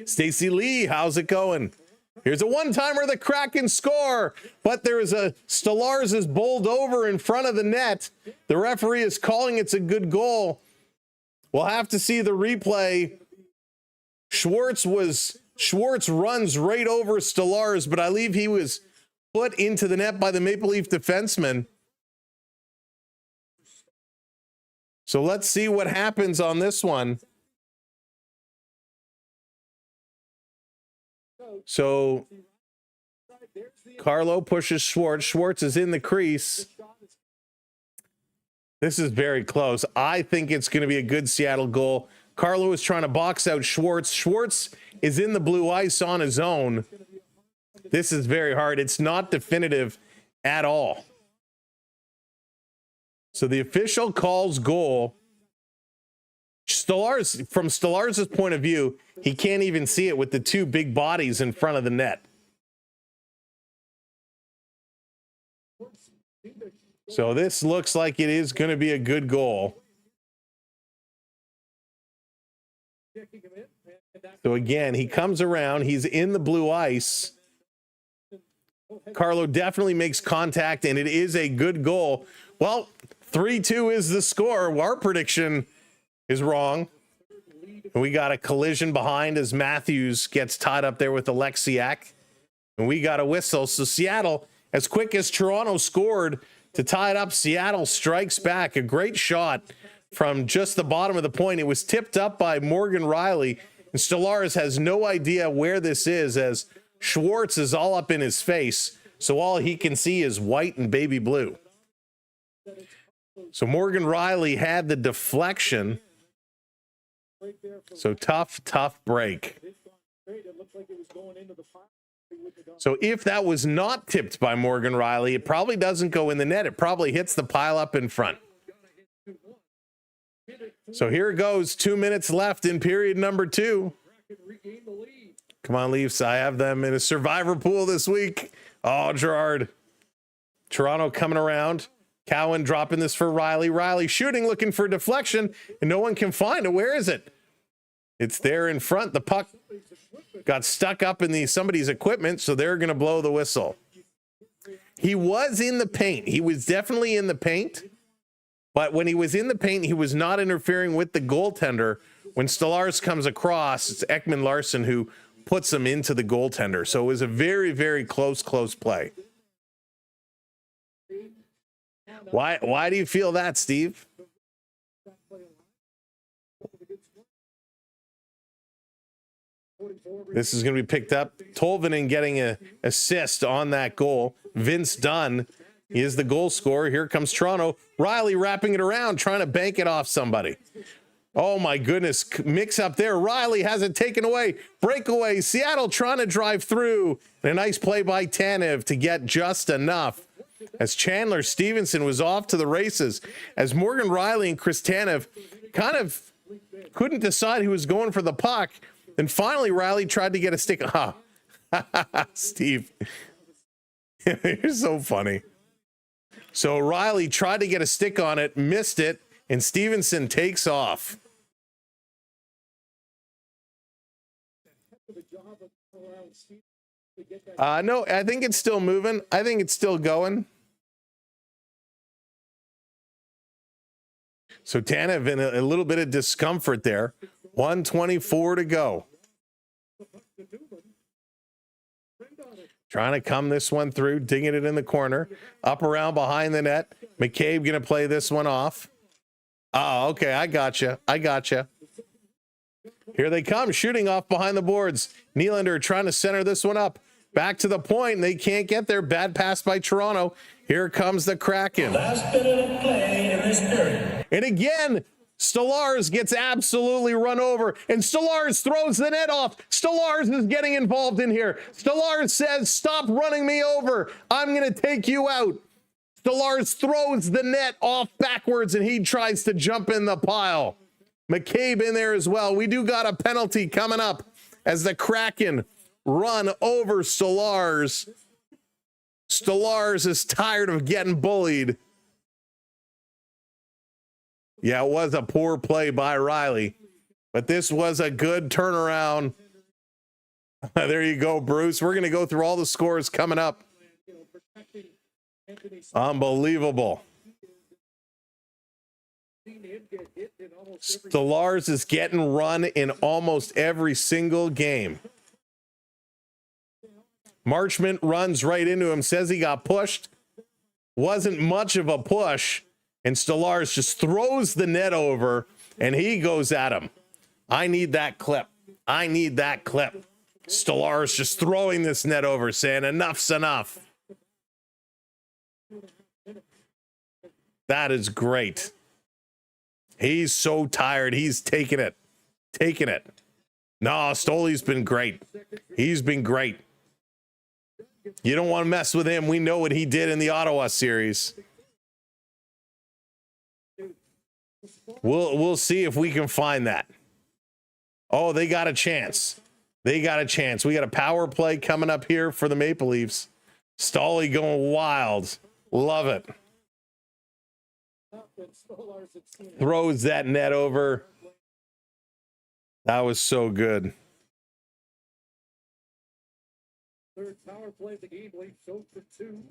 Stacey Lee, how's it going? Here's a one-timer. The Kraken score, but there is a Stolarz is bowled over in front of the net. The referee is calling it's a good goal. We'll have to see the replay. Schwartz runs right over Stolarz, but I believe he was put into the net by the Maple Leaf defenseman. So let's see what happens on this one. So Carlo pushes Schwartz. Schwartz is in the crease. This is very close. I think it's going to be a good Seattle goal. Carlo is trying to box out Schwartz. Schwartz is in the blue ice on his own. This is very hard. It's not definitive at all. So the official calls goal. Stolarz, from Stolarz's point of view, he can't even see it with the two big bodies in front of the net. So this looks like it is going to be a good goal. So again, he comes around. He's in the blue ice. Carlo definitely makes contact, and it is a good goal. Well, 3-2 is the score. Our prediction is wrong. We got a collision behind as Matthews gets tied up there with Alexiak. And we got a whistle. So Seattle, as quick as Toronto scored to tie it up, Seattle strikes back. A great shot from just the bottom of the point. It was tipped up by Morgan Rielly. And Stolarz has no idea where this is as Schwartz is all up in his face. So all he can see is white and baby blue. So Morgan Rielly had the deflection. So tough break. So if that was not tipped by Morgan Rielly, it probably doesn't go in the net. It probably hits the pile up in front. So here it goes. 2 minutes left in period number 2. Come on, Leafs. I have them in a survivor pool this week. Oh, Gerard. Toronto coming around. Cowan dropping this for Rielly. Rielly shooting, looking for deflection, and no one can find it. Where is it? It's there in front. The puck got stuck up in somebody's equipment, so they're going to blow the whistle. He was in the paint. He was definitely in the paint, but when he was in the paint, he was not interfering with the goaltender. When Stolarz comes across, it's Ekman Larsson who puts him into the goaltender. So it was a very, very close play. Why do you feel that, Steve? This is going to be picked up. Tolvanen getting an assist on that goal. Vince Dunn, he is the goal scorer. Here comes Toronto. Rielly wrapping it around, trying to bank it off somebody. Oh my goodness, mix up there. Rielly has it taken away. Breakaway. Seattle trying to drive through. And a nice play by Tanev to get just enough. As Chandler Stevenson was off to the races. As Morgan Rielly and Chris Tanev kind of couldn't decide who was going for the puck. And finally, Rielly tried to get a stick. Steve, you're so funny. So Rielly tried to get a stick on it, missed it, and Stevenson takes off. No, I think it's still moving. I think it's still going. So Tanev in a little bit of discomfort there. 1:24 to go. Trying to come this one through, digging it in the corner. Up around behind the net. McCabe going to play this one off. Oh, okay, I gotcha. Here they come, shooting off behind the boards. Nylander trying to center this one up. Back to the point, and they can't get there. Bad pass by Toronto. Here comes the Kraken. Last minute of play in this period. And again, Stolarz gets absolutely run over, and Stolarz throws the net off. Stolarz is getting involved in here. Stolarz says, stop running me over. I'm going to take you out. Stolarz throws the net off backwards, and he tries to jump in the pile. McCabe in there as well. We do got a penalty coming up as the Kraken run over Stolarz. Stolarz is tired of getting bullied. Yeah, it was a poor play by Riley, but this was a good turnaround. There you go, Bruce. We're going to go through all the scores coming up. Unbelievable. Stolarz is getting run in almost every single game. Marchment runs right into him, says he got pushed. Wasn't much of a push. And Stolarz just throws the net over, and he goes at him. I need that clip. I need that clip. Stolarz just throwing this net over, saying enough's enough. That is great. He's so tired. He's taking it. Taking it. No, Stoley's been great. He's been great. You don't want to mess with him. We know what he did in the Ottawa series. We'll see if we can find that. Oh, they got a chance. They got a chance. We got a power play coming up here for the Maple Leafs. Stoley going wild. Love it. Throws that net over. That was so good. Third power play of the game, Leafs 0 for 2.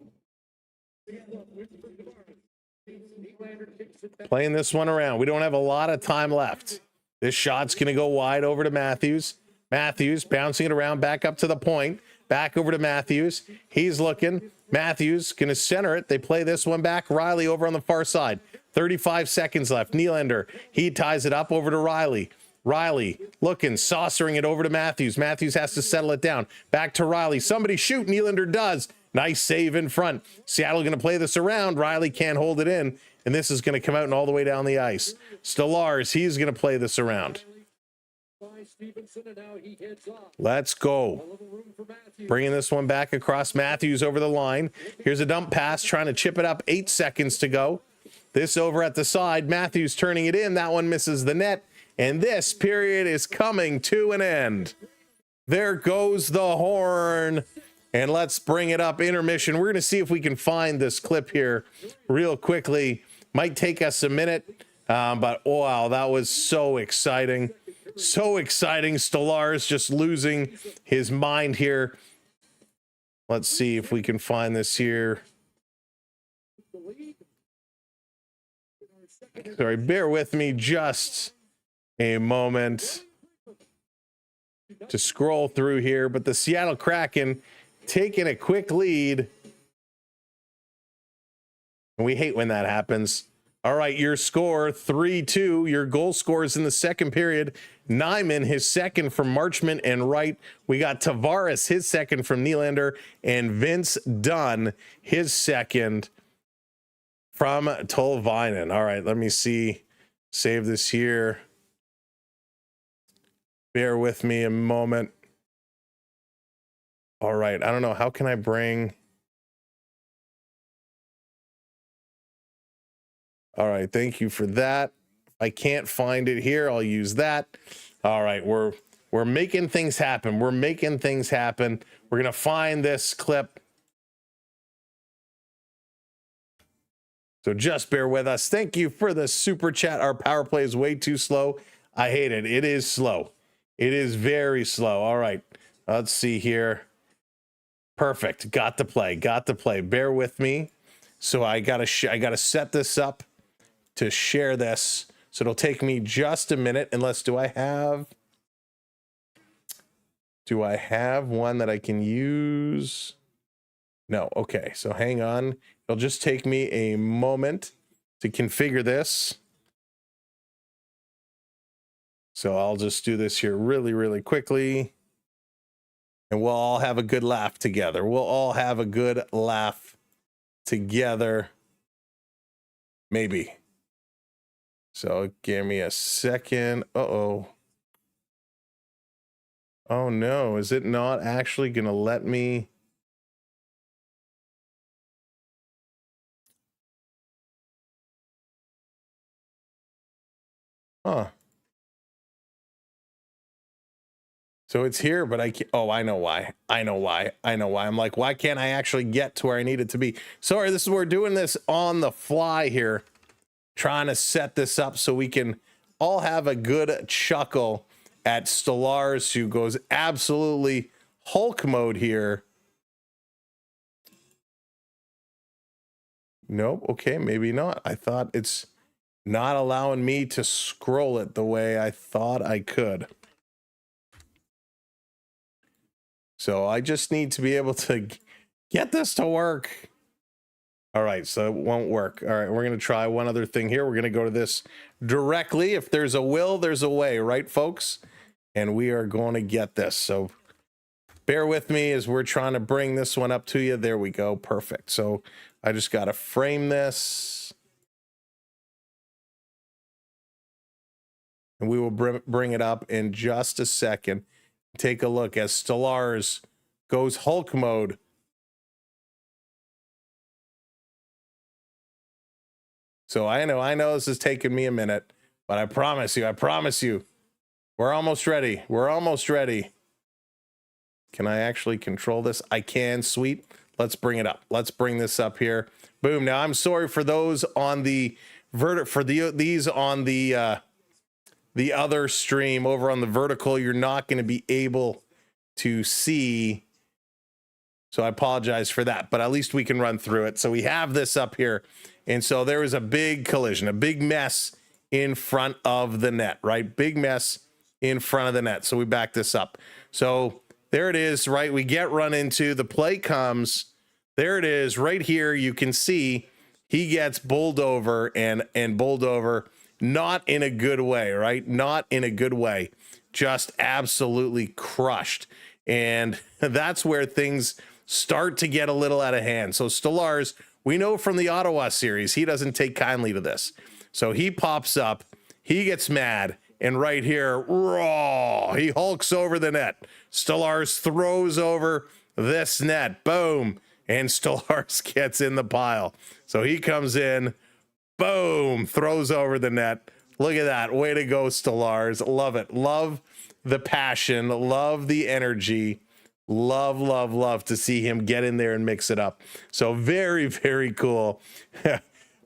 Playing this one around. We don't have a lot of time left. This shot's going to go wide over to Matthews. Matthews bouncing it around back up to the point. Back over to Matthews. He's looking. Matthews going to center it. They play this one back. Riley over on the far side. 35 seconds left. Nylander. He ties it up over to Riley. Riley looking, saucering it over to Matthews. Matthews has to settle it down. Back to Riley. Somebody shoot. Nylander does. Nice save in front. Seattle going to play this around. Riley can't hold it in. And this is going to come out and all the way down the ice. Stolarz, he's going to play this around. Let's go. Bringing this one back across. Matthews over the line. Here's a dump pass, trying to chip it up. 8 seconds to go. This over at the side. Matthews turning it in. That one misses the net. And this period is coming to an end. There goes the horn. And let's bring it up. Intermission. We're going to see if we can find this clip here real quickly. Might take us a minute. But wow, that was so exciting. So exciting. Stolarz just losing his mind here. Let's see if we can find this here. Sorry, bear with me just a moment to scroll through here. But the Seattle Kraken taking a quick lead. And we hate when that happens. All right, your score 3-2. Your goal scores in the second period. Nyman, his second from Marchment and Wright. We got Tavares, his second from Nylander. And Vince Dunn, his second from Tolvainen. All right, let me see. Save this here. Bear with me a moment. All right, I don't know. How can I bring... All right, thank you for that. I can't find it here. I'll use that. All right, we're making things happen. We're making things happen. We're going to find this clip. So just bear with us. Thank you for the super chat. Our power play is way too slow. I hate it. It is slow. It is very slow. All right, let's see here. Perfect. Got to play. Got to play. Bear with me. So I gotta set this up to share this. So it'll take me just a minute. Unless do I have one that I can use? No. Okay. So hang on. It'll just take me a moment to configure this. So I'll just do this here really, really quickly. And we'll all have a good laugh together. We'll all have a good laugh together. Maybe. So give me a second. Uh-oh. Oh no, is it not actually gonna let me? Huh. So it's here, but I can't. Oh, I know why. I know why. I'm like, why can't I actually get to where I need it to be? Sorry, this is we're doing this on the fly here, trying to set this up so we can all have a good chuckle at Stolarz, who goes absolutely Hulk mode here. Nope. Okay, maybe not. I thought it's not allowing me to scroll it the way I thought I could. So I just need to be able to get this to work. All right, so it won't work. All right, we're going to try one other thing here. We're going to go to this directly. If there's a will, there's a way, right, folks? And we are going to get this. So bear with me as we're trying to bring this one up to you. There we go. Perfect. So I just got to frame this. And we will bring it up in just a second. Take a look as Stolarz goes Hulk mode. So I know this is taking me a minute, but I promise you, we're almost ready. We're almost ready. Can I actually control this? I can. Sweet. Let's bring it up. Let's bring this up here. Boom. Now I'm sorry for those on the these on the other stream over on the vertical. You're not going to be able to see. So I apologize for that, but at least we can run through it. So we have this up here. And so there was a big collision, a big mess in front of the net, right? Big mess in front of the net. So we back this up. So there it is, right? We get run into, the play comes. There it is right here. You can see he gets bowled over and bowled over, not in a good way, right? Not in a good way, just absolutely crushed. And that's where things start to get a little out of hand. So Stolarz, we know from the Ottawa series, he doesn't take kindly to this. So he pops up, he gets mad, and right here, raw, he hulks over the net. Stolarz throws over this net, boom, and Stolarz gets in the pile. So he comes in, boom, throws over the net. Look at that, way to go, Stolarz. Love it, love the passion, love the energy. Love to see him get in there and mix it up. So very, very cool.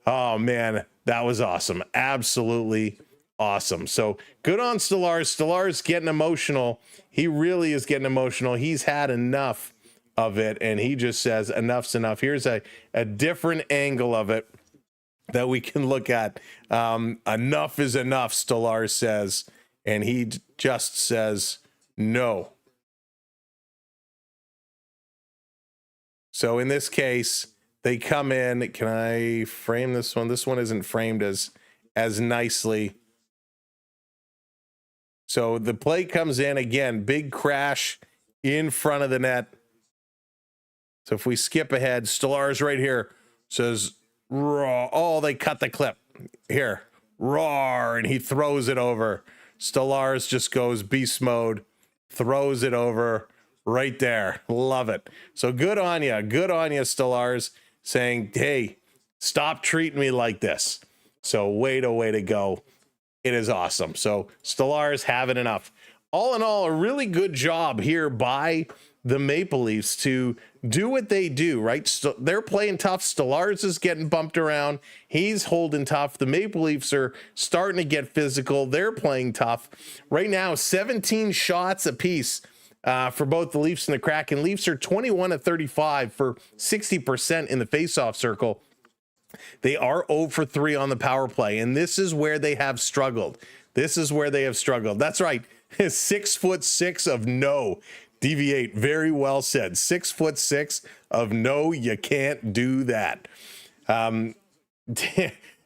Oh man, that was awesome. Absolutely awesome. So good on Stolarz. Stolarz getting emotional. He really is getting emotional. He's had enough of it, and he just says enough's enough. Here's a different angle of it that we can look at. Enough is enough, Stolarz says, and he just says no. So in this case, they come in. Can I frame this one? This one isn't framed as nicely. So the play comes in again, big crash in front of the net. So if we skip ahead, Stolarz right here says, raw. Oh, they cut the clip here. Roar, and he throws it over. Stolarz just goes beast mode, throws it over. Right there. Love it. So good on you. Good on you, Stolarz, saying, hey, stop treating me like this. So way to go. It is awesome. So Stolarz having enough. All in all, a really good job here by the Maple Leafs to do what they do, right? They're playing tough. Stolarz is getting bumped around. He's holding tough. The Maple Leafs are starting to get physical. They're playing tough. Right now, 17 shots apiece. For both the Leafs and the Kraken. Leafs are 21-35 for 60% in the faceoff circle. They are 0 for 3 on the power play, and this is where they have struggled. That's right. 6'6" of no. Deviate. Very well said. 6'6" of no. You can't do that.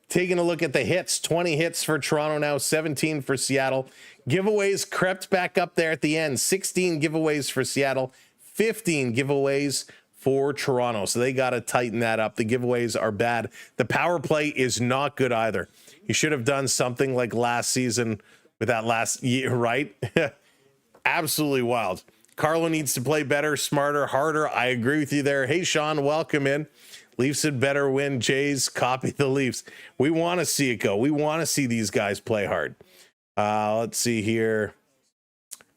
Taking a look at the hits, 20 hits for Toronto now, 17 for Seattle. Giveaways crept back up there at the end. 16 giveaways for Seattle, 15 giveaways for Toronto. So they got to tighten that up. The giveaways are bad. The power play is not good either. You should have done something like last season with that last year, right? Absolutely wild. Carlo needs to play better, smarter, harder. I agree with you there. Hey, Sean, welcome in. Leafs had better win. Jays, copy the Leafs. We want to see it go. We want to see these guys play hard. Let's see here.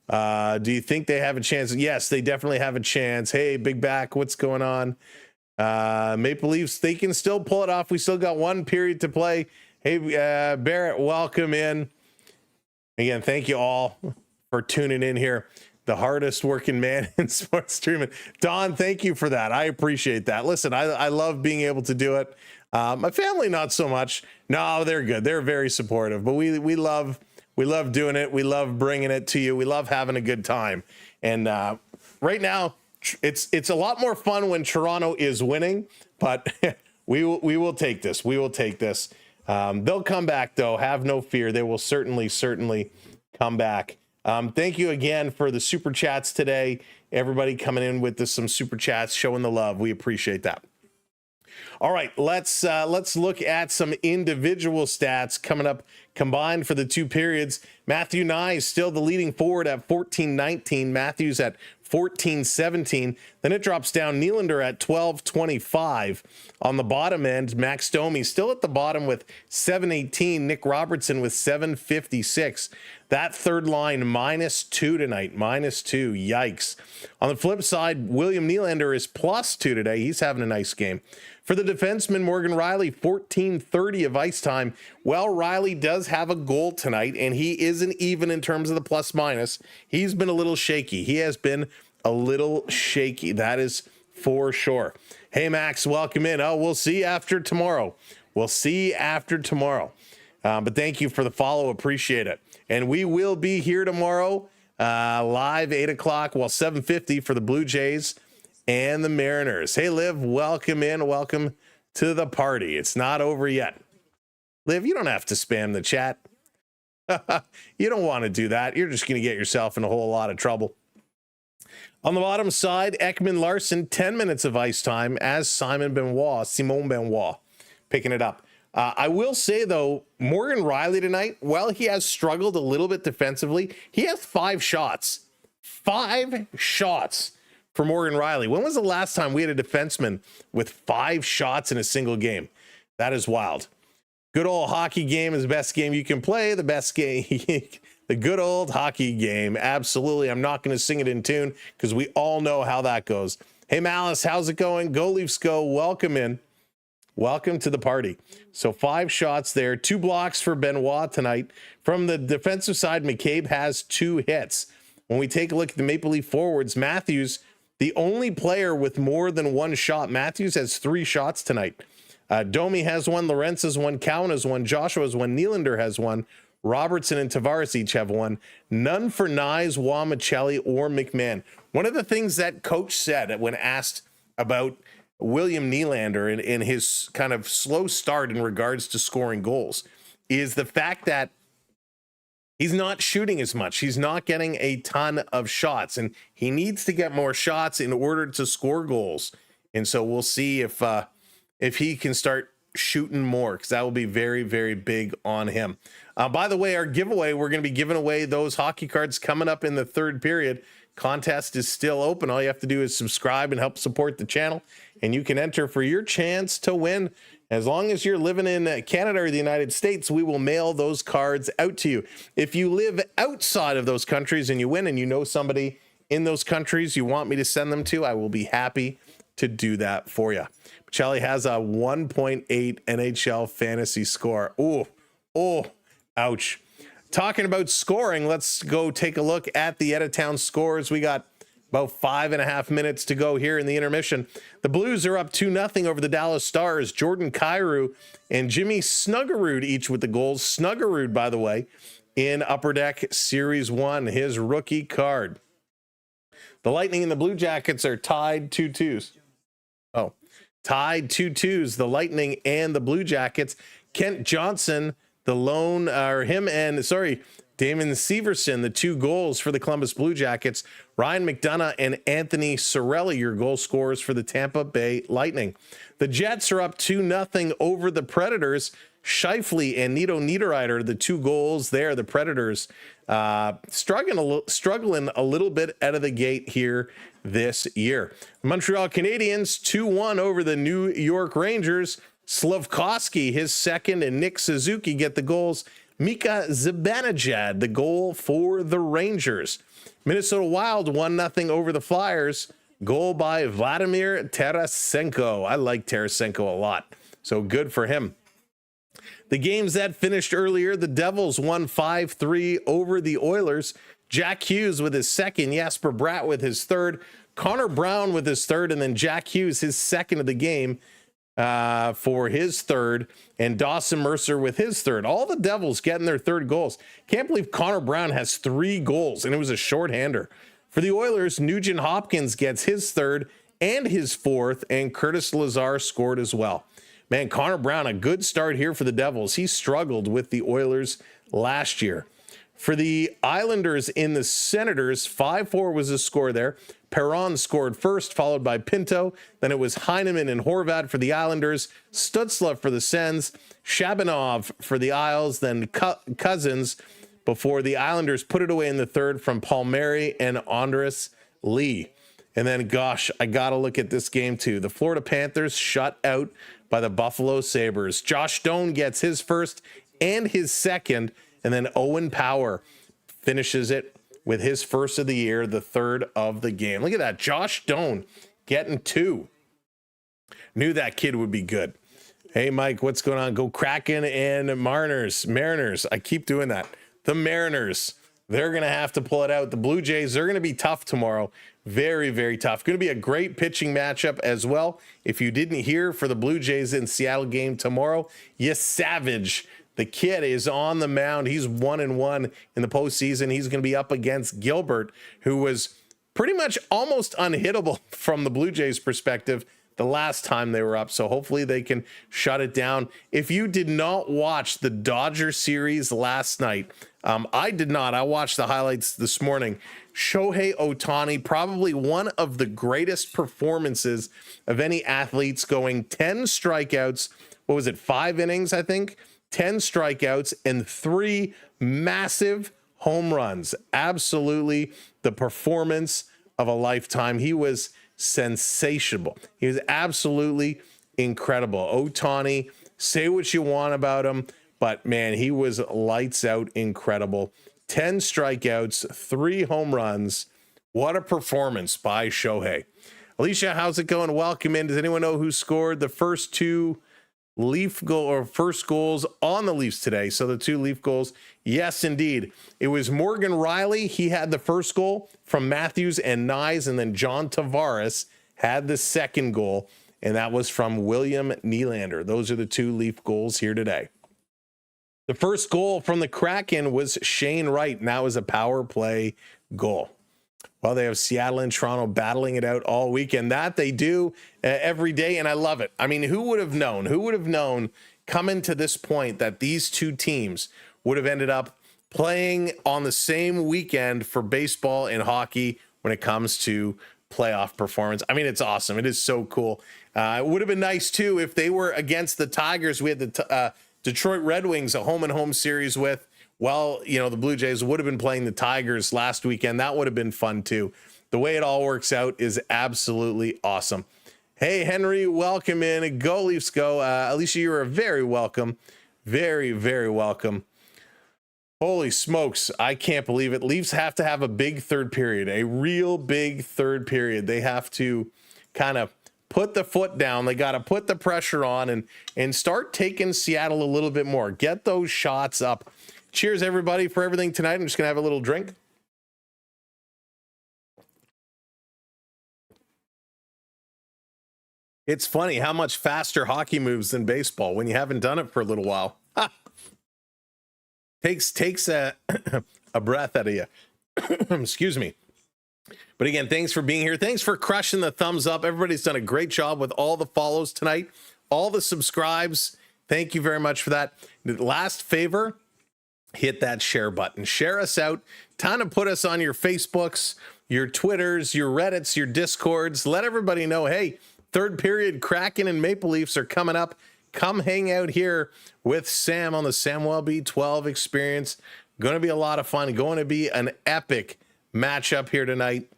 Do you think they have a chance? Yes, they definitely have a chance. Hey, Big Back, what's going on? Maple Leafs, they can still pull it off. We still got one period to play. Hey, Barrett, welcome in. Again, thank you all for tuning in here. The hardest working man in sports streaming. Don, thank you for that. I appreciate that. Listen, I love being able to do it. My family, not so much. No, they're good. They're very supportive, but we love doing it. We love bringing it to you. We love having a good time. And right now, it's a lot more fun when Toronto is winning, but we will take this. We will take this. They'll come back, though. Have no fear. They will certainly come back. Thank you again for the super chats today. Everybody coming in with some super chats, showing the love. We appreciate that. All right, let's look at some individual stats coming up combined for the two periods. Matthew Nye is still the leading forward at 14-19. Matthews at 14-17. Then it drops down. Nylander at 12-25. On the bottom end, Max Domi still at the bottom with 7-18. Nick Robertson with 7-56. That third line -2 tonight. -2. Yikes. On the flip side, William Nylander is +2 today. He's having a nice game. For the defenseman, Morgan Riley, 14:30 of ice time. Well, Riley does have a goal tonight, and he isn't even in terms of the plus-minus. He's been a little shaky. He has been a little shaky. That is for sure. Hey, Max, welcome in. Oh, we'll see after tomorrow. We'll see after tomorrow. But thank you for the follow. Appreciate it. And we will be here tomorrow, live 8 o'clock, 7:50 for the Blue Jays and the Mariners. Hey, Liv, welcome in. Welcome to the party. It's not over yet. Liv, you don't have to spam the chat. You don't want to do that. You're just going to get yourself in a whole lot of trouble. On the bottom side, Ekman Larson, 10 minutes of ice time as Simon Benoit, picking it up. I will say, though, Morgan Riley tonight, while he has struggled a little bit defensively, he has 5 shots. 5 shots for Morgan Riley. When was the last time we had a defenseman with 5 shots in a single game? That is wild. Good old hockey game is the best game you can play. The best game, the good old hockey game. Absolutely. I'm not going to sing it in tune because we all know how that goes. Hey, Malice, how's it going? Go Leafs go. Welcome in. Welcome to the party. So 5 shots there, 2 blocks for Benoit tonight. From the defensive side, McCabe has 2 hits. When we take a look at the Maple Leaf forwards, Matthews, the only player with more than 1 shot. Matthews has 3 shots tonight. Domi has 1, Lorenz has 1, Cowan has 1, Joshua has 1, Nylander has 1, Robertson and Tavares each have 1. None for Nyes, Wamichelli, or McMahon. One of the things that coach said when asked about William Nylander in his kind of slow start in regards to scoring goals is the fact that he's not shooting as much. He's not getting a ton of shots, and he needs to get more shots in order to score goals. And so we'll see if he can start shooting more, because that will be very, very big on him. By the way, our giveaway, we're going to be giving away those hockey cards coming up in the third period. Contest is still open. All you have to do is subscribe and help support the channel, and you can enter for your chance to win. As long as you're living in Canada or the United States, we will mail those cards out to you. If you live outside of those countries and you win and you know somebody in those countries you want me to send them to, I will be happy to do that for you. Charlie has a 1.8 NHL fantasy score. Oh, ouch. Talking about scoring, let's go take a look at the out-of-town scores. We got about 5.5 minutes to go here in the intermission. The Blues are up 2-0 over the Dallas Stars. Jordan Kyrou and Jimmy Snuggerud each with the goals. Snuggerud, by the way, in Upper Deck Series 1, his rookie card. The Lightning and the Blue Jackets are tied 2-2s. Tied 2-2s, the Lightning and the Blue Jackets. Kent Johnson, Damon Severson, the 2 goals for the Columbus Blue Jackets. Ryan McDonough and Anthony Cirelli, your goal scorers for the Tampa Bay Lightning. The Jets are up 2-0 over the Predators. Scheifele and Nito Niederreiter, the 2 goals there. The Predators struggling a little bit out of the gate here this year. Montreal Canadiens 2-1 over the New York Rangers. Slavkovsky, his second, and Nick Suzuki get the goals. Mika Zibanejad, the goal for the Rangers. Minnesota Wild 1-0 over the Flyers. Goal by Vladimir Tarasenko. I like Tarasenko a lot, so good for him. The games that finished earlier, the Devils won 5-3 over the Oilers. Jack Hughes with his second, Jesper Bratt with his third, Connor Brown with his third, and then Jack Hughes, his second of the game for his third, and Dawson Mercer with his third. All the Devils getting their third goals. Can't believe Connor Brown has 3 goals, and it was a shorthander. For the Oilers, Nugent Hopkins gets his third and his fourth, and Curtis Lazar scored as well. Man, Connor Brown, a good start here for the Devils. He struggled with the Oilers last year. For the Islanders in the Senators, 5-4 was the score there. Perron scored first, followed by Pinto. Then it was Heineman and Horvat for the Islanders, Stutzla for the Sens, Shabanov for the Isles, then Cousins before the Islanders put it away in the third from Palmieri and Andres Lee. And then, gosh, I got to look at this game too. The Florida Panthers shut out by the Buffalo Sabres. Josh Stone gets his first and his second, and then Owen Power finishes it with his first of the year, the third of the game. Look at that, Josh Stone getting 2. Knew that kid would be good. Hey, Mike, what's going on? Go Kraken and Mariners. I keep doing that. The Mariners, they're going to have to pull it out. The Blue Jays, they're going to be tough tomorrow. Very, very tough. Going to be a great pitching matchup as well. If you didn't hear, for the Blue Jays in Seattle game tomorrow, Savage, the kid, is on the mound. He's 1-1 in the postseason. He's going to be up against Gilbert, who was pretty much almost unhittable from the Blue Jays perspective the last time they were up. So hopefully they can shut it down. If you did not watch the Dodger series last night, I did not. I watched the highlights this morning. Shohei Ohtani, probably one of the greatest performances of any athletes, going 10 strikeouts. What was it? 5 innings, I think. 10 strikeouts and 3 massive home runs. Absolutely the performance of a lifetime. He was sensational. He was absolutely incredible. Ohtani, say what you want about him, but man, he was lights out incredible. 10 strikeouts, 3 home runs. What a performance by Shohei. Alicia, how's it going? Welcome in. Does anyone know who scored the first 2 first goals on the Leafs today? So the 2 Leaf goals. Yes, indeed. It was Morgan Riley. He had the first goal from Matthews and Nyes, and then John Tavares had the second goal, and that was from William Nylander. Those are the 2 Leaf goals here today. The first goal from the Kraken was Shane Wright, and that was a power play goal. Well, they have Seattle and Toronto battling it out all weekend. That they do every day, and I love it. I mean, who would have known? Who would have known coming to this point that these 2 teams would have ended up playing on the same weekend for baseball and hockey when it comes to playoff performance? I mean, it's awesome. It is so cool. It would have been nice, too, if they were against the Tigers. We had the Detroit Red Wings, a home-and-home series with. Well, you know, the Blue Jays would have been playing the Tigers last weekend. That would have been fun, too. The way it all works out is absolutely awesome. Hey, Henry, welcome in. Go Leafs, go. Alicia, you are very welcome. Very, very welcome. Holy smokes. I can't believe it. Leafs have to have a big third period, a real big third period. They have to kind of put the foot down. They got to put the pressure on and start taking Seattle a little bit more. Get those shots up. Cheers, everybody, for everything tonight. I'm just going to have a little drink. It's funny how much faster hockey moves than baseball when you haven't done it for a little while. Ha! Takes a breath out of you. Excuse me. But again, thanks for being here. Thanks for crushing the thumbs up. Everybody's done a great job with all the follows tonight, all the subscribes. Thank you very much for that. The last favor, hit that share button. Share us out. Time to put us on your Facebooks, your Twitters, your Reddits, your Discords. Let everybody know, hey, third period Kraken and Maple Leafs are coming up. come hang out here with Sam on the Samwelb12 Experience. Going to be a lot of fun. Going to be an epic matchup here tonight.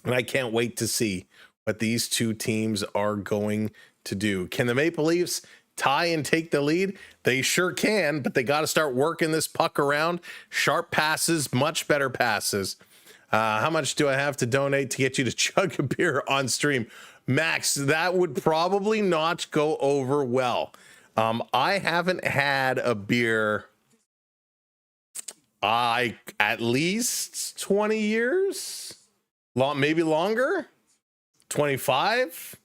And I can't wait to see what these two teams are going to do. Can the Maple Leafs tie and take the lead? They sure can, but they got to start working this puck around. Sharp passes, much better passes. How much do I have to donate to get you to chug a beer on stream? Max, that would probably not go over well. I haven't had a beer at least 20 years, maybe longer, 25.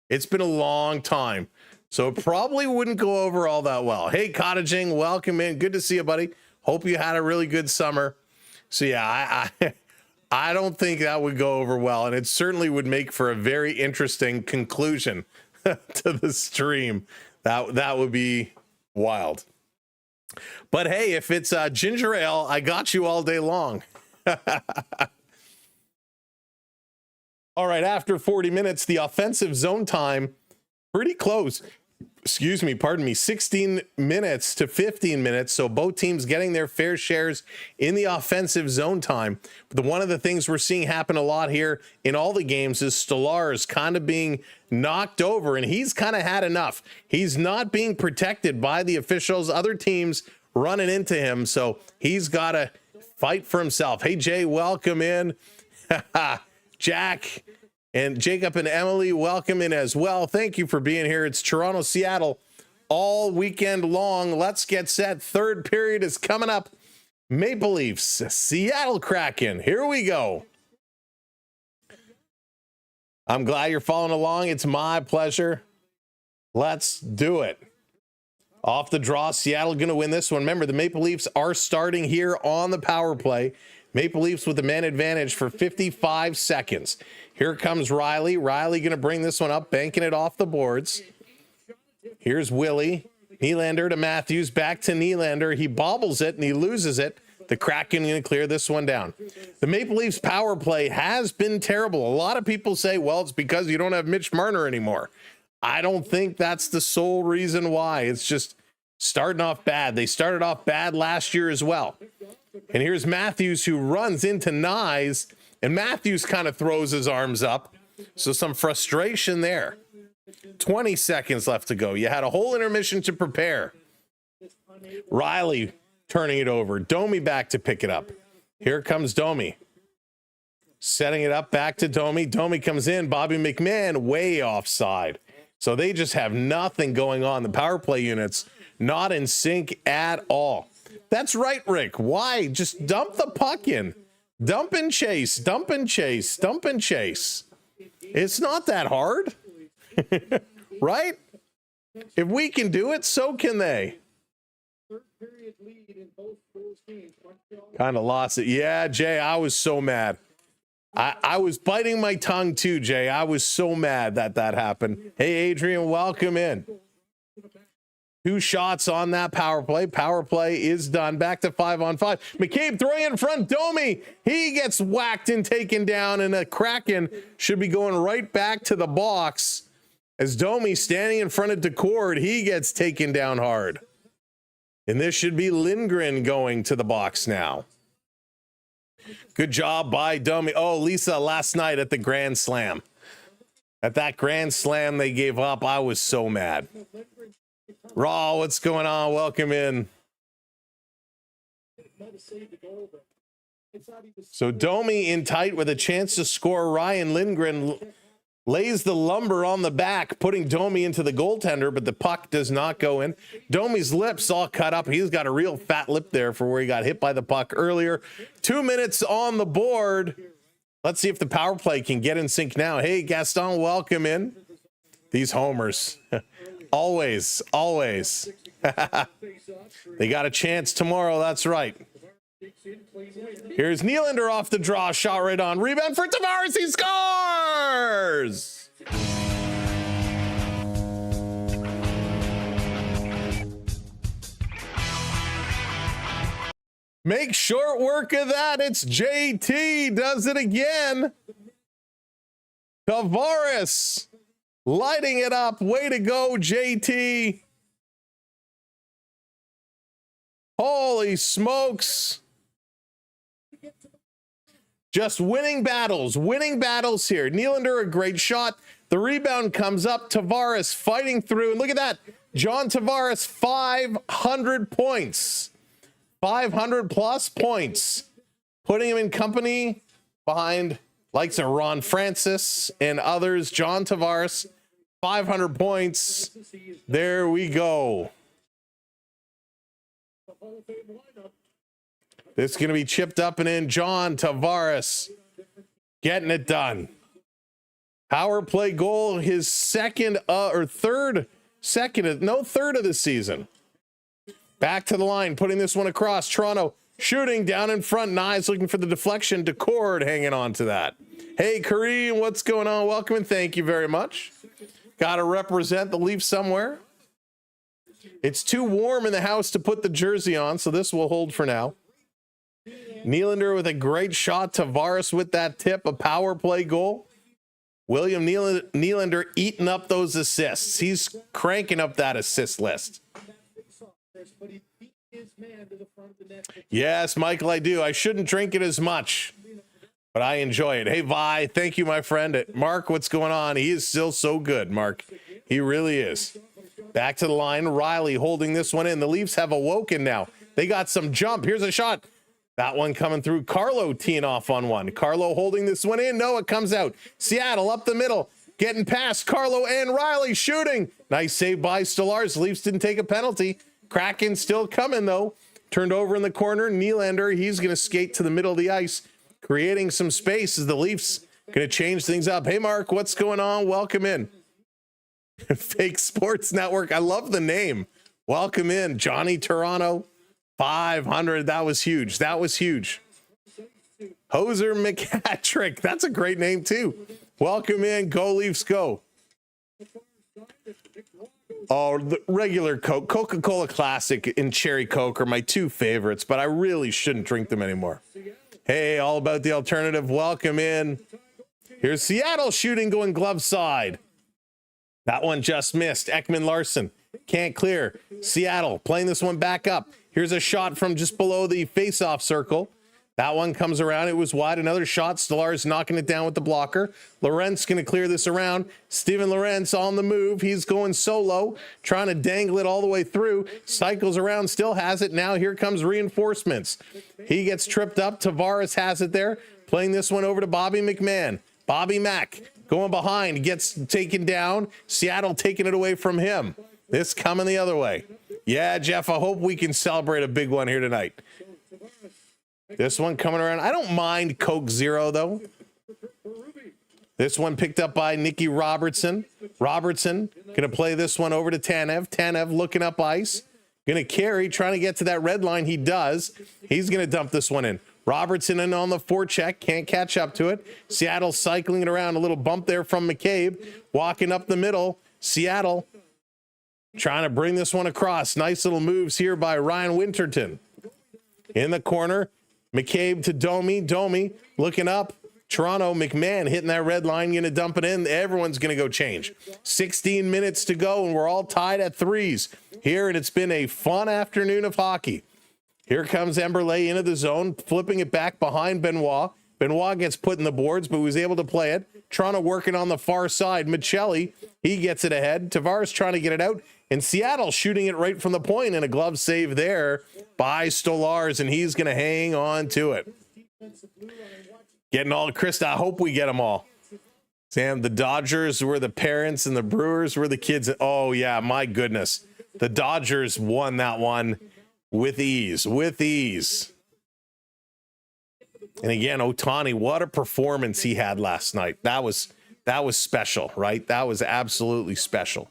It's been a long time, so it probably wouldn't go over all that well. Hey, Cottaging, welcome in. Good to see you, buddy. Hope you had a really good summer. So yeah, I don't think that would go over well, and it certainly would make for a very interesting conclusion to the stream. That would be wild. But hey, if it's ginger ale, I got you all day long. All right, after 40 minutes, the offensive zone time, pretty close. Excuse me, pardon me, 16 minutes to 15 minutes. So both teams getting their fair shares in the offensive zone time. But one of the things we're seeing happen a lot here in all the games is Stolarz kind of being knocked over, and he's kind of had enough. He's not being protected by the officials, other teams running into him. So he's got to fight for himself. Hey, Jay, welcome in. Jack and Jacob and Emily, welcome in as well. Thank you for being here. It's Toronto, Seattle all weekend long. Let's get set. Third period is coming up. Maple Leafs, Seattle Kraken. Here we go. I'm glad you're following along. It's my pleasure. Let's do it. Off the draw, Seattle going to win this one. Remember, the Maple Leafs are starting here on the power play. Maple Leafs with the man advantage for 55 seconds. Here comes Riley. Riley going to bring this one up, banking it off the boards. Here's Willie. Nylander to Matthews, back to Nylander. He bobbles it and he loses it. The Kraken going to clear this one down. The Maple Leafs power play has been terrible. A lot of people say, well, it's because you don't have Mitch Marner anymore. I don't think that's the sole reason why. It's just starting off bad. They started off bad last year as well. And here's Matthews, who runs into Nyes, and Matthews kind of throws his arms up. So some frustration there. 20 seconds left to go. You had a whole intermission to prepare. Riley turning it over. Domi back to pick it up. Here comes Domi. Setting it up back to Domi. Domi comes in. Bobby McMahon way offside. So they just have nothing going on. The power play units not in sync at all. That's right, Rick. Why? Just dump the puck in. Dump and chase. Dump and chase. Dump and chase. It's not that hard. Right? If we can do it, so can they. Kind of lost it. Yeah, Jay, I was so mad. I was biting my tongue too, Jay. I was so mad that happened. Hey, Adrian, welcome in. 2 shots on that power play. Power play is done. Back to 5-on-5. McCabe throwing in front. Domi. He gets whacked and taken down, and the Kraken should be going right back to the box as Domi standing in front of Decord. He gets taken down hard. And this should be Lindgren going to the box now. Good job by Domi. Oh, Lisa, last night at the Grand Slam. At that Grand Slam they gave up, I was so mad. Raw, what's going on? Welcome in. So Domi in tight with a chance to score. Ryan Lindgren lays the lumber on the back, putting Domi into the goaltender, but the puck does not go in. Domi's lips all cut up. He's got a real fat lip there for where he got hit by the puck earlier. 2 minutes on the board. Let's see if the power play can get in sync now. Hey, Gaston, welcome in. These homers. Always. They got a chance tomorrow. That's right. Here's Nylander off the draw. Shot right on. Rebound for Tavares. He scores! Make short work of that. It's JT. Does it again. Tavares lighting it up. Way to go, JT. Holy smokes. Just winning battles here. Nylander, a great shot. The rebound comes up. Tavares fighting through. And look at that. John Tavares, 500 points. 500 plus points. Putting him in company behind likes of Ron Francis and others. John Tavares, 500 points. There we go. This is going to be chipped up and in. John Tavares getting it done. Power play goal, his third of the season. Back to the line, putting this one across. Toronto shooting down in front. Knies looking for the deflection. Decord hanging on to that. Hey, Kareem, what's going on? Welcome and thank you very much. Got to represent the Leafs somewhere. It's too warm in the house to put the jersey on, so this will hold for now. Nylander with a great shot. Tavares with that tip, a power play goal. William Nylander eating up those assists. He's cranking up that assist list. Yes, Michael, I do. I shouldn't drink it as much, but I enjoy it. Hey, Vi, thank you, my friend. Mark, what's going on? He is still so good, Mark. He really is. Back to the line. Riley holding this one in. The Leafs have awoken now. They got some jump. Here's a shot. That one coming through. Carlo teeing off on one. Carlo holding this one in. No, it comes out. Seattle up the middle. Getting past Carlo and Riley shooting. Nice save by Stolarz. Leafs didn't take a penalty. Kraken still coming, though. Turned over in the corner. Nylander, he's going to skate to the middle of the ice, creating some space as the Leafs going to change things up. Hey, Mark, what's going on? Welcome in. Fake Sports Network. I love the name. Welcome in. Johnny Toronto. 500. That was huge. That was huge. Hoser McHattrick. That's a great name, too. Welcome in. Go Leafs, go. Oh, the regular Coke, Coca-Cola Classic and Cherry Coke are my two favorites, but I really shouldn't drink them anymore. Hey, all about the alternative. Welcome in. Here's Seattle shooting, going glove side. That one just missed. Ekman Larson can't clear. Seattle playing this one back up. Here's a shot from just below the face-off circle. That one comes around. It was wide. Another shot. Stolarz knocking it down with the blocker. Lorentz going to clear this around. Steven Lorentz on the move. He's going solo, trying to dangle it all the way through. Cycles around, still has it. Now here comes reinforcements. He gets tripped up. Tavares has it there. Playing this one over to Bobby McMahon. Bobby Mack going behind. Gets taken down. Seattle taking it away from him. This coming the other way. Yeah, Jeff, I hope we can celebrate a big one here tonight. This one coming around. I don't mind Coke Zero, though. This one picked up by Nicky Robertson. Robertson going to play this one over to Tanev. Tanev looking up ice. Going to carry, trying to get to that red line. He does. He's going to dump this one in. Robertson in on the forecheck. Can't catch up to it. Seattle cycling it around. A little bump there from McCabe. Walking up the middle. Seattle trying to bring this one across. Nice little moves here by Ryan Winterton. In the corner, McCabe to Domi. Domi looking up. Toronto, McMahon hitting that red line, going to dump it in. Everyone's going to go change. 16 minutes to go, and we're all tied at threes here, and it's been a fun afternoon of hockey. Here comes Emberley into the zone, flipping it back behind Benoit. Benoit gets put in the boards, but was able to play it. Toronto working on the far side. Michelli, he gets it ahead. Tavares trying to get it out. And Seattle shooting it right from the point, and a glove save there by Stolarz, and he's going to hang on to it. Getting all Krista. I hope we get them all. Sam, the Dodgers were the parents and the Brewers were the kids. Oh, yeah, my goodness. The Dodgers won that one with ease, with ease. And again, Ohtani, what a performance he had last night. That was special, right? That was absolutely special.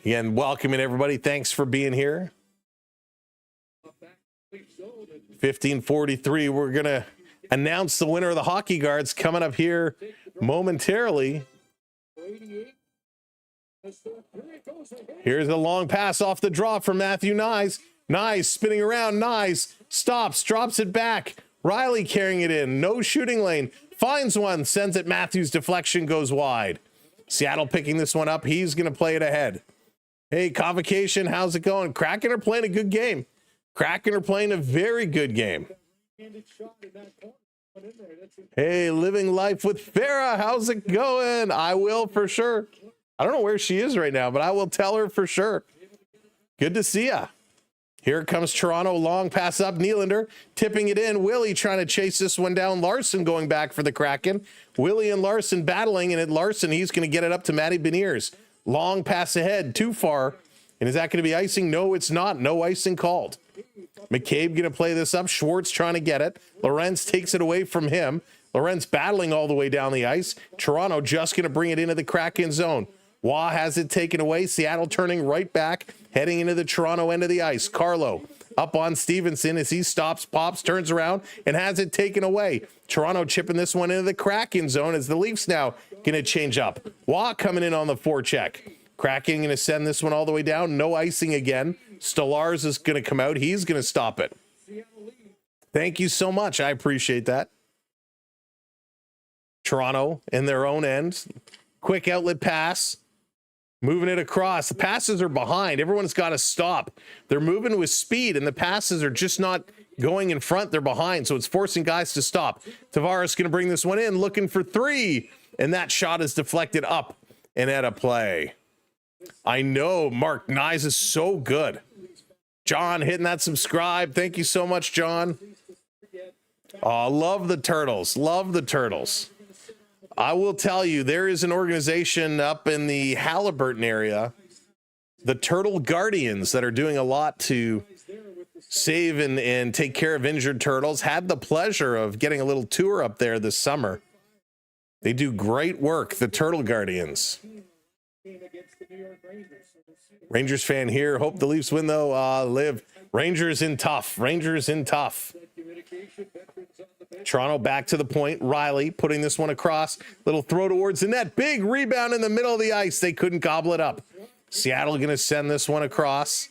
Again, welcoming everybody. Thanks for being here. 15:43. We're going to announce the winner of the hockey guards coming up here momentarily. Here's a long pass off the draw from Matthew Knies. Knies spinning around. Knies stops, drops it back. Riley carrying it in. No shooting lane. Finds one, sends it. Matthews' deflection goes wide. Seattle picking this one up. He's going to play it ahead. Hey, Convocation, how's it going? Kraken are playing a good game. Kraken are playing a very good game. Hey, Living Life with Farah, how's it going? I will for sure. I don't know where she is right now, but I will tell her for sure. Good to see ya. Here comes Toronto, long pass up, Nylander tipping it in. Willie trying to chase this one down. Larson going back for the Kraken. Willie and Larson battling, and at Larson, he's going to get it up to Matty Beniers. Long pass ahead, too far. And is that going to be icing? No, it's not. No icing called. McCabe going to play this up. Schwartz trying to get it. Lorenz takes it away from him. Lorenz battling all the way down the ice. Toronto just going to bring it into the Kraken zone. Waugh has it taken away. Seattle turning right back, heading into the Toronto end of the ice. Carlo up on Stevenson as he stops, pops, turns around, and has it taken away. Toronto chipping this one into the Kraken zone as the Leafs now going to change up. Waugh coming in on the forecheck. Kraken going to send this one all the way down. No icing again. Stolarz is going to come out. He's going to stop it. Thank you so much. I appreciate that. Toronto in their own end. Quick outlet pass. Moving it across. The passes are behind. Everyone's got to stop. They're moving with speed, and the passes are just not going in front. They're behind, so it's forcing guys to stop. Tavares going to bring this one in, looking for three, and that shot is deflected up and out of play. I know Mark Nyes is so good. John hitting that subscribe. Thank you so much, John. Oh, love the Turtles. Love the Turtles. I will tell you, there is an organization up in the Halliburton area, the Turtle Guardians, that are doing a lot to save and take care of injured turtles. Had the pleasure of getting a little tour up there this summer. They do great work, the Turtle Guardians. Rangers fan here. Hope the Leafs win, though. Live. Rangers in tough. Rangers in tough. Toronto back to the point. Riley putting this one across. Little throw towards the net. Big rebound in the middle of the ice. They couldn't gobble it up. Seattle going to send this one across.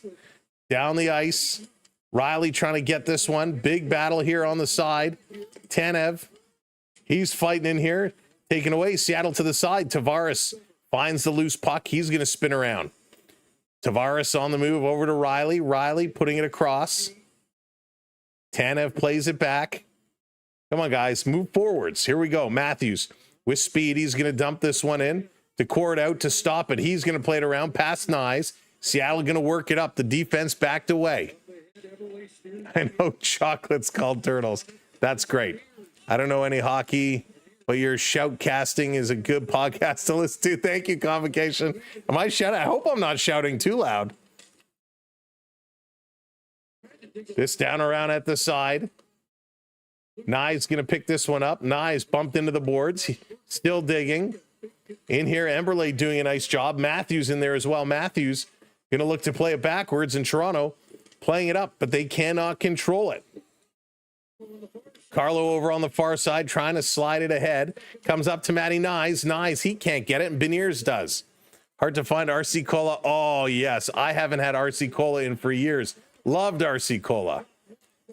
Down the ice. Riley trying to get this one. Big battle here on the side. Tanev. He's fighting in here. Taken away. Seattle to the side. Tavares finds the loose puck. He's going to spin around. Tavares on the move over to Riley. Riley putting it across. Tanev plays it back. Come on, guys. Move forwards. Here we go. Matthews with speed. He's going to dump this one in. To core it out to stop it. He's going to play it around past Nyes. Seattle going to work it up. The defense backed away. I know chocolate's called Turtles. That's great. I don't know any hockey, but your shoutcasting is a good podcast to listen to. Thank you, Convocation. Am I shouting? I hope I'm not shouting too loud. This down around at the side. Nyes going to pick this one up. Nyes bumped into the boards. Still digging. In here, Emberley doing a nice job. Matthews in there as well. Matthews going to look to play it backwards in Toronto. Playing it up, but they cannot control it. Carlo over on the far side trying to slide it ahead. Comes up to Matty Nyes. Nyes, he can't get it, and Beniers does. Hard to find RC Cola. Oh, yes. I haven't had RC Cola in for years. Loved RC Cola.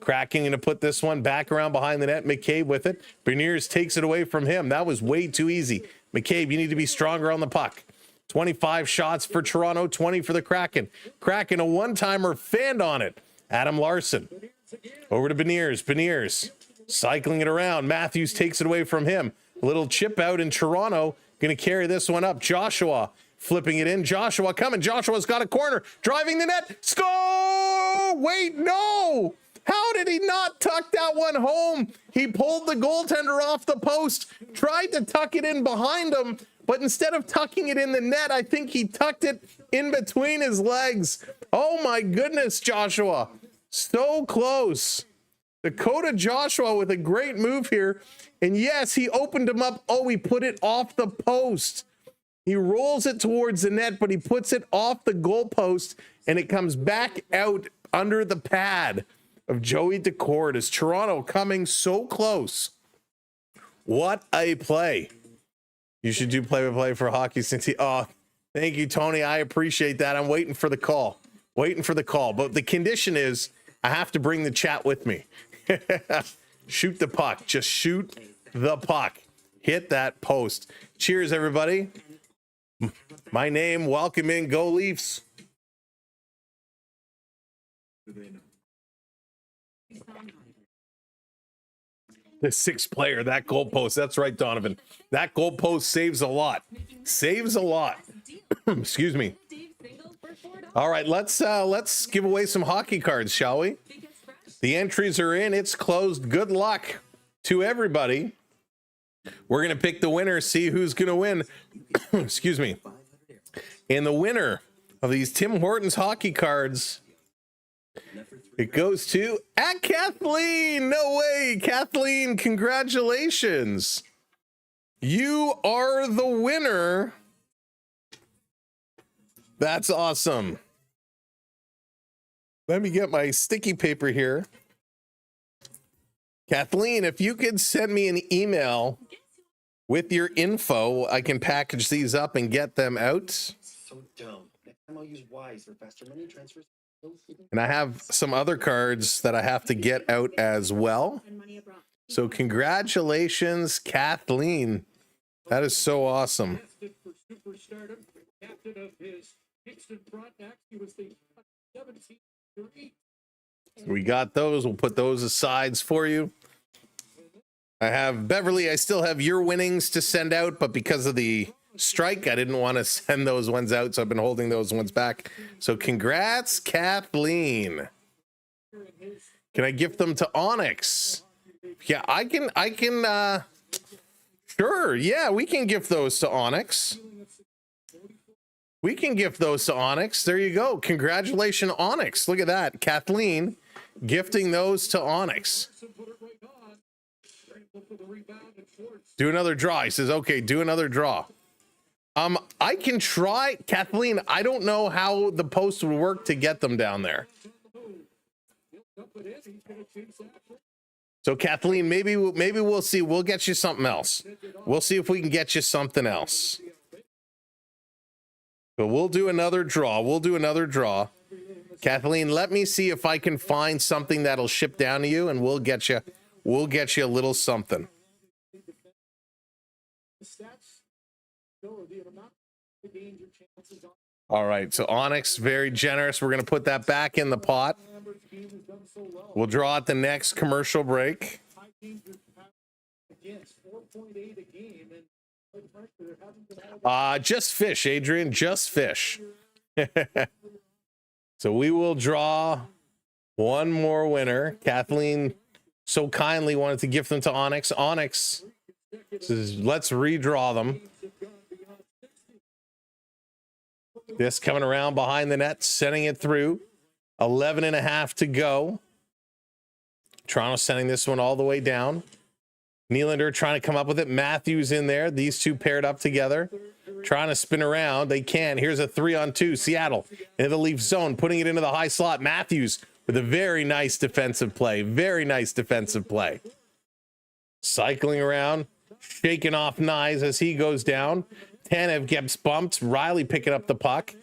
Kraken going to put this one back around behind the net. McCabe with it. Beniers takes it away from him. That was way too easy. McCabe, you need to be stronger on the puck. 25 shots for Toronto, 20 for the Kraken. Kraken, a one-timer, fanned on it. Adam Larson. Over to Beniers. Beniers cycling it around. Matthews takes it away from him. A little chip out in Toronto. Going to carry this one up. Joshua flipping it in. Joshua coming. Joshua's got a corner. Driving the net. Score! Wait, no! How did he not tuck that one home? He pulled the goaltender off the post, tried to tuck it in behind him, but instead of tucking it in the net, I think he tucked it in between his legs. Oh my goodness, Joshua. So close. Dakota Joshua with a great move here. And yes, he opened him up. Oh, he put it off the post. He rolls it towards the net, but he puts it off the goalpost, and it comes back out under the pad of Joey Decord. Is Toronto coming so close? What a play. You should do play-by-play for hockey since he... Oh, thank you, Tony. I appreciate that. I'm waiting for the call. Waiting for the call. But the condition is I have to bring the chat with me. Shoot the puck. Just shoot the puck. Hit that post. Cheers, everybody. My name, welcome in, go Leafs. The sixth player, that goalpost. That's right, Donovan. That goalpost saves a lot. Saves a lot. Excuse me. All right, let's give away some hockey cards, shall we? The entries are in. It's closed. Good luck to everybody. We're gonna pick the winner, see who's gonna win. Excuse me. And the winner of these Tim Hortons hockey cards, it goes to Kathleen. No way, Kathleen, congratulations. You are the winner. That's awesome. Let me get my sticky paper here. Kathleen, if you could send me an email with your info, I can package these up and get them out. So dumb. Next time I'll use Wise for faster money transfers. And I have some other cards that I have to get out as well. So congratulations, Kathleen. That is so awesome. For superstardom, captain of his Kingston Frontenac, he was the 17-3. We got those. We'll put those aside for you. I have Beverly. I still have your winnings to send out, but because of the strike, I didn't want to send those ones out, so I've been holding those ones back. So congrats, Kathleen. Can I gift them to Onyx? Yeah, I can sure. Yeah, we can gift those to Onyx. We can gift those to Onyx. There you go. Congratulations, Onyx. Look at that. Kathleen gifting those to Onyx. Do another draw. He says, okay, do another draw. I can try, Kathleen. I don't know how the post would work to get them down there. So Kathleen, maybe we'll see. We'll get you something else. We'll see if we can get you something else. But we'll do another draw. We'll do another draw. Kathleen, let me see if I can find something that'll ship down to you, and we'll get you a little something. All right, so Onyx, very generous. We're going to put that back in the pot. We'll draw at the next commercial break. Just fish, Adrian, just fish. So we will draw one more winner. Kathleen so kindly wanted to gift them to Onyx. Onyx says, let's redraw them. This coming around behind the net, sending it through. 11.5 to go. Toronto sending this one all the way down. Nylander trying to come up with it. Matthews in there. These two paired up together. Trying to spin around. They can't. Here's a 3-on-2. Seattle into the Leaf zone. Putting it into the high slot. Matthews with a very nice defensive play. Very nice defensive play. Cycling around. Shaking off Nyes as he goes down. Tanev gets bumped. Riley picking up the puck.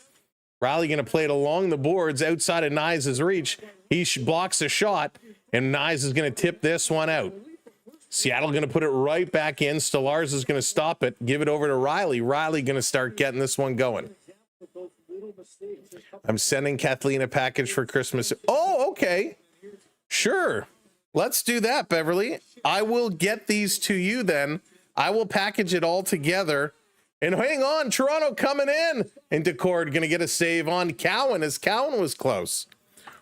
Riley going to play it along the boards outside of Nyes' reach. He blocks a shot, and Nyes is going to tip this one out. Seattle going to put it right back in. Stolarz is going to stop it. Give it over to Riley. Riley going to start getting this one going. I'm sending Kathleen a package for Christmas. Oh, okay. Sure. Let's do that, Beverly. I will get these to you then. I will package it all together. And hang on, Toronto coming in. And Decord going to get a save on Cowan as Cowan was close.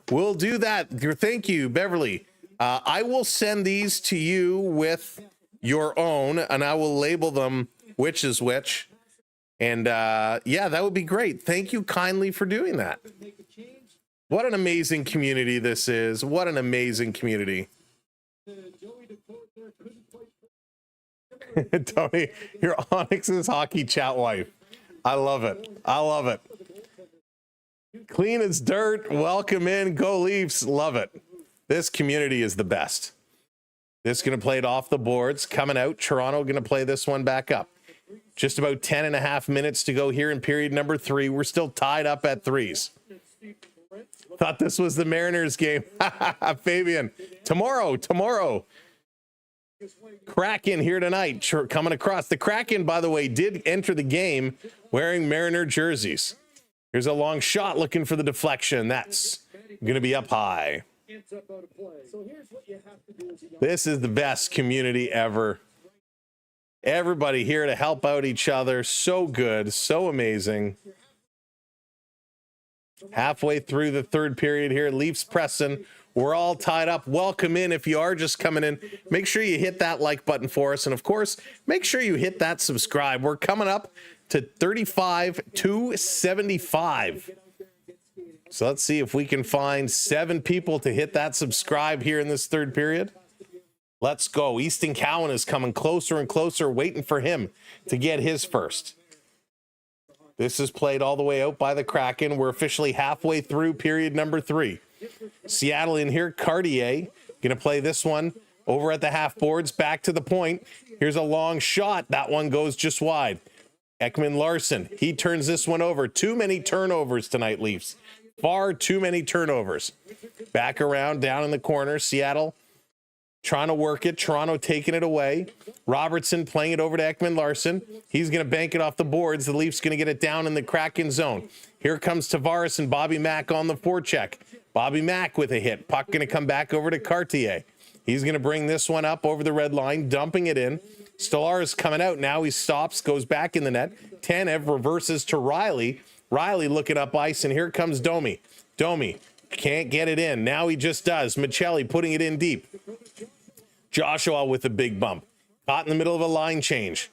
We'll do that. Thank you, Beverly. I will send these to you with your own, and I will label them which is which. And yeah, that would be great. Thank you kindly for doing that. What an amazing community this is. What an amazing community. Tony, you're Onyx's hockey chat wife. I love it. I love it. Clean as dirt. Welcome in. Go Leafs. Love it. This community is the best. This is going to play it off the boards. Coming out. Toronto going to play this one back up. Just about 10.5 minutes to go here in period number 3. We're still tied up at 3s. Thought this was the Mariners game. Fabian. Tomorrow. Kraken here tonight, coming across. The Kraken, by the way, did enter the game wearing Marner jerseys. Here's a long shot looking for the deflection. That's going to be up high. This is the best community ever. Everybody here to help out each other. So good, so amazing. Halfway through the third period here, Leafs pressing. We're all tied up. Welcome in. If you are just coming in, make sure you hit that like button for us. And of course, make sure you hit that subscribe. We're coming up to 35 to 75. So let's see if we can find 7 people to hit that subscribe here in this third period. Let's go. Easton Cowan is coming closer and closer, waiting for him to get his first. This is played all the way out by the Kraken. We're officially halfway through period number 3. Seattle in here. Cartier going to play this one over at the half boards, back to the point. Here's a long shot. That one goes just wide. Ekman Larson, he turns this one over. Too many turnovers tonight, Leafs. Far too many turnovers. Back around, down in the corner. Seattle trying to work it. Toronto taking it away. Robertson playing it over to Ekman Larson. He's going to bank it off the boards. The Leafs going to get it down in the Kraken zone. Here comes Tavares and Bobby Mack on the forecheck. Bobby Mack with a hit. Puck going to come back over to Cartier. He's going to bring this one up over the red line, dumping it in. Stolarz coming out. Now he stops, goes back in the net. Tanev reverses to Riley. Riley looking up ice, and here comes Domi. Domi can't get it in. Now he just does. Michelli putting it in deep. Joshua with a big bump. Caught in the middle of a line change.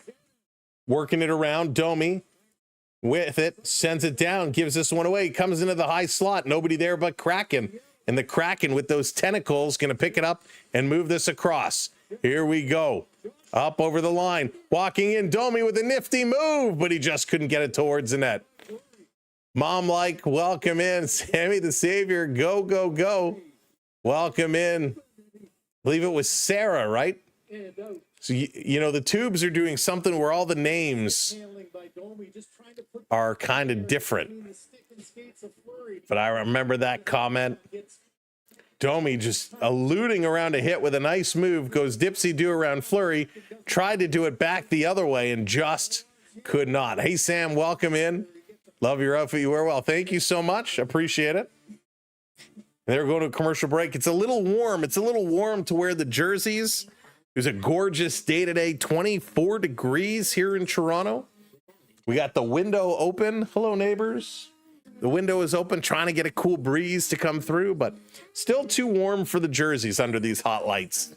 Working it around. Domi with it. Sends it down. Gives this one away. Comes into the high slot. Nobody there but Kraken. And the Kraken with those tentacles going to pick it up and move this across. Here we go. Up over the line. Walking in. Domi with a nifty move, but he just couldn't get it towards the net. Mom-like, welcome in. Sammy the Savior, go, go, go. Welcome in. I believe it was Sarah, right? So, you know, the tubes are doing something where all the names are kind of different. But I remember that comment. Domi just eluding around a hit with a nice move. Goes dipsy-do around Fleury. Tried to do it back the other way and just could not. Hey, Sam, welcome in. Love your outfit. You wear well. Thank you so much. Appreciate it. They're going to a commercial break. It's a little warm. It's a little warm to wear the jerseys. There's a gorgeous day today. 24 degrees here in Toronto. We got the window open. Hello, neighbors. The window is open, trying to get a cool breeze to come through, but still too warm for the jerseys under these hot lights.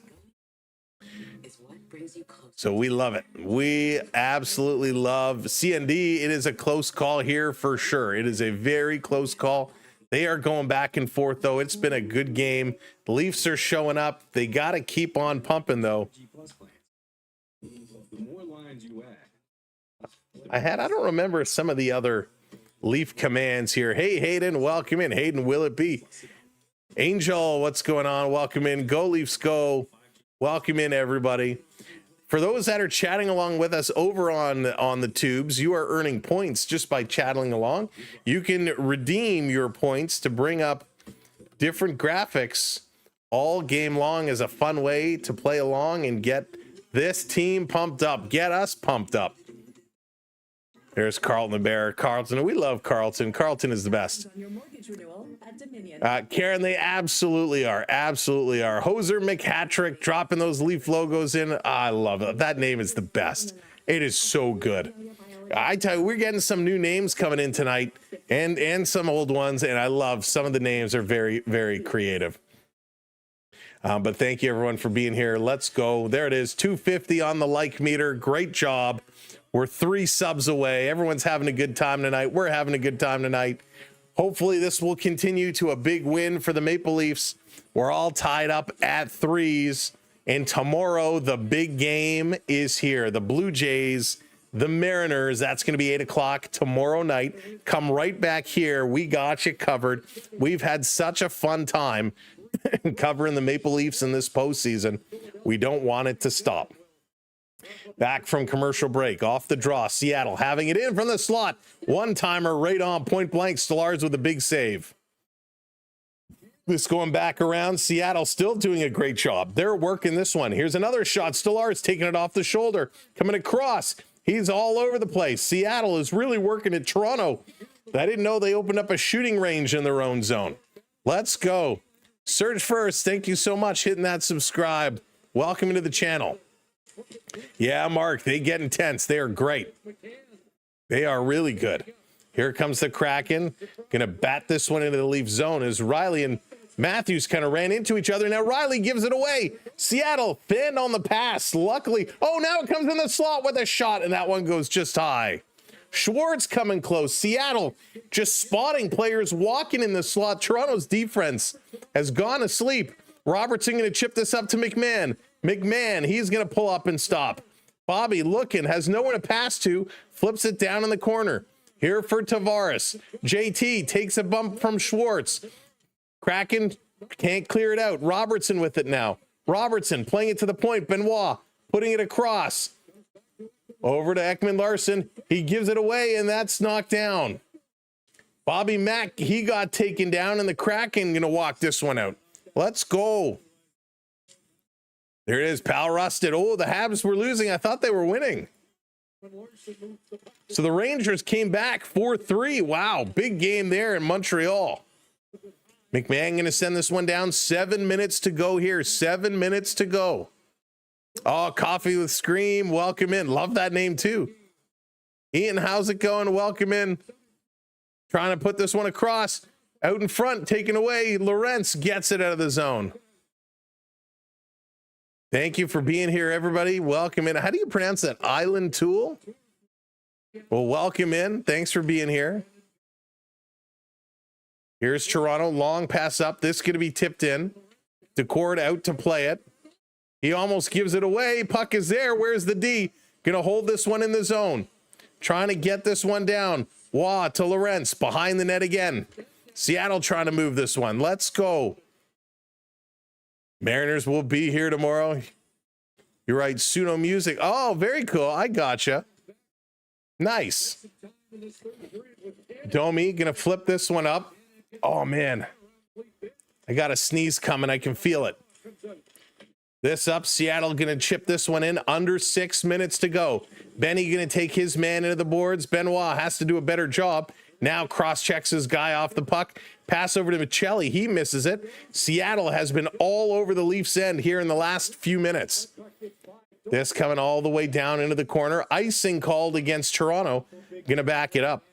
So we love it. We absolutely love CND. It is a close call here for sure. It is a very close call. They are going back and forth, though. It's been a good game. The Leafs are showing up. They got to keep on pumping, though. I don't remember some of the other Leaf commands here. Hey, Hayden, welcome in. Hayden, will it be? Angel, what's going on? Welcome in. Go Leafs, go. Welcome in, everybody. For those that are chatting along with us over on the tubes, you are earning points just by chatting along. You can redeem your points to bring up different graphics all game long as a fun way to play along and get this team pumped up. Get us pumped up. There's Carlton the Bear. Carlton, we love Carlton. Carlton is the best. Karen, they absolutely are. Absolutely are. Hoser McHattrick dropping those Leaf logos in. I love it. That name is the best. It is so good. I tell you, we're getting some new names coming in tonight and some old ones, and I love some of the names are very, very creative. But thank you, everyone, for being here. Let's go. There it is. 250 on the like meter. Great job. We're 3 subs away. Everyone's having a good time tonight. We're having a good time tonight. Hopefully this will continue to a big win for the Maple Leafs. We're all tied up at 3s. And tomorrow, the big game is here. The Blue Jays, the Mariners. That's going to be 8 o'clock tomorrow night. Come right back here. We got you covered. We've had such a fun time covering the Maple Leafs in this postseason. We don't want it to stop. Back from commercial break, off the draw, Seattle having it in from the slot. One-timer right on point blank. Stolarz with a big save. This going back around, Seattle still doing a great job. They're working this one. Here's another shot. Stolarz taking it off the shoulder, coming across. He's all over the place. Seattle is really working at Toronto. I didn't know they opened up a shooting range in their own zone. Let's go. Surge First, thank you so much hitting that subscribe. Welcome to the channel. Yeah, Mark, they get intense. They are great. They are really good. Here comes the Kraken. Going to bat this one into the Leaf zone as Riley and Matthews kind of ran into each other. Now Riley gives it away. Seattle thin on the pass. Luckily, oh, now it comes in the slot with a shot, and that one goes just high. Schwartz coming close. Seattle just spotting players walking in the slot. Toronto's defense has gone asleep. Robertson going to chip this up to McMahon. McMahon, he's going to pull up and stop. Bobby looking, has nowhere to pass to, flips it down in the corner. Here for Tavares. JT takes a bump from Schwartz. Kraken can't clear it out. Robertson with it now. Robertson playing it to the point. Benoit putting it across. Over to Ekman-Larsson. He gives it away, and that's knocked down. Bobby Mack, he got taken down, and the Kraken going to walk this one out. Let's go. There it is. Pal rusted. Oh, the Habs were losing. I thought they were winning. So the Rangers came back 4-3. Wow, big game there in Montreal. McMahon going to send this one down. 7 minutes to go here. 7 minutes to go. Oh, Coffee with Scream. Welcome in. Love that name too. Ian, how's it going? Welcome in. Trying to put this one across. Out in front, taken away. Lawrence gets it out of the zone. Thank you for being here, everybody. Welcome in. How do you pronounce that? Island Tool? Well, welcome in. Thanks for being here. Here's Toronto. Long pass up. This is going to be tipped in. Decord out to play it. He almost gives it away. Puck is there. Where's the D? Going to hold this one in the zone. Trying to get this one down. Wah to Lawrence. Behind the net again. Seattle trying to move this one. Let's go. Mariners will be here tomorrow. You're right. Suno Music. Oh, very cool. I gotcha. Nice. Domi going to flip this one up. Oh, man. I got a sneeze coming. I can feel it. This up. Seattle going to chip this one in. Under 6 minutes to go. Benny going to take his man into the boards. Benoit has to do a better job. Now cross-checks his guy off the puck. Pass over to Michelli. He misses it. Seattle has been all over the Leafs' end here in the last few minutes. This coming all the way down into the corner. Icing called against Toronto. Going to back it up.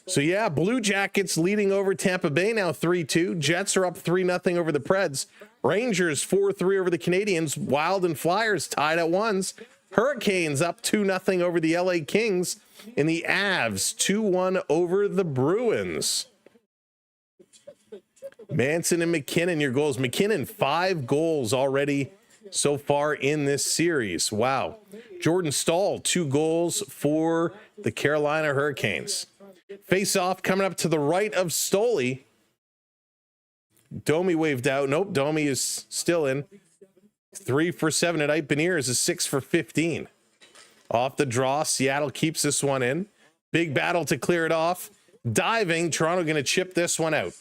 So, yeah, Blue Jackets leading over Tampa Bay now 3-2. Jets are up 3-0 over the Preds. Rangers 4-3 over the Canadiens. Wild and Flyers tied at ones. Hurricanes up 2-0 over the LA Kings. In the Avs, 2-1 over the Bruins. Manson and McKinnon, your goals. McKinnon, 5 goals already so far in this series. Wow. Jordan Stahl, 2 goals for the Carolina Hurricanes. Face-off coming up to the right of Stoli. Domi waved out. Nope, Domi is still in. 3 for 7 at Ipaneers is 6 for 15. Off the draw, Seattle keeps this one in. Big battle to clear it off. Diving, Toronto going to chip this one out.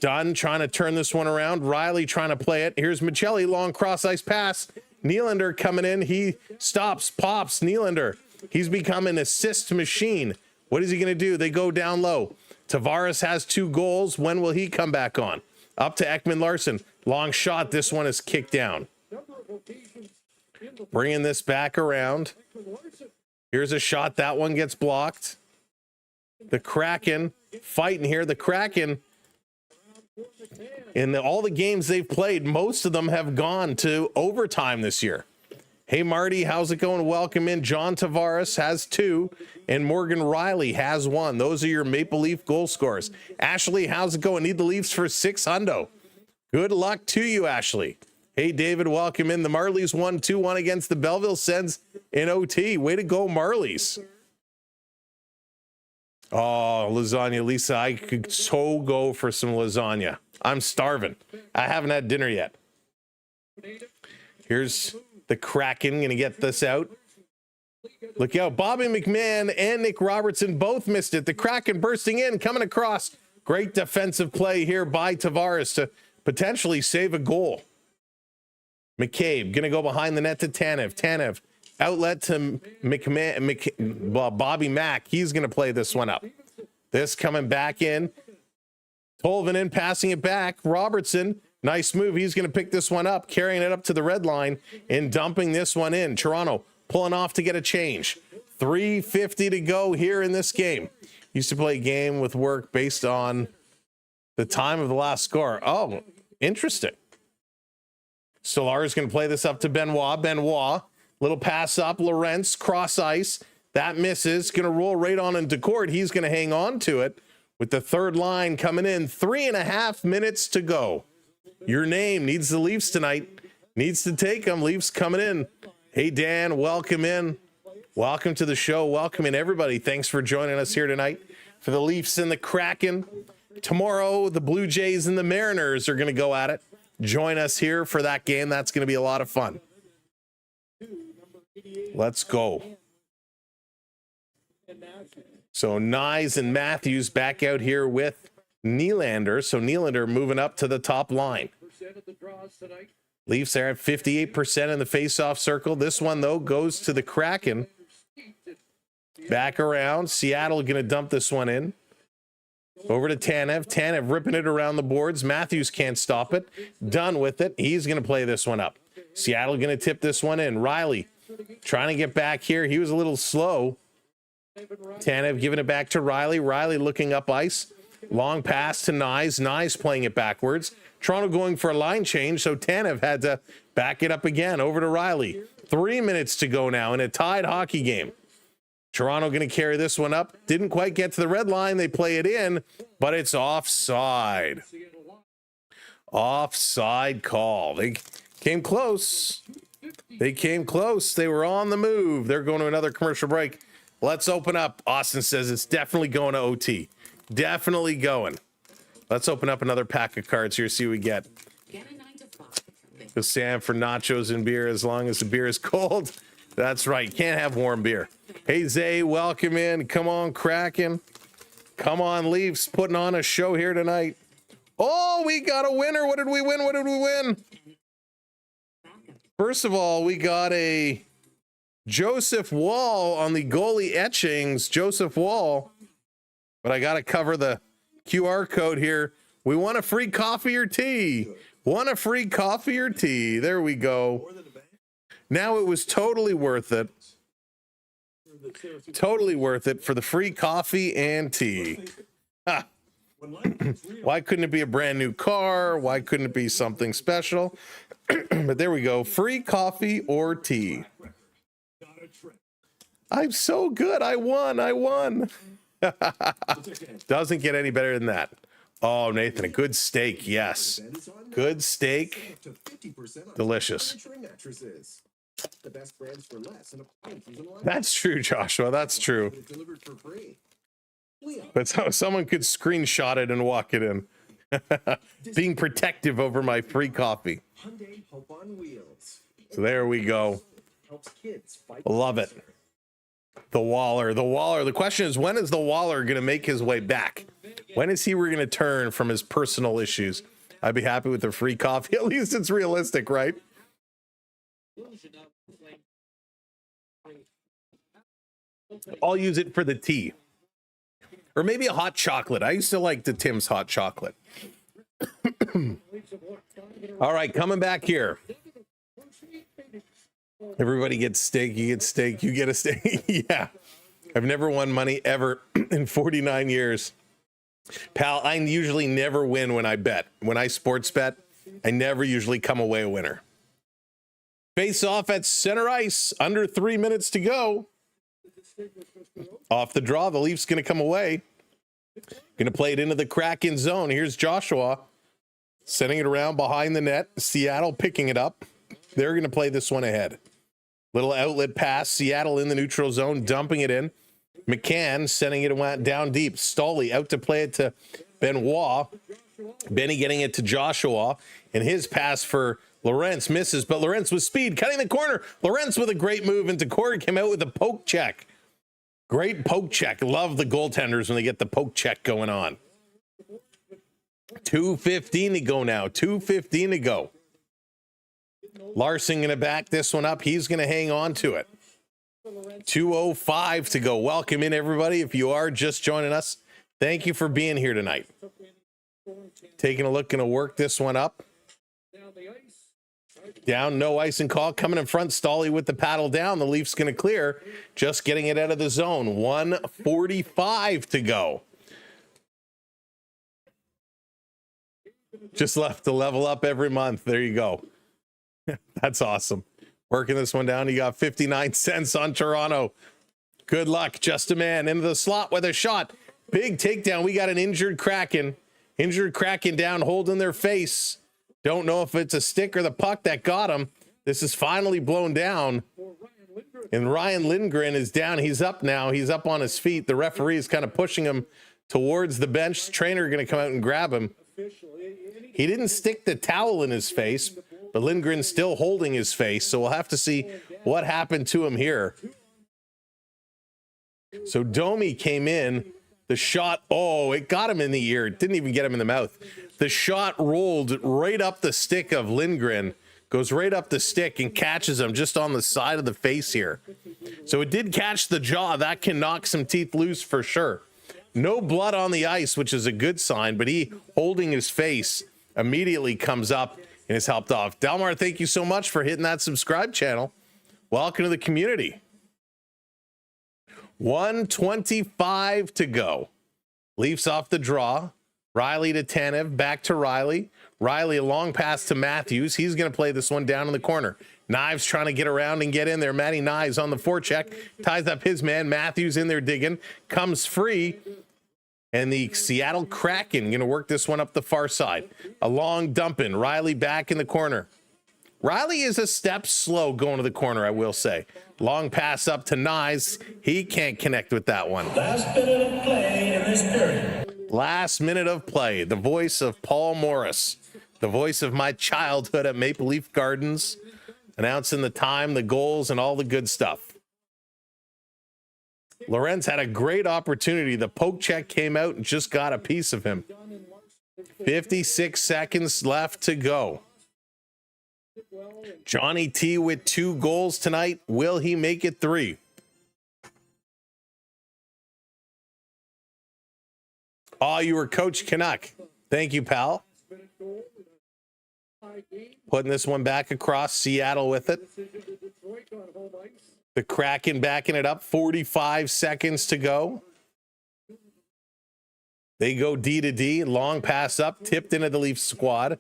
Dunn trying to turn this one around. Riley trying to play it. Here's Michelli, long cross-ice pass. Nylander coming in. He stops, pops. Nylander, he's become an assist machine. What is he going to do? They go down low. Tavares has 2 goals. When will he come back on? Up to Ekman-Larsson. Long shot. This one is kicked down. Bringing this back around. Here's a shot. That one gets blocked. The Kraken fighting here. The Kraken, in all the games they've played, most of them have gone to overtime this year. Hey, Marty, how's it going? Welcome in. John Tavares has 2, and Morgan Riley has 1. Those are your Maple Leaf goal scorers. Ashley, how's it going? Need the Leafs for 6 hundo. Good luck to you, Ashley. Hey, David, welcome in. The Marlies won 2-1 against the Belleville Sens in OT. Way to go, Marlies. Oh, lasagna. Lisa, I could so go for some lasagna. I'm starving. I haven't had dinner yet. Here's the Kraken. Going to get this out. Look out. Bobby McMahon and Nick Robertson both missed it. The Kraken bursting in, coming across. Great defensive play here by Tavares to potentially save a goal. McCabe going to go behind the net to Tanev. Tanev outlet to Bobby Mack. He's going to play this one up. This coming back in. Tolvanen passing it back. Robertson, nice move. He's going to pick this one up, carrying it up to the red line and dumping this one in. Toronto pulling off to get a change. 3:50 to go here in this game. Used to play a game with work based on the time of the last score. Oh, interesting. Stolarz is going to play this up to Benoit. Benoit, little pass up. Lorentz, cross ice. That misses. Going to roll right on into court. He's going to hang on to it with the third line coming in. 3.5 minutes to go. Your name needs the Leafs tonight. Needs to take them. Leafs coming in. Hey, Dan, welcome in. Welcome to the show. Welcome in, everybody. Thanks for joining us here tonight for the Leafs and the Kraken. Tomorrow, the Blue Jays and the Mariners are going to go at it. Join us here for that game. That's going to be a lot of fun. Let's go. So Nyes and Matthews back out here with Nylander. So Nylander moving up to the top line. Leafs are at 58% in the face-off circle. This one, though, goes to the Kraken. Back around. Seattle going to dump this one in. Over to Tanev. Tanev ripping it around the boards. Matthews can't stop it. Done with it. He's going to play this one up. Seattle going to tip this one in. Riley trying to get back here. He was a little slow. Tanev giving it back to Riley. Riley looking up ice. Long pass to Nyes. Nyes playing it backwards. Toronto going for a line change, so Tanev had to back it up again. Over to Riley. 3 minutes to go now in a tied hockey game. Toronto going to carry this one up. Didn't quite get to the red line. They play it in, but it's offside. Offside call. They came close. They came close. They were on the move. They're going to another commercial break. Let's open up. Austin says it's definitely going to OT. Definitely going. Let's open up another pack of cards here, see what we get. Go Sam for nachos and beer as long as the beer is cold. That's right. You can't have warm beer. Hey, Zay, welcome in. Come on, Kraken. Come on, Leafs. Putting on a show here tonight. Oh, we got a winner. What did we win? What did we win? First of all, we got a Joseph Wall on the goalie etchings. Joseph Wall. But I got to cover the QR code here. We want a free coffee or tea. Want a free coffee or tea. There we go. Now it was totally worth it. Totally worth it for the free coffee and tea. Ha. Why couldn't it be a brand new car? Why couldn't it be something special? But there we go. Free coffee or tea. I'm so good. I won. I won. Doesn't get any better than that. Oh, Nathan, a good steak. Yes. Good steak. Delicious. That's true, Joshua. That's true. But someone could screenshot it and walk it in. Being protective over my free coffee. So there we go. Love it. The Waller. The question is, when is the Waller going to make his way back? When is he going to turn from his personal issues? I'd be happy with the free coffee. At least it's realistic, right? I'll use it for the tea. Or maybe a hot chocolate. I used to like the Tim's hot chocolate. All right, coming back here. Everybody gets steak. You get steak. You get a steak. Yeah. I've never won money ever in 49 years. Pal, I usually never win when I bet. When I sports bet, I never usually come away a winner. Face off at center ice. Under 3 minutes to go. Off the draw. The Leafs going to come away. Going to play it into the Kraken zone. Here's Joshua sending it around behind the net. Seattle picking it up. They're going to play this one ahead. Little outlet pass. Seattle in the neutral zone, dumping it in. McCann sending it down deep. Stolly out to play it to Benoit. Benny getting it to Joshua. And his pass for Lorentz misses, but Lorentz with speed, cutting the corner. Lorentz with a great move into Corey, came out with a poke check. Great poke check. Love the goaltenders when they get the poke check going on. 2:15 to go now. 2:15 to go. Larson going to back this one up. He's going to hang on to it. 2:05 to go. Welcome in, everybody. If you are just joining us, thank you for being here tonight. Taking a look, going to work this one up. Down, no ice and call. Coming in front, Stolly with the paddle down. The Leafs going to clear. Just getting it out of the zone. 1:45 to go. Just left to level up every month. There you go. That's awesome. Working this one down. You got 59 cents on Toronto. Good luck. Just a man into the slot with a shot. Big takedown. We got an injured Kraken. Injured Kraken down, holding their face. Don't know if it's a stick or the puck that got him. This is finally blown down. And Ryan Lindgren is down. He's up now. He's up on his feet. The referee is kind of pushing him towards the bench. Trainer going to come out and grab him. He didn't stick the towel in his face, but Lindgren's still holding his face. So we'll have to see what happened to him here. So Domi came in. The shot, oh, it got him in the ear. It didn't even get him in the mouth. The shot rolled right up the stick of Lindgren, goes right up the stick and catches him just on the side of the face here. So it did catch the jaw. That can knock some teeth loose for sure. No blood on the ice, which is a good sign, but he, holding his face, immediately comes up and is helped off. Delmar, thank you so much for hitting that subscribe channel. Welcome to the community. 1:25 to go. Leafs off the draw. Riley to Tanev, back to Riley. Riley, a long pass to Matthews. He's going to play this one down in the corner. Knives trying to get around and get in there. Matty Knives on the forecheck. Ties up his man. Matthews in there digging. Comes free. And the Seattle Kraken going to work this one up the far side. A long dumping. Riley back in the corner. Riley is a step slow going to the corner, I will say. Long pass up to Knives. He can't connect with that one. Last minute of play in this period. Last minute of play. The voice of Paul Morris. The voice of my childhood at Maple Leaf Gardens. Announcing the time, the goals, and all the good stuff. Lorenz had a great opportunity. The poke check came out and just got a piece of him. 56 seconds left to go. Johnny T with 2 goals tonight. Will he make it 3? Oh, you were Coach Canuck. Thank you, pal. Putting this one back across. Seattle with it. The Kraken backing it up. 45 seconds to go. They go D to D. Long pass up. Tipped into the Leafs squad.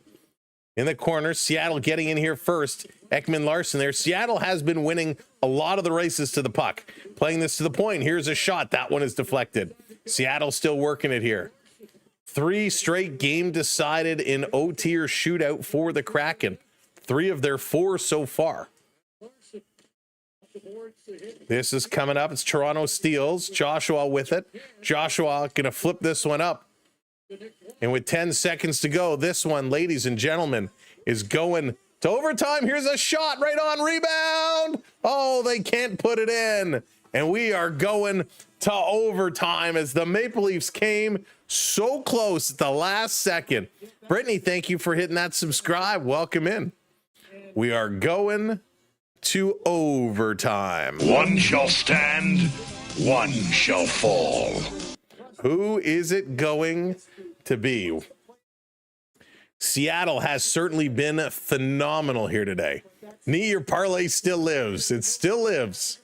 In the corner, Seattle getting in here first. Ekman Larson there. Seattle has been winning a lot of the races to the puck. Playing this to the point. Here's a shot. That one is deflected. Seattle still working it here. 3 straight game decided in OT or shootout for the Kraken. 3 of their 4 so far. This is coming up. It's Toronto Steels. Joshua with it. Joshua going to flip this one up. And with 10 seconds to go, this one, ladies and gentlemen, is going to overtime. Here's a shot right on rebound. Oh, they can't put it in. And we are going to overtime as the Maple Leafs came so close at the last second. Brittany, thank you for hitting that subscribe. Welcome in. We are going to overtime. One shall stand, one shall fall. Who is it going to be? Seattle has certainly been phenomenal here today. Nee, your parlay still lives. It still lives.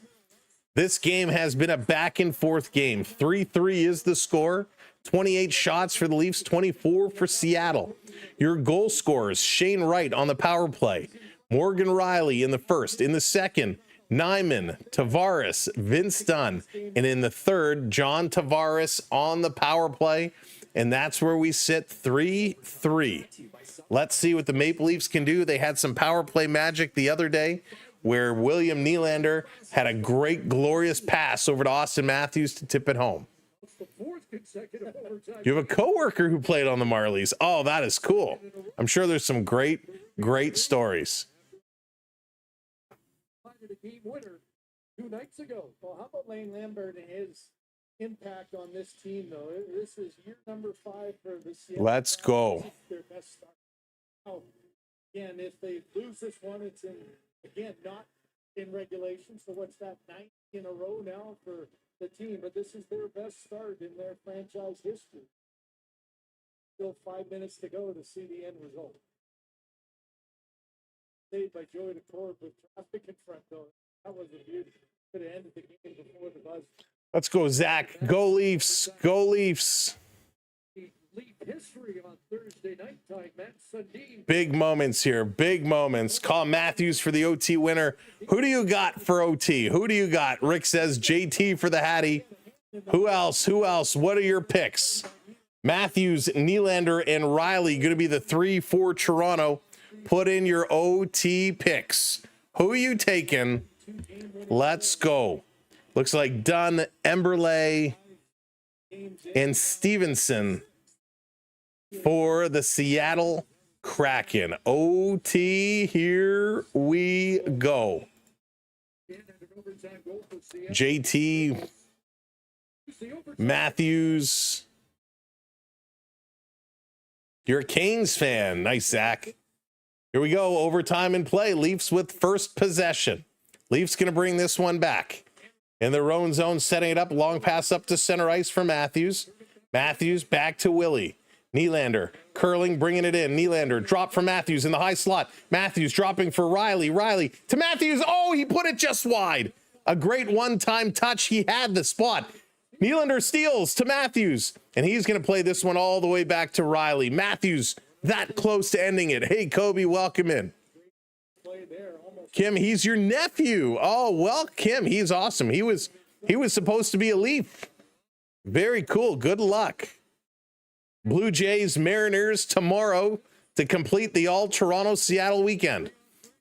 This game has been a back and forth game. 3-3 is the score. 28 shots for the Leafs, 24 for Seattle. Your goal scorers, Shane Wright on the power play. Morgan Riley in the first. In the second, Nyman, Tavares, Vince Dunn. And in the third, John Tavares on the power play. And that's where we sit 3-3. Let's see what the Maple Leafs can do. They had some power play magic the other day where William Nylander had a great, glorious pass over to Austin Matthews to tip it home. You have a coworker who played on the Marlies. Oh, that is cool. I'm sure there's some great, great stories. Game winner 2 nights ago. Well, how about Lane Lambert and his impact on this team, though. This is year number 5 for the Seattle. Let's go. This is their best start. Now, again, if they lose this one, it's not in regulation. So what's that, 9 in a row now for the team? But this is their best start in their franchise history. Still 5 minutes to go to see the end result. Saved by Joey DeCord with traffic in front, though. That was a beauty. Could have ended the game before the buzz. Let's go, Zach. Go Leafs. Go Leafs. Leaf history on Thursday night time. Matt Sundin. Big moments here. Big moments. Call Matthews for the OT winner. Who do you got for OT? Who do you got? Rick says JT for the Hattie. Who else? Who else? What are your picks? Matthews, Nylander, and Riley going to be the 3 for Toronto. Put in your OT picks. Who are you taking? Let's go. Looks like Dunn, Emberley, and Stevenson for the Seattle Kraken. OT, here we go. JT, Matthews. You're a Canes fan. Nice, Zach. Here we go. Overtime in play. Leafs with first possession. Leafs going to bring this one back. In their own zone, setting it up. Long pass up to center ice for Matthews. Matthews back to Willie. Nylander curling, bringing it in. Nylander drop for Matthews in the high slot. Matthews dropping for Riley. Riley to Matthews. Oh, he put it just wide. A great one-time touch. He had the spot. Nylander steals to Matthews. And he's going to play this one all the way back to Riley. Matthews that close to ending it. Hey, Kobe, welcome in. Kim, he's your nephew. Oh, well, Kim, he's awesome. He was supposed to be a Leaf. Very cool. Good luck. Blue Jays, Mariners tomorrow to complete the all-Toronto Seattle weekend.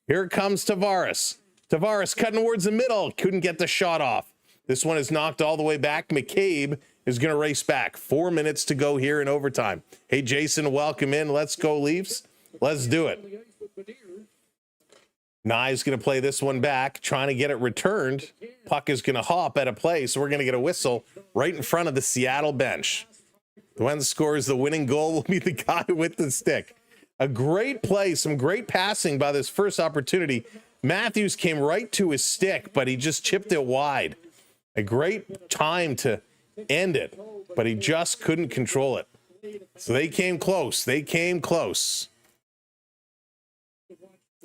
Here comes Tavares. Tavares cutting towards the middle. Couldn't get the shot off. This one is knocked all the way back. McCabe is going to race back. 4 minutes to go here in overtime. Hey, Jason, welcome in. Let's go, Leafs. Let's do it. Nye's going to play this one back, trying to get it returned. Puck is going to hop at a play, so we're going to get a whistle right in front of the Seattle bench. The one that scores the winning goal will be the guy with the stick. A great play, some great passing by this first opportunity. Matthews came right to his stick, but he just chipped it wide. A great time to end it, but he just couldn't control it. So they came close. They came close.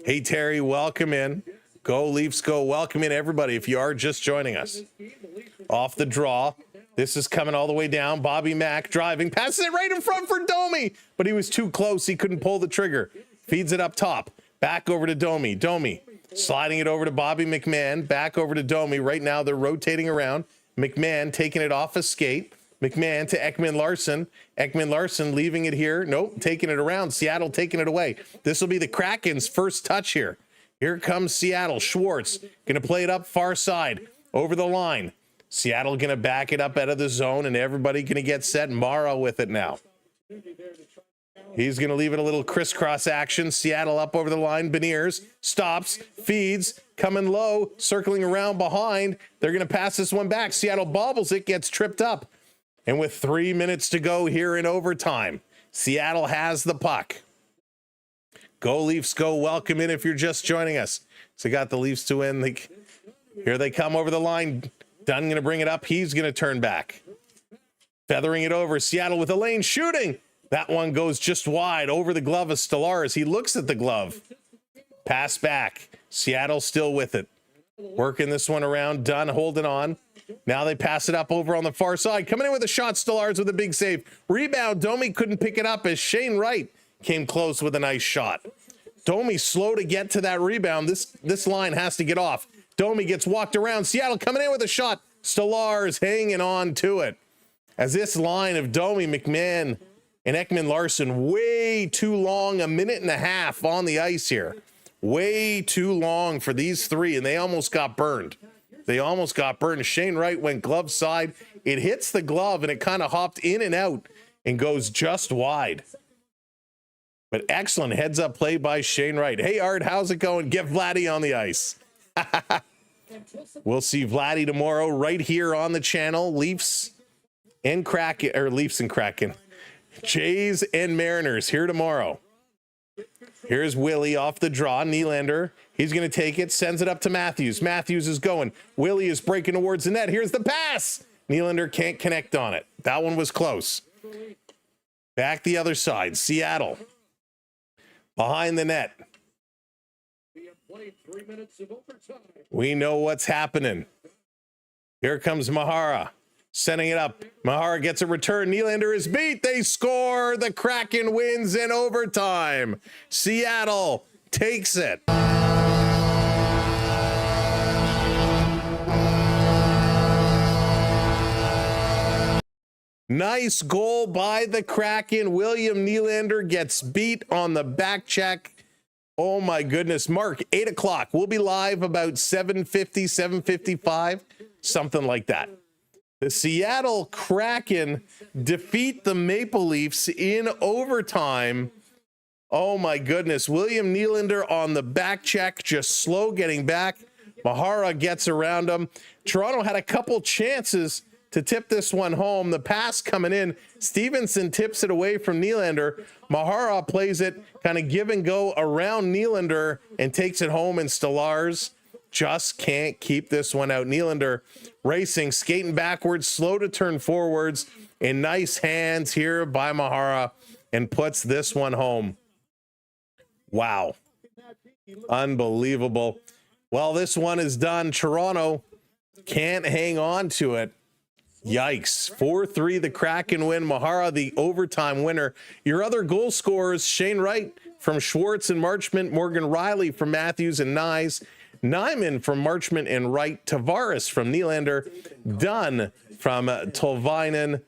Hey, Terry, welcome in. Go Leafs, go. Welcome in, everybody, if you are just joining us. Off the draw. This is coming all the way down. Bobby Mack driving. Passes it right in front for Domi, but he was too close. He couldn't pull the trigger. Feeds it up top. Back over to Domi. Domi sliding it over to Bobby McMahon. Back over to Domi. Right now they're rotating around. McMahon taking it off a skate. McMahon to Ekman Larson. Ekman Larson leaving it here. Nope, taking it around. Seattle taking it away. This will be the Kraken's first touch here. Here comes Seattle. Schwartz going to play it up far side. Over the line. Seattle going to back it up out of the zone, and everybody going to get set. Mara with it now. He's going to leave it a little crisscross action. Seattle up over the line. Beniers stops, feeds, coming low, circling around behind. They're going to pass this one back. Seattle bobbles it, gets tripped up. And with 3 minutes to go here in overtime, Seattle has the puck. Go Leafs, go. Welcome in if you're just joining us. So got the Leafs to win. Here they come over the line. Dunn going to bring it up. He's going to turn back. Feathering it over. Seattle with a lane shooting. That one goes just wide over the glove of Stolarz. He looks at the glove. Pass back. Seattle still with it. Working this one around. Dunn holding on. Now they pass it up over on the far side. Coming in with a shot. Stolarz with a big save. Rebound. Domi couldn't pick it up as Shane Wright came close with a nice shot. Domi slow to get to that rebound. This line has to get off. Domi gets walked around. Seattle coming in with a shot. Stolarz hanging on to it. As this line of Domi, McMahon, and Ekman Larson, way too long, 1.5 minutes on the ice here. Way too long for these three, and they almost got burned. Shane Wright went glove side. It hits the glove, and it kind of hopped in and out and goes just wide. But excellent heads-up play by Shane Wright. Hey, Art, how's it going? Get Vladdy on the ice. We'll see Vladdy tomorrow right here on the channel. Leafs and Kraken, or Leafs and Kraken. Jays and Mariners here tomorrow. Here's Willie off the draw. Nylander, he's going to take it, sends it up to Matthews. Matthews is going. Willie is breaking towards the net. Here's the pass. Nylander can't connect on it. That one was close. Back the other side. Seattle behind the net. We know what's happening. Here comes Mahara. Sending it up. Mahara gets a return. Nylander is beat. They score. The Kraken wins in overtime. Seattle takes it. Nice goal by the Kraken. William Nylander gets beat on the back check. Oh my goodness. Mark, 8 o'clock. We'll be live about 7:50, 7:55, something like that. The Seattle Kraken defeat the Maple Leafs in overtime. Oh my goodness. William Nylander on the back check, just slow getting back. Mahara gets around him. Toronto had a couple chances to tip this one home. The pass coming in. Stevenson tips it away from Nylander. Mahara plays it kind of give and go around Nylander and takes it home, and Stolarz just can't keep this one out. Nylander racing, skating backwards, slow to turn forwards, and nice hands here by Mahara, and puts this one home. Wow. Unbelievable. Well, this one is done. Toronto can't hang on to it. Yikes. 4-3, the Kraken win. Mahara, the overtime winner. Your other goal scorers, Shane Wright from Schwartz and Marchment, Morgan Riley from Matthews and Nyes, Nyman from Marchment and Wright, Tavares from Nylander, Dunn from Tolvainen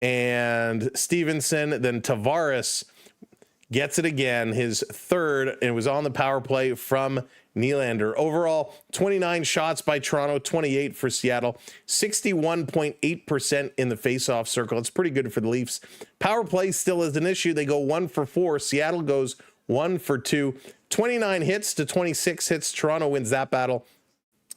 and Stevenson. Then Tavares gets it again, his third, and it was on the power play from Nylander. Overall, 29 shots by Toronto, 28 for Seattle, 61.8% in the faceoff circle. It's pretty good for the Leafs. Power play still is an issue. They go 1 for 4. Seattle goes 1 for 2. 29 hits to 26 hits. Toronto wins that battle.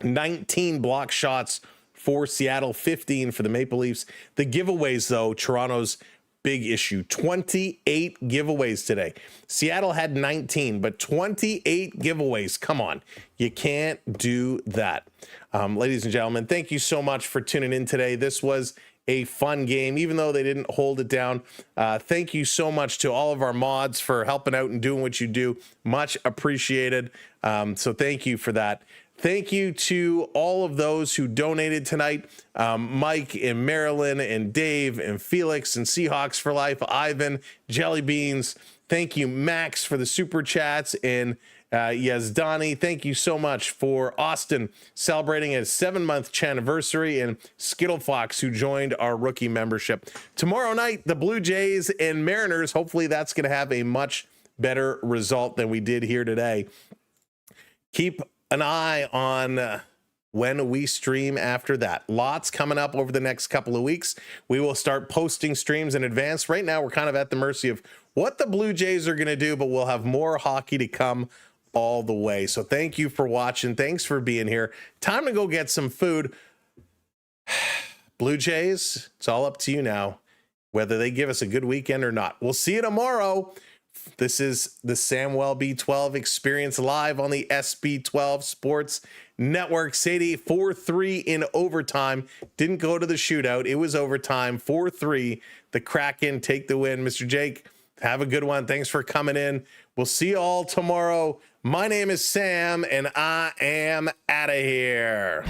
19 block shots for Seattle, 15 for the Maple Leafs. The giveaways, though, Toronto's big issue. 28 giveaways today. Seattle had 19, but 28 giveaways. Come on. You can't do that. Ladies and gentlemen, thank you so much for tuning in today. This was a fun game, even though they didn't hold it down. Thank you so much to all of our mods for helping out and doing what you do. Much appreciated. So thank you for that. Thank you to all of those who donated tonight. Mike and Marilyn and Dave and Felix and Seahawks for Life, Ivan, Jelly Beans. Thank you, Max, for the super chats, and Yazdani. Thank you so much for Austin celebrating his 7-month anniversary, and Skittlefox, who joined our rookie membership. Tomorrow night, the Blue Jays and Mariners. Hopefully that's going to have a much better result than we did here today. Keep an eye on when we stream after that. Lots coming up over the next couple of weeks. We will start posting streams in advance. Right now, we're kind of at the mercy of what the Blue Jays are going to do, but we'll have more hockey to come all the way. So thank you for watching. Thanks for being here. Time to go get some food. Blue Jays, it's all up to you now, whether they give us a good weekend or not. We'll see you tomorrow. This is the Samwelb12 Experience live on the SB12 Sports Network. Sadie, 4-3 in overtime. Didn't go to the shootout. It was overtime. 4-3. The Kraken take the win. Mr. Jake, have a good one. Thanks for coming in. We'll see you all tomorrow. My name is Sam, and I am out of here.